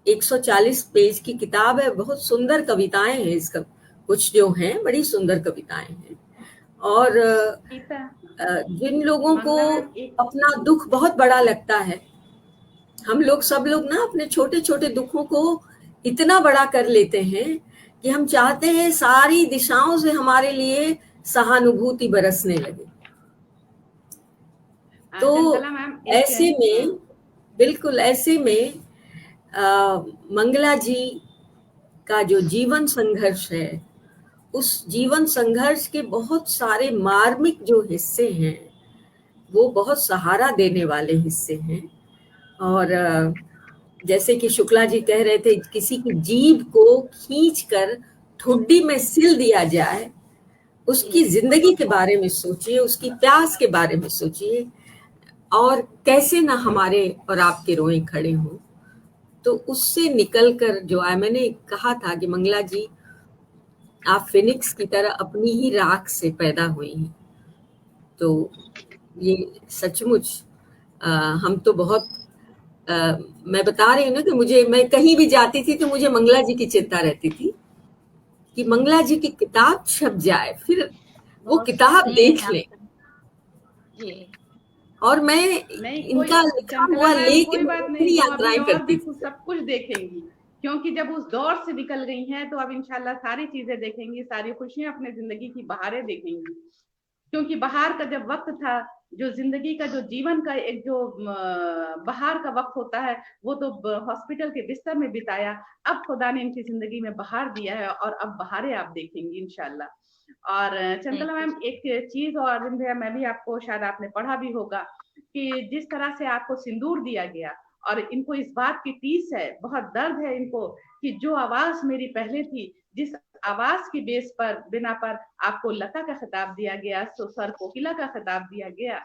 140 पेज की किताब है, बहुत सुंदर कविताएं हैं इसका, कुछ जो हैं बड़ी सुंदर कविताएं हैं। और जिन लोगों को अपना दुख बहुत बड़ा लगता है, हम लोग सब लोग ना अपने छोटे छोटे दुखों को इतना बड़ा कर लेते हैं कि हम चाहते हैं सारी दिशाओं से हमारे लिए सहानुभूति बरसने लगे। तो ऐसे में, बिल्कुल ऐसे में मंगला जी का जो जीवन संघर्ष है, उस जीवन संघर्ष के बहुत सारे मार्मिक जो हिस्से हैं वो बहुत सहारा देने वाले हिस्से हैं। और जैसे कि शुक्ला जी कह रहे थे, किसी की जीभ को खींचकर ठुड्डी में सिल दिया जाए, उसकी जिंदगी के बारे में सोचिए, उसकी प्यास के बारे में सोचिए, और कैसे ना हमारे और आपके रोए खड़े हों। तो उससे निकलकर जो मैंने कहा था कि मंगला जी आप फिनिक्स की तरह अपनी ही राख से पैदा हुई हैं, तो ये सचमुच हम तो बहुत मैं बता रही हूँ ना कि मैं कहीं भी जाती थी तो मुझे मंगला जी की चिंता रहती थी कि मंगला जी की किताब छप जाए, फिर वो किताब देख लें, और मैं इनका लिखा हुआ लेके अपनी यात्राएं करती थी। सब कुछ देखेंगी, क्योंकि जब उस दौर से निकल गई हैं तो अब इंशाल्लाह सारी चीजें देखेंगी, सारी खुशियां अपने जिंदगी की बहारें देखेंगी। क्योंकि बहार का जब वक्त था, जो जिंदगी का जो जीवन का एक जो बहार का वक्त होता है, वो तो हॉस्पिटल के बिस्तर में बिताया। अब खुदा ने इनकी जिंदगी में बहार दिया है और अब बहारें आप देखेंगी इंशाल्लाह। और चंचला मैम एक चीज और भैया, मैं भी आपको, शायद आपने पढ़ा भी होगा कि जिस तरह से आपको सिंदूर दिया गया, और इनको इस बात की टीस है, बहुत दर्द है इनको कि जो आवाज मेरी पहले थी, जिस आवाज की बेस पर बिना पर आपको लता का खिताब दिया गया, सर कोकिला का खिताब दिया गया,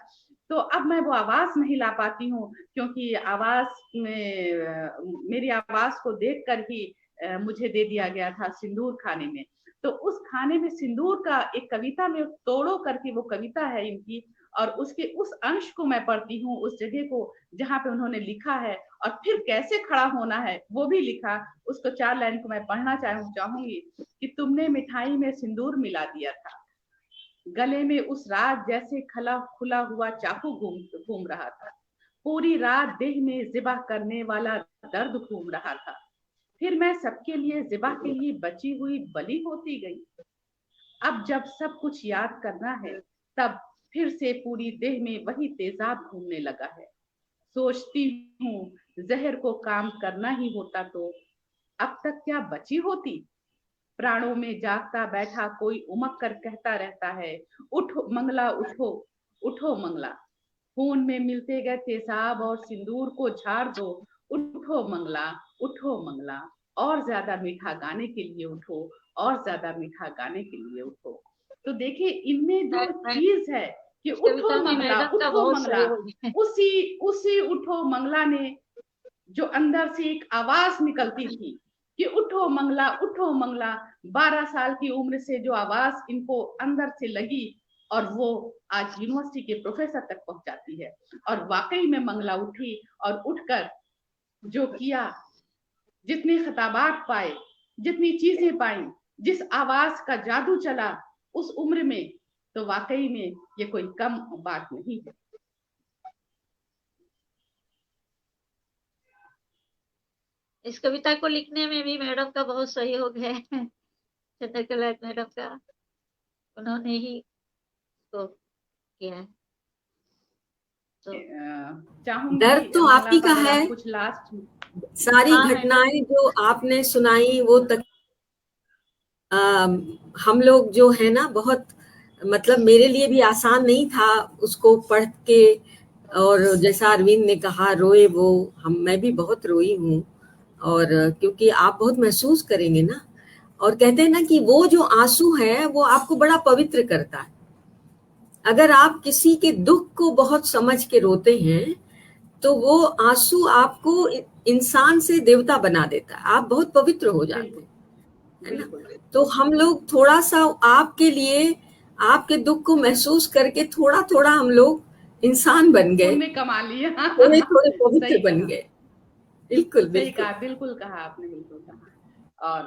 तो अब मैं वो आवाज नहीं ला पाती हूँ, क्योंकि आवाज में मेरी आवाज को देखकर ही मुझे दे दिया गया था सिंदूर खाने में। तो उस खाने में सिंदूर का एक कविता में तोड़ो करके वो कविता है इनकी, और उसके उस अंश को मैं पढ़ती हूँ, उस जगह को जहाँ पे उन्होंने लिखा है और फिर कैसे खड़ा होना है वो भी लिखा। उसको 4 लाइन को मैं पढ़ना चाहूंगी कि तुमने मिठाई में सिंदूर मिला दिया था, गले में उस रात जैसे खुला हुआ चाकू घूम रहा था, पूरी रात देह में जिबा करने वाला दर्द घूम रहा था, फिर मैं सबके लिए जिबा के लिए बची हुई बलि होती गई। अब जब सब कुछ याद करना है, तब फिर से पूरी देह में वही तेजाब घूमने लगा है। सोचती हूँ जहर को काम करना ही होता तो अब तक क्या बची होती। प्राणों में जागता बैठा कोई उमक कर कहता रहता है, उठो मंगला उठो, उठो मंगला। खून में मिलते गए तेजाब और सिंदूर को झाड़ दो, उठो मंगला, उठो मंगला। और ज्यादा मीठा गाने के लिए उठो, और ज्यादा मीठा गाने के लिए उठो। तो देखिए इनमें जो चीज है कि उठो मंगला, उठो मंगला, उसी उठो मंगला ने जो अंदर से एक आवाज निकलती थी कि उठो मंगला, उठो मंगला। 12 साल की उम्र से जो आवाज इनको अंदर से लगी, और वो आज यूनिवर्सिटी के प्रोफेसर तक पहुंचाती है। और वाकई में मंगला उठी और उठकर जो किया, जितने खिताबात पाए, जितनी चीजें पाई, जिस आवाज का जादू चला उस उम्र में, तो वाकई में ये कोई कम बात नहीं है। इस कविता को लिखने में भी मैडम का बहुत सहयोग है, चंद्रकला मैडम का, उन्होंने ही तो किया है। तो दर्द तो आप ही का है, कुछ लास्ट सारी घटनाएं जो आपने सुनाई वो तक हम लोग जो है ना, बहुत मतलब मेरे लिए भी आसान नहीं था उसको पढ़ के। और जैसा अरविंद ने कहा रोए वो, मैं भी बहुत रोई हूँ, और क्योंकि आप बहुत महसूस करेंगे ना, और कहते हैं ना कि वो जो आंसू है वो आपको बड़ा पवित्र करता है। अगर आप किसी के दुख को बहुत समझ के रोते हैं तो वो आंसू आपको इंसान से देवता बना देता है, आप बहुत पवित्र हो जाते हैं, है ना। तो हम लोग थोड़ा सा आपके लिए, आपके दुख को महसूस करके थोड़ा थोड़ा हम लोग इंसान बन गए, कमा लिया, थोड़े थोड़े पवित्र बन गए। बिल्कुल बिल्कुल कहा आपने, बिल्कुल कहा। और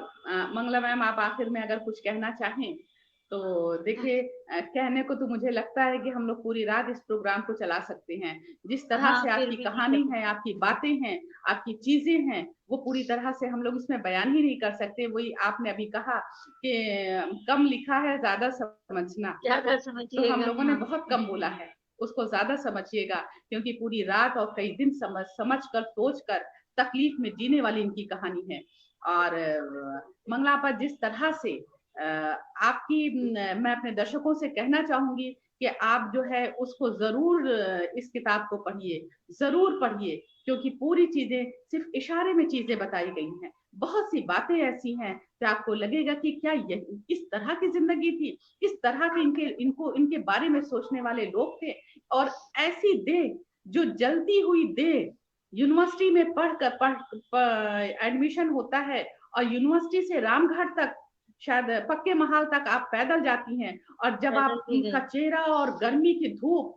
मंगला मैम, आप आखिर में अगर कुछ कहना चाहें तो देखिए कहने को तो मुझे लगता है कि हम लोग पूरी रात इस प्रोग्राम को चला सकते हैं। जिस तरह हाँ, से फिर आपकी भी कहानी नहीं कर है, आपकी बातें हैं, आपकी चीजें हैं, वो पूरी तरह से हम लोग इसमें बयान ही नहीं कर सकते। वही आपने अभी कहा कि कम लिखा है ज्यादा समझना, ज्यादा तो हम समझिएगा। लोगों ने हाँ, बहुत कम बोला है, उसको ज्यादा समझिएगा, क्योंकि पूरी रात और कई दिन समझ कर सोच कर तकलीफ में जीने वाली इनकी कहानी है। और मंगला आपा जिस तरह से मैं अपने दर्शकों से कहना चाहूंगी कि आप जो है उसको जरूर इस किताब को पढ़िए, जरूर पढ़िए, क्योंकि पूरी चीजें सिर्फ इशारे में चीजें बताई गई हैं। बहुत सी बातें ऐसी हैं कि आपको लगेगा कि क्या यही इस तरह की जिंदगी थी, इस तरह के इनके बारे में सोचने वाले लोग थे। और ऐसी देह जो जलती हुई देह, यूनिवर्सिटी में पढ़कर एडमिशन होता है और यूनिवर्सिटी से रामघाट तक, शायद पक्के महाल तक आप पैदल जाती हैं, और जब पैदल आप भी उनका गई। चेहरा और गर्मी की धूप,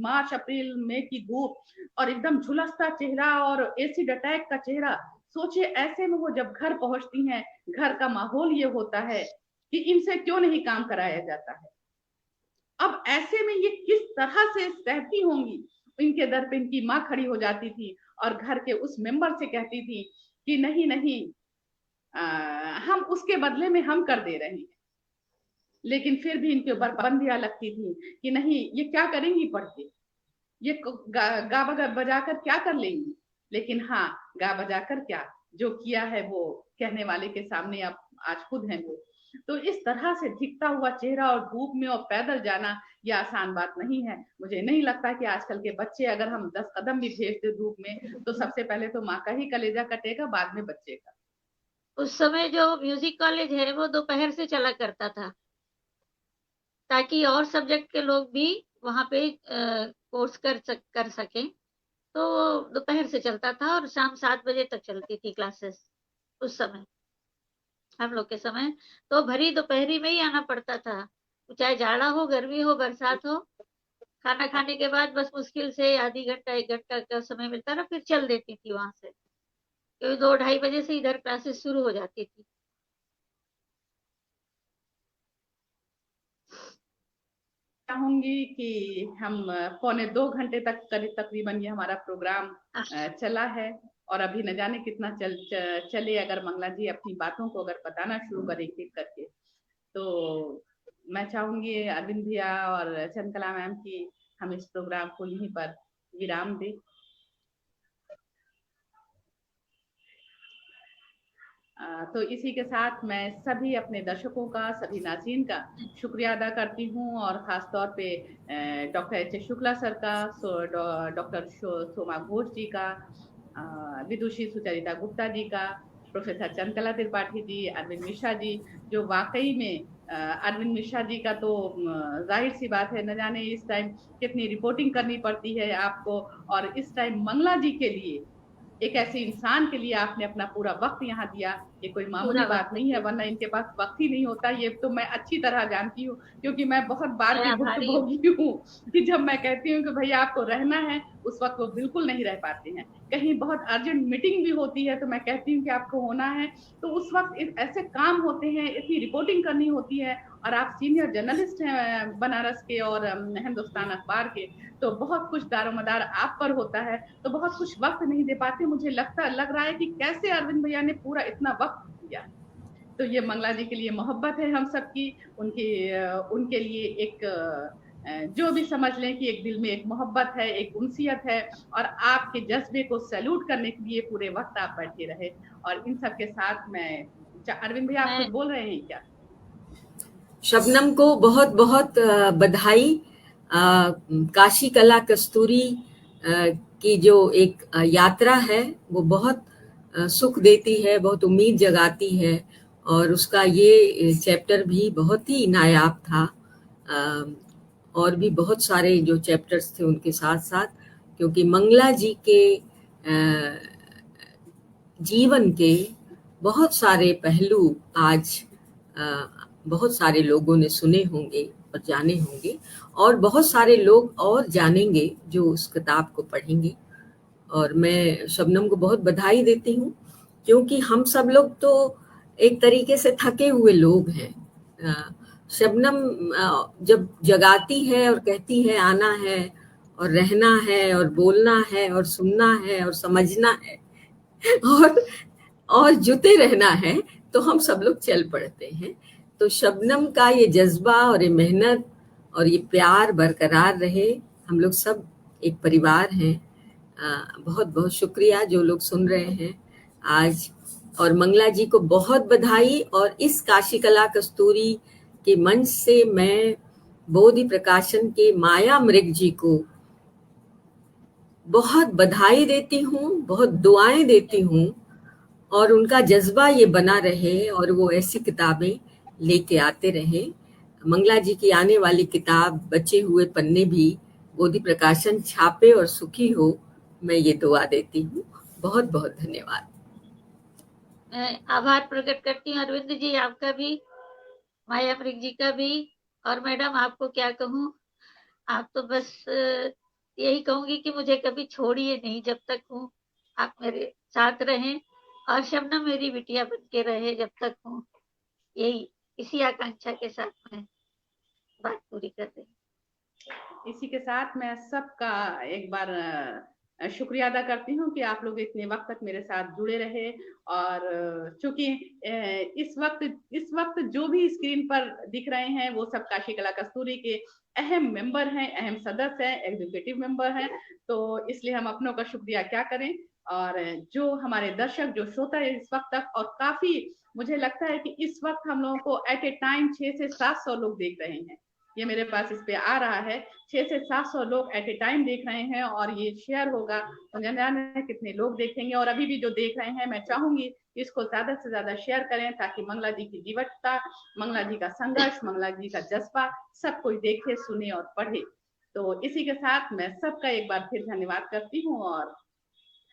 मार्च अप्रैल मई की धूप, और एकदम झुलसता चेहरा और एसिड अटैक का चेहरा, सोचिए ऐसे में वो जब घर पहुंचती हैं, घर का माहौल ये होता है कि इनसे क्यों नहीं काम कराया जाता है। अब ऐसे में ये किस तरह से सहती होंगी। इनके दर पे इनकी माँ खड़ी हो जाती थी और घर के उस मेंबर से कहती थी कि नहीं नहीं, हम उसके बदले में हम कर दे रहे हैं। लेकिन फिर भी इनके ऊपर पाबंदियां लगती थी कि नहीं, ये क्या करेंगी पढ़ के, ये गा बजा कर क्या कर लेंगी। लेकिन हाँ, गा बजा कर क्या, जो किया है वो कहने वाले के सामने अब आज खुद हैं वो। तो इस तरह से दिखता हुआ चेहरा और धूप में और पैदल जाना, ये आसान बात नहीं है। मुझे नहीं लगता कि आजकल के बच्चे, अगर हम 10 कदम भी भेज दे धूप में, तो सबसे पहले तो माँ का ही कलेजा कटेगा, बाद में बच्चे का। उस समय जो म्यूजिक कॉलेज है वो दोपहर से चला करता था, ताकि और सब्जेक्ट के लोग भी वहाँ पे कोर्स कर सकें। तो दोपहर से चलता था और शाम 7 बजे तक चलती थी क्लासेस। उस समय हम लोग के समय तो भरी दोपहरी में ही आना पड़ता था, चाहे जाड़ा हो, गर्मी हो, बरसात हो। खाना खाने के बाद बस मुश्किल से आधी घंटा 1 घंटा का समय मिलता था, फिर चल देती थी वहां से, क्योंकि 2-2:30 बजे से इधर क्लासेस शुरू हो जाती थी। चाहूंगी कि हम 1.25 घंटे तक तकरीबन ये हमारा प्रोग्राम चला है, और अभी न जाने कितना चले। अगर मंगला जी अपनी बातों को अगर बताना शुरू करें एक एक करके, तो मैं चाहूंगी अरविंद भैया और चंद्रकला मैम की हम इस प्रोग्राम को यहीं पर विराम दें। तो इसी के साथ मैं सभी अपने दर्शकों का, सभी नाज़रीन का शुक्रिया अदा करती हूँ, और ख़ास तौर पे डॉक्टर एच शुक्ला सर का, डॉक्टर सोमा घोष जी का, विदुषी सुचरिता गुप्ता जी का, प्रोफेसर चंद्रकला त्रिपाठी जी, अरविंद मिश्रा जी, जो वाकई में अरविंद मिश्रा जी का तो जाहिर सी बात है, न जाने इस टाइम कितनी रिपोर्टिंग करनी पड़ती है आपको, और इस टाइम मंगला जी के लिए, एक ऐसे इंसान के लिए आपने अपना पूरा वक्त यहाँ दिया। ये कोई मामूली बात नहीं है, वरना इनके पास वक्त ही नहीं होता। ये तो मैं अच्छी तरह जानती हूँ, क्योंकि मैं बहुत बार की भुक्तभोगी हूँ कि जब मैं कहती हूँ कि भैया आपको रहना है, उस वक्त वो बिल्कुल नहीं रह पाते हैं। कहीं बहुत अर्जेंट मीटिंग भी होती है तो मैं कहती हूँ कि आपको होना है, तो उस वक्त ऐसे काम होते हैं, इतनी रिपोर्टिंग करनी होती है, और आप सीनियर जर्नलिस्ट हैं बनारस के और हिंदुस्तान अखबार के, तो बहुत कुछ दारोमदार आप पर होता है, तो बहुत कुछ वक्त नहीं दे पाते। मुझे लग रहा है कि कैसे अरविंद भैया ने पूरा इतना वक्त दिया। तो ये मंगला जी के लिए मोहब्बत है हम सबकी, उनके लिए एक जो भी समझ लें कि एक दिल में एक मोहब्बत है, एक उनसियत है, और आपके जज्बे को सैल्यूट करने के लिए पूरे वक्त आप बैठे रहे। और इन सब के साथ मैं, अरविंद भैया आप कुछ बोल रहे हैं क्या? शबनम को बहुत बहुत बधाई। काशी कला कस्तूरी की जो एक यात्रा है वो बहुत सुख देती है, बहुत उम्मीद जगाती है, और उसका ये चैप्टर भी बहुत ही नायाब था। और भी बहुत सारे जो चैप्टर्स थे उनके साथ साथ, क्योंकि मंगला जी के जीवन के बहुत सारे पहलू आज बहुत सारे लोगों ने सुने होंगे और जाने होंगे, और बहुत सारे लोग और जानेंगे जो उस किताब को पढ़ेंगे। और मैं शबनम को बहुत बधाई देती हूँ, क्योंकि हम सब लोग तो एक तरीके से थके हुए लोग हैं। शबनम जब जगाती है और कहती है आना है और रहना है और बोलना है और सुनना है और समझना है और जुटे रहना है, तो हम सब लोग चल पड़ते हैं। तो शबनम का ये जज्बा और ये मेहनत और ये प्यार बरकरार रहे। हम लोग सब एक परिवार हैं। बहुत बहुत शुक्रिया जो लोग सुन रहे हैं आज, और मंगला जी को बहुत बधाई। और इस काशी कला कस्तूरी के मंच से मैं बोधि प्रकाशन के माया मृग जी को बहुत बधाई देती हूँ, बहुत दुआएं देती हूँ, और उनका जज्बा ये बना रहे और वो ऐसी किताबें लेके आते रहे। मंगला जी की आने वाली किताब बचे हुए पन्ने भी बोधि प्रकाशन छापे और सुखी हो, मैं ये दुआ देती हूँ। बहुत बहुत धन्यवाद। मैं आभार प्रकट करती हूँ अरविंद जी, आपका भी, माया मृग जी का भी। और मैडम आपको क्या कहूँ, आप तो बस यही कहूंगी कि मुझे कभी छोड़िए नहीं जब तक हूँ, आप मेरे साथ रहें, और शबनम मेरी बिटिया बन के रहे जब तक हूँ। यही इसी आकांक्षा के साथ मैं बात पूरी कर रही। इसी के साथ मैं सबका एक बार शुक्रिया अदा करती हूँ कि आप लोग इतने वक्त तक मेरे साथ जुड़े रहे। और चूंकि इस वक्त जो भी स्क्रीन पर दिख रहे हैं वो सब काशी कला कस्तूरी के अहम मेंबर हैं, अहम सदस्य हैं, एग्जीक्यूटिव मेंबर हैं। तो इसलिए हम अपनों का शुक्रिया क्या करें। और जो हमारे दर्शक, जो श्रोता है इस वक्त तक, और काफी मुझे लगता है कि इस वक्त हम लोगों को एट ए टाइम 600 से 700 लोग देख रहे हैं। ये मेरे पास इस पे आ रहा है, 600 से 700 लोग एट ए टाइम देख रहे हैं, और ये शेयर होगा तो जाने कितने लोग देखेंगे। और अभी भी जो देख रहे हैं, मैं चाहूंगी इसको ज्यादा से ज्यादा शेयर करें, ताकि मंगला जी की जीवटता, मंगला जी का संघर्ष, मंगला जी का जज्बा सब कोई देखे, सुने और पढ़े। तो इसी के साथ मैं सबका एक बार फिर धन्यवाद करती हूँ, और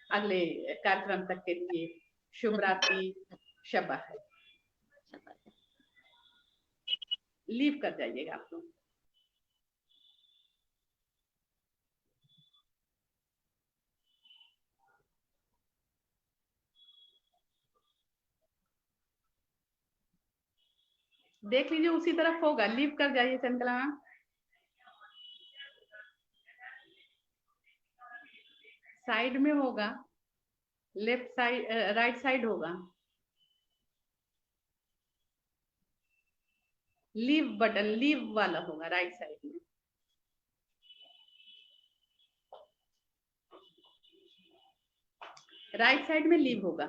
अगले कार्यक्रम तक के लिए शुभ रात्रि, शब्बा है। लीव कर जाइएगा आप लोग। देख लीजिए उसी तरफ होगा, लीव कर जाइए चंद्रमा। साइड में होगा, लेफ्ट साइड, राइट साइड होगा, लीव बटन, लीव वाला होगा राइट साइड में। राइट साइड में लीव होगा।